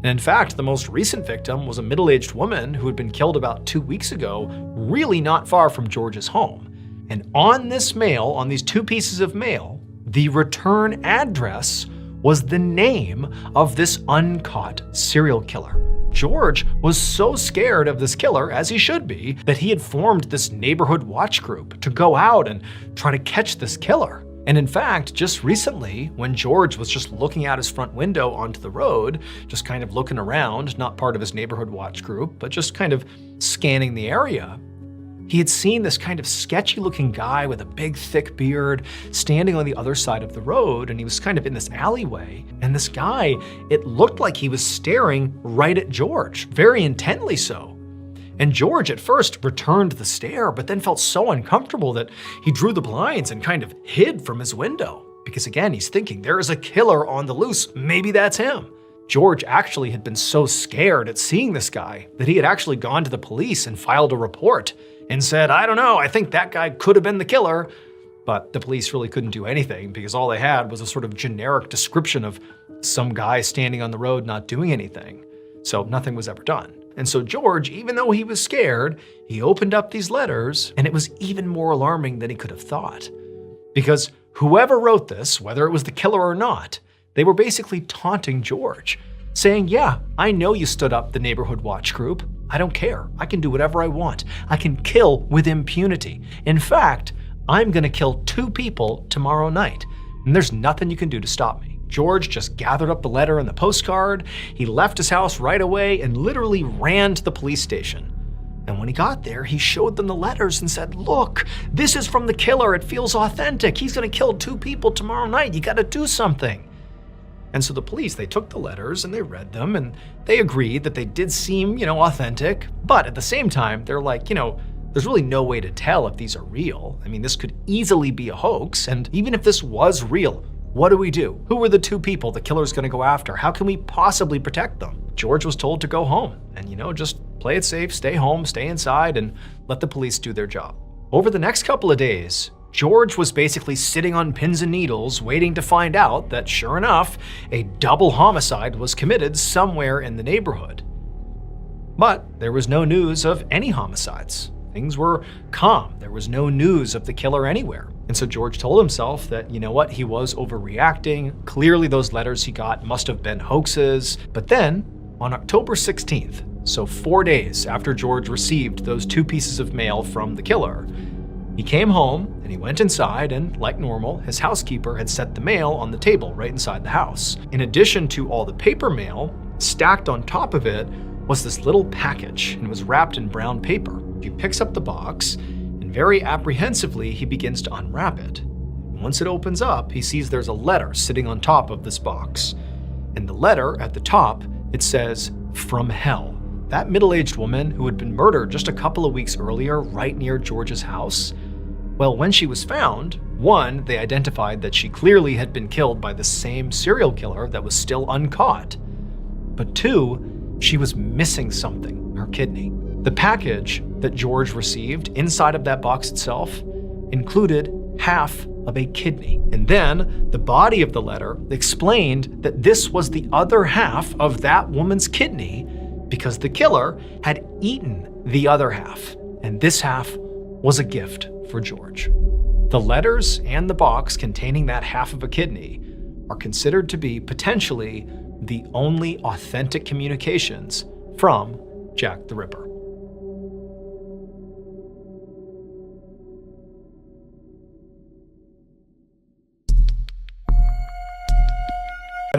And in fact, the most recent victim was a middle-aged woman who had been killed about 2 weeks ago, really not far from George's home. And on this mail, on these 2 pieces of mail, the return address was the name of this uncaught serial killer. George was so scared of this killer, as he should be, that he had formed this neighborhood watch group to go out and try to catch this killer. And in fact, just recently, when George was just looking out his front window onto the road, just kind of looking around, not part of his neighborhood watch group, but just kind of scanning the area, he had seen this kind of sketchy looking guy with a big thick beard standing on the other side of the road, and he was kind of in this alleyway. And this guy, it looked like he was staring right at George, very intently so. And George at first returned the stare, but then felt so uncomfortable that he drew the blinds and kind of hid from his window. Because again, he's thinking, there is a killer on the loose, maybe that's him. George actually had been so scared at seeing this guy that he had actually gone to the police and filed a report and said, I don't know, I think that guy could have been the killer. But the police really couldn't do anything because all they had was a sort of generic description of some guy standing on the road not doing anything. So nothing was ever done. And so George, even though he was scared, he opened up these letters, and it was even more alarming than he could have thought. Because whoever wrote this, whether it was the killer or not, they were basically taunting George, saying, yeah, I know you stood up the neighborhood watch group. I don't care. I can do whatever I want. I can kill with impunity. In fact, I'm gonna kill 2 people tomorrow night, and there's nothing you can do to stop me. George just gathered up the letter and the postcard. He left his house right away and literally ran to the police station. And when he got there, he showed them the letters and said, look, this is from the killer. It feels authentic. He's gonna kill 2 people tomorrow night. You gotta do something. And so the police, they took the letters and they read them and they agreed that they did seem, authentic. But at the same time, they're like, there's really no way to tell if these are real. I mean, this could easily be a hoax. And even if this was real, what do we do? Who are the 2 people the killer's gonna go after? How can we possibly protect them? George was told to go home and, just play it safe, stay home, stay inside, and let the police do their job. Over the next couple of days, George was basically sitting on pins and needles waiting to find out that, sure enough, a double homicide was committed somewhere in the neighborhood. But there was no news of any homicides. Things were calm. There was no news of the killer anywhere. And so George told himself that, he was overreacting. Clearly those letters he got must have been hoaxes. But then, on October 16th, so 4 days after George received those 2 pieces of mail from the killer, he came home and he went inside, and like normal, his housekeeper had set the mail on the table right inside the house. In addition to all the paper mail, stacked on top of it was this little package, and it was wrapped in brown paper. He picks up the box, and very apprehensively, he begins to unwrap it. Once it opens up, he sees there's a letter sitting on top of this box. And the letter at the top, it says, from hell. That middle-aged woman who had been murdered just a couple of weeks earlier right near George's house, well, when she was found, 1, they identified that she clearly had been killed by the same serial killer that was still uncaught. But 2, she was missing something, her kidney. The package that George received inside of that box itself included half of a kidney. And then the body of the letter explained that this was the other half of that woman's kidney because the killer had eaten the other half. And this half was a gift for George. The letters and the box containing that half of a kidney are considered to be potentially the only authentic communications from Jack the Ripper.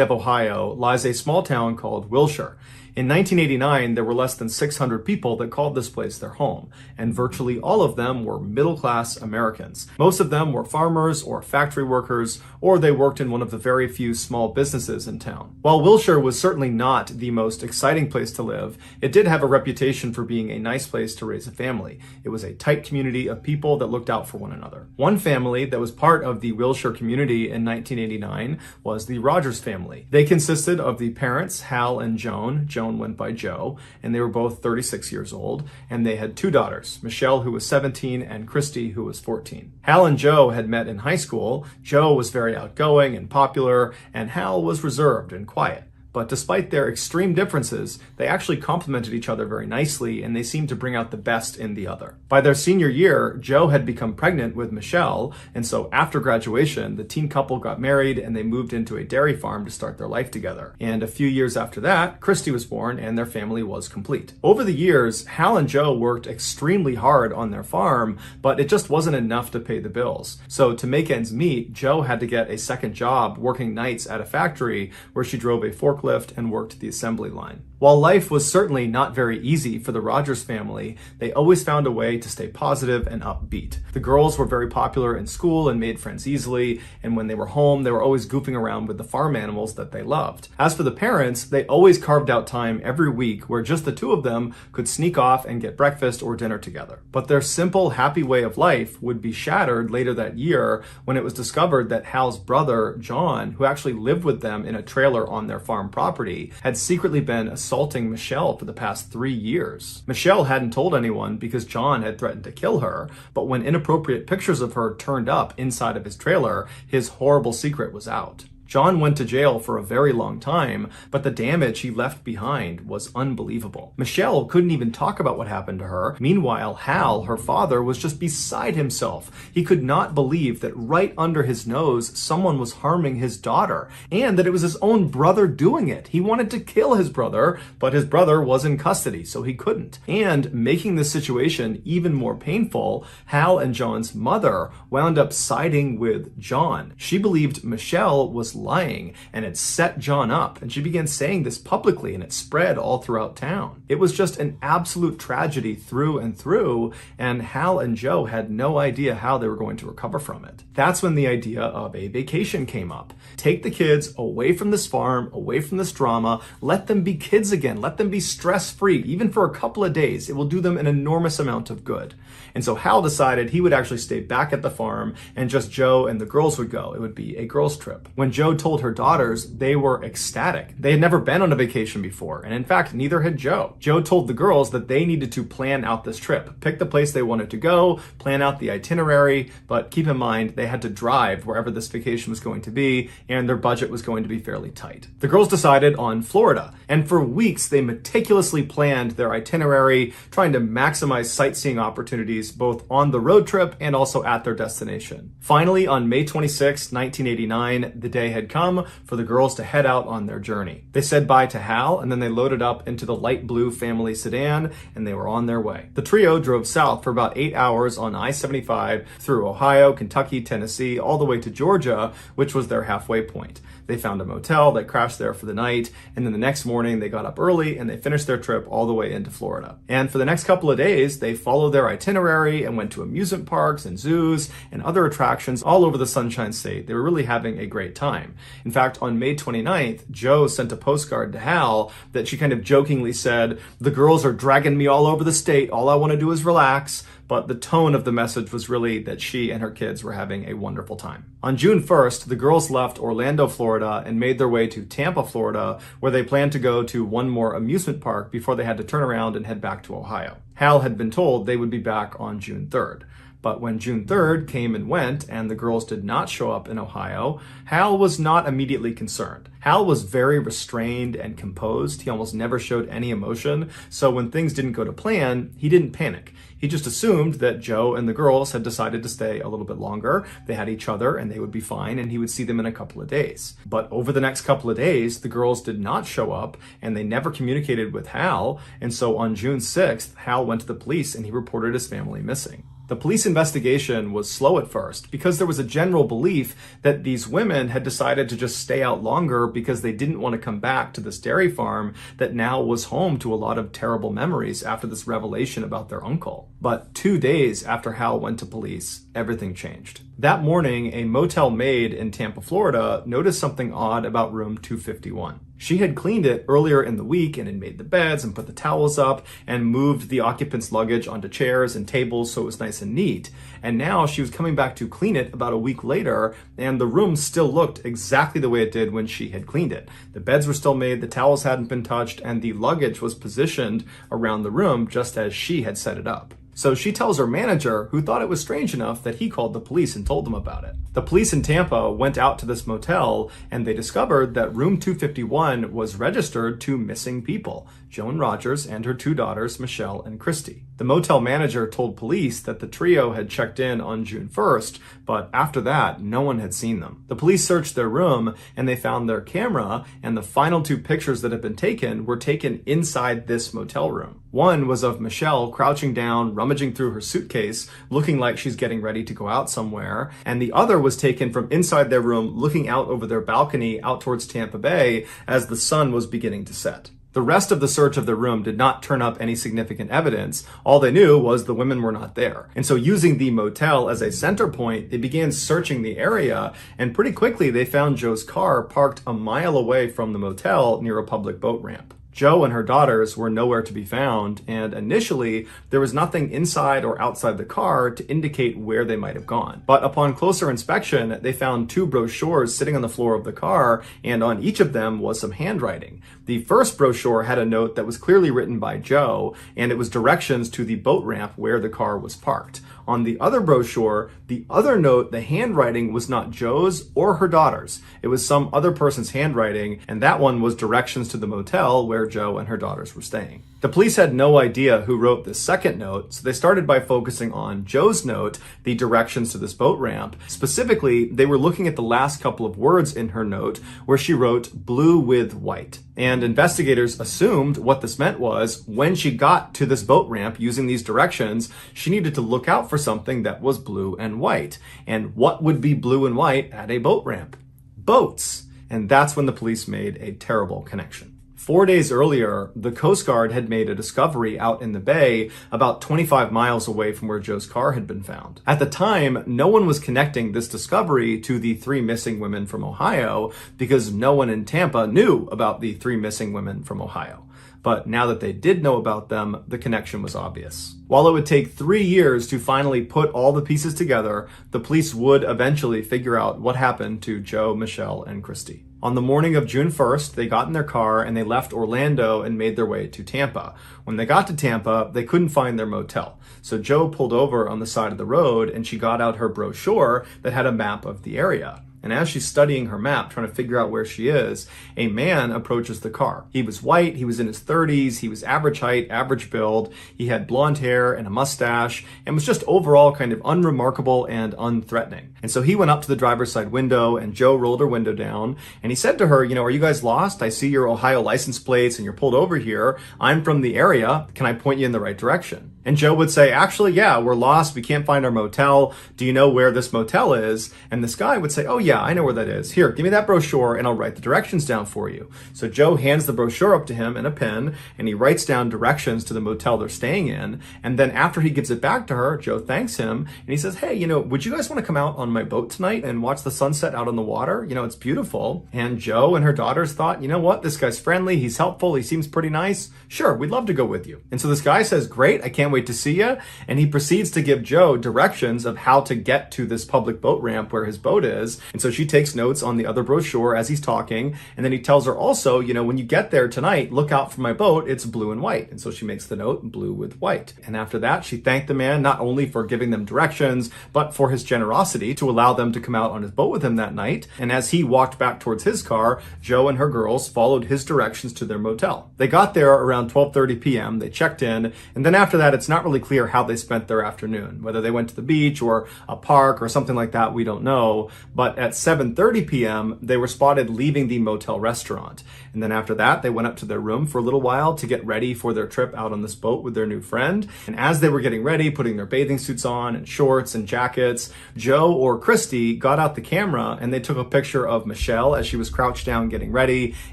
of Ohio lies a small town called Wilshire. In 1989, there were less than 600 people that called this place their home, and virtually all of them were middle-class Americans. Most of them were farmers or factory workers, or they worked in one of the very few small businesses in town. While Wilshire was certainly not the most exciting place to live, it did have a reputation for being a nice place to raise a family. It was a tight community of people that looked out for one another. One family that was part of the Wilshire community in 1989 was the Rogers family. They consisted of the parents, Hal and Joan. Joan went by Joe, and they were both 36 years old, and they had two daughters, Michelle, who was 17, and Christy, who was 14. Hal and Joe had met in high school. Joe was very outgoing and popular, and Hal was reserved and quiet. But despite their extreme differences, they actually complemented each other very nicely, and they seemed to bring out the best in the other. By their senior year, Joe had become pregnant with Michelle, and so after graduation, the teen couple got married and they moved into a dairy farm to start their life together. And a few years after that, Christy was born and their family was complete. Over the years, Hal and Joe worked extremely hard on their farm, but it just wasn't enough to pay the bills. So to make ends meet, Joe had to get a second job working nights at a factory where she drove a forklift and worked the assembly line. While life was certainly not very easy for the Rogers family, they always found a way to stay positive and upbeat. The girls were very popular in school and made friends easily, and when they were home, they were always goofing around with the farm animals that they loved. As for the parents, they always carved out time every week where just the two of them could sneak off and get breakfast or dinner together. But their simple, happy way of life would be shattered later that year when it was discovered that Hal's brother, John, who actually lived with them in a trailer on their farm property, had secretly been assaulting Michelle for the past 3 years. Michelle hadn't told anyone because John had threatened to kill her, but when inappropriate pictures of her turned up inside of his trailer, his horrible secret was out. John went to jail for a very long time, but the damage he left behind was unbelievable. Michelle couldn't even talk about what happened to her. Meanwhile, Hal, her father, was just beside himself. He could not believe that right under his nose, someone was harming his daughter, and that it was his own brother doing it. He wanted to kill his brother, but his brother was in custody, so he couldn't. And making the situation even more painful, Hal and John's mother wound up siding with John. She believed Michelle was lying and it set John up, and she began saying this publicly, and it spread all throughout town. It was just an absolute tragedy through and through, and Hal and Joe had no idea how they were going to recover from it. That's when the idea of a vacation came up. Take the kids away from this farm, away from this drama, let them be kids again, let them be stress-free, even for a couple of days. It will do them an enormous amount of good. And so Hal decided he would actually stay back at the farm, and just Joe and the girls would go. It would be a girls' trip. When Joe told her daughters, they were ecstatic. They had never been on a vacation before, and in fact, neither had Joe. Joe told the girls that they needed to plan out this trip, pick the place they wanted to go, plan out the itinerary, but keep in mind, they had to drive wherever this vacation was going to be, and their budget was going to be fairly tight. The girls decided on Florida, and for weeks, they meticulously planned their itinerary, trying to maximize sightseeing opportunities both on the road trip and also at their destination. Finally, on May 26, 1989, the day had come for the girls to head out on their journey. They said bye to Hal, and then they loaded up into the light blue family sedan, and they were on their way. The trio drove south for about 8 hours on I-75 through Ohio, Kentucky, Tennessee, all the way to Georgia, which was their halfway point. They found a motel, they crashed there for the night, and then the next morning they got up early and they finished their trip all the way into Florida. And for the next couple of days, they followed their itinerary and went to amusement parks and zoos and other attractions all over the Sunshine State. They were really having a great time. In fact, on May 29th, Joe sent a postcard to Hal that she kind of jokingly said, "The girls are dragging me all over the state. All I want to do is relax." But the tone of the message was really that she and her kids were having a wonderful time. On June 1st, the girls left Orlando, Florida, and made their way to Tampa, Florida, where they planned to go to one more amusement park before they had to turn around and head back to Ohio. Hal had been told they would be back on June 3rd. But when June 3rd came and went and the girls did not show up in Ohio, Hal was not immediately concerned. Hal was very restrained and composed. He almost never showed any emotion. So when things didn't go to plan, he didn't panic. He just assumed that Joe and the girls had decided to stay a little bit longer. They had each other and they would be fine, and he would see them in a couple of days. But over the next couple of days, the girls did not show up and they never communicated with Hal. And so on June 6th, Hal went to the police and he reported his family missing. The police investigation was slow at first because there was a general belief that these women had decided to just stay out longer because they didn't want to come back to this dairy farm that now was home to a lot of terrible memories after this revelation about their uncle. But 2 days after Hal went to police, everything changed. That morning, a motel maid in Tampa, Florida, noticed something odd about room 251. She had cleaned it earlier in the week and had made the beds and put the towels up and moved the occupants' luggage onto chairs and tables so it was nice and neat. And now she was coming back to clean it about a week later, and the room still looked exactly the way it did when she had cleaned it. The beds were still made, the towels hadn't been touched, and the luggage was positioned around the room just as she had set it up. So she tells her manager, who thought it was strange enough that he called the police and told them about it. The police in Tampa went out to this motel and they discovered that room 251 was registered to missing people, Joan Rogers and her 2 daughters, Michelle and Christy. The motel manager told police that the trio had checked in on June 1st, but after that, no one had seen them. The police searched their room and they found their camera, and the final 2 pictures that had been taken were taken inside this motel room. One was of Michelle crouching down, rummaging through her suitcase, looking like she's getting ready to go out somewhere, and the other was taken from inside their room, looking out over their balcony out towards Tampa Bay as the sun was beginning to set. The rest of the search of the room did not turn up any significant evidence. All they knew was the women were not there. And so using the motel as a center point, they began searching the area, and pretty quickly they found Joe's car parked a mile away from the motel near a public boat ramp. Joe and her daughters were nowhere to be found, and initially there was nothing inside or outside the car to indicate where they might have gone. But upon closer inspection, they found 2 brochures sitting on the floor of the car, and on each of them was some handwriting. The first brochure had a note that was clearly written by Joe, and it was directions to the boat ramp where the car was parked. On the other brochure, the other note, the handwriting was not Joe's or her daughter's. It was some other person's handwriting, and that one was directions to the motel where Joe and her daughters were staying. The police had no idea who wrote this second note, so they started by focusing on Joe's note, the directions to this boat ramp. Specifically, they were looking at the last couple of words in her note where she wrote blue with white. And investigators assumed what this meant was when she got to this boat ramp using these directions, she needed to look out for something that was blue and white. And what would be blue and white at a boat ramp? Boats. And that's when the police made a terrible connection. 4 days earlier, the Coast Guard had made a discovery out in the bay about 25 miles away from where Joe's car had been found. At the time, no one was connecting this discovery to the 3 missing women from Ohio because no one in Tampa knew about the 3 missing women from Ohio. But now that they did know about them, the connection was obvious. While it would take 3 years to finally put all the pieces together, the police would eventually figure out what happened to Joe, Michelle, and Christy. On the morning of June 1st, they got in their car and they left Orlando and made their way to Tampa. When they got to Tampa, they couldn't find their motel. So Joe pulled over on the side of the road and she got out her brochure that had a map of the area. And as she's studying her map, trying to figure out where she is, a man approaches the car. He was white, he was in his 30s, he was average height, average build, he had blonde hair and a mustache, and was just overall kind of unremarkable and unthreatening. And so he went up to the driver's side window, and Joe rolled her window down, and he said to her, are you guys lost? I see your Ohio license plates and you're pulled over here. I'm from the area. Can I point you in the right direction? And Joe would say, actually, yeah, we're lost. We can't find our motel. Do you know where this motel is? And this guy would say, oh yeah, I know where that is. Here, give me that brochure and I'll write the directions down for you. So Joe hands the brochure up to him and a pen, and he writes down directions to the motel they're staying in. And then after he gives it back to her, Joe thanks him and he says, hey, would you guys want to come out on my boat tonight and watch the sunset out on the water? It's beautiful. And Joe and her daughters thought, what? This guy's friendly. He's helpful. He seems pretty nice. Sure, we'd love to go with you. And so this guy says, great. I can't wait to see you. And he proceeds to give Joe directions of how to get to this public boat ramp where his boat is. And so she takes notes on the other brochure as he's talking. And then he tells her also, when you get there tonight, look out for my boat. It's blue and white. And so she makes the note blue with white. And after that, she thanked the man not only for giving them directions, but for his generosity to allow them to come out on his boat with him that night. And as he walked back towards his car, Joe and her girls followed his directions to their motel. They got there around 12:30 p.m. They checked in. And then after that, it's it's not really clear how they spent their afternoon. Whether they went to the beach or a park or something like that, we don't know. But at 7:30 p.m., they were spotted leaving the motel restaurant. And then after that, they went up to their room for a little while to get ready for their trip out on this boat with their new friend. And as they were getting ready, putting their bathing suits on and shorts and jackets, Joe or Christy got out the camera and they took a picture of Michelle as she was crouched down getting ready.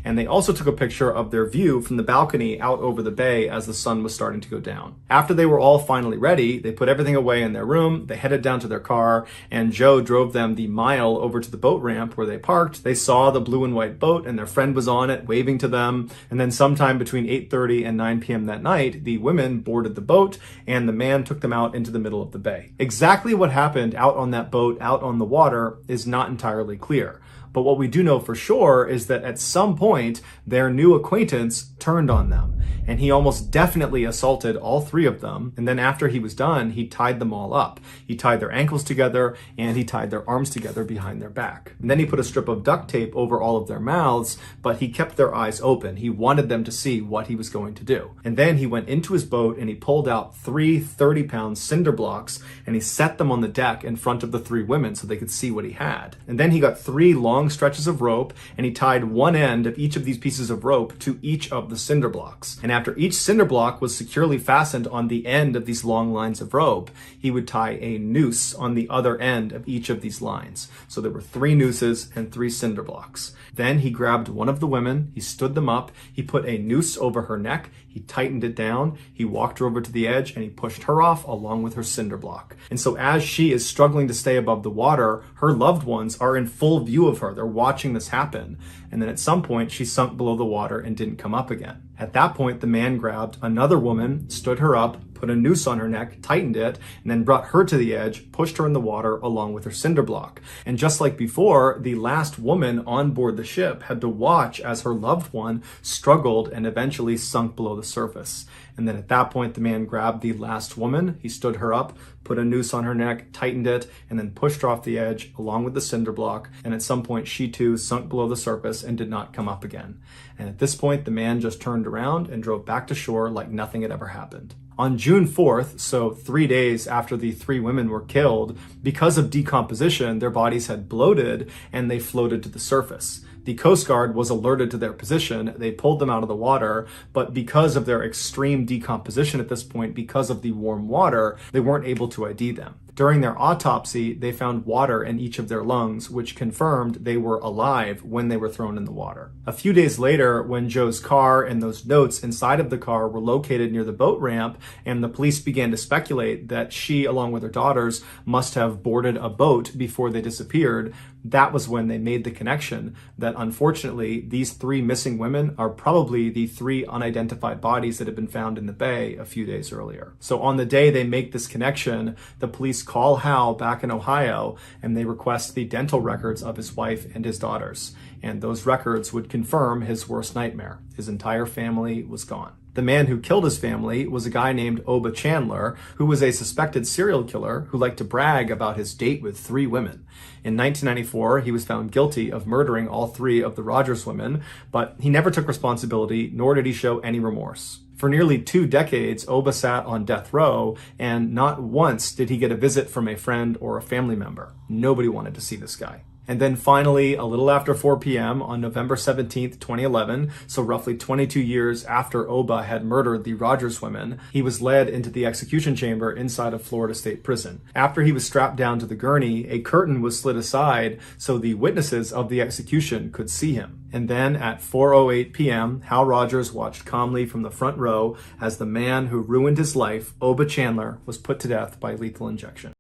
And they also took a picture of their view from the balcony out over the bay as the sun was starting to go down. After they were all finally ready, they put everything away in their room, they headed down to their car, and Joe drove them the mile over to the boat ramp where they parked. They saw the blue and white boat and their friend was on it, waving to them. And then sometime between 8:30 and 9 p.m. that night, the women boarded the boat and the man took them out into the middle of the bay. Exactly what happened out on that boat, out on the water, is not entirely clear. But what we do know for sure is that at some point, their new acquaintance turned on them. And he almost definitely assaulted all three of them. And then after he was done, he tied them all up. He tied their ankles together and he tied their arms together behind their back. And then he put a strip of duct tape over all of their mouths, but he kept their eyes open. He wanted them to see what he was going to do. And then he went into his boat and he pulled out 3 30-pound cinder blocks and he set them on the deck in front of the three women so they could see what he had. And then he got 3 long stretches of rope and he tied one end of each of these pieces of rope to each of the cinder blocks. And after each cinder block was securely fastened on the end of these long lines of rope, he would tie a noose on the other end of each of these lines. So there were 3 nooses and 3 cinder blocks. Then he grabbed one of the women, he stood them up, he put a noose over her neck, he tightened it down, he walked her over to the edge and he pushed her off along with her cinder block. And so as she is struggling to stay above the water, her loved ones are in full view of her. They're watching this happen. And then at some point she sunk below the water and didn't come up again. At that point, the man grabbed another woman, stood her up, put a noose on her neck, tightened it, and then brought her to the edge, pushed her in the water along with her cinder block. And just like before, the last woman on board the ship had to watch as her loved one struggled and eventually sunk below the surface. And then at that point, the man grabbed the last woman, he stood her up, put a noose on her neck, tightened it, and then pushed her off the edge along with the cinder block. And at some point, she too sunk below the surface and did not come up again. And at this point, the man just turned around and drove back to shore like nothing had ever happened. On June 4th, so 3 days after the 3 women were killed, because of decomposition, their bodies had bloated and they floated to the surface. The Coast Guard was alerted to their position. They pulled them out of the water, but because of their extreme decomposition at this point, because of the warm water, they weren't able to ID them. During their autopsy, they found water in each of their lungs, which confirmed they were alive when they were thrown in the water. A few days later, when Joe's car and those notes inside of the car were located near the boat ramp, and the police began to speculate that she, along with her daughters, must have boarded a boat before they disappeared, that was when they made the connection that unfortunately these 3 missing women are probably the 3 unidentified bodies that had been found in the bay a few days earlier. So on the day they make this connection, the police call Hal back in Ohio and they request the dental records of his wife and his daughters. And those records would confirm his worst nightmare. His entire family was gone. The man who killed his family was a guy named Oba Chandler, who was a suspected serial killer who liked to brag about his date with 3 women. In 1994, he was found guilty of murdering all 3 of the Rogers women, but he never took responsibility, nor did he show any remorse. For nearly 2 decades, Oba sat on death row, and not once did he get a visit from a friend or a family member. Nobody wanted to see this guy. And then finally, a little after 4 p.m. on November 17th, 2011, so roughly 22 years after Oba had murdered the Rogers women, he was led into the execution chamber inside of Florida State Prison. After he was strapped down to the gurney, a curtain was slid aside so the witnesses of the execution could see him. And then at 4:08 p.m., Hal Rogers watched calmly from the front row as the man who ruined his life, Oba Chandler, was put to death by lethal injection.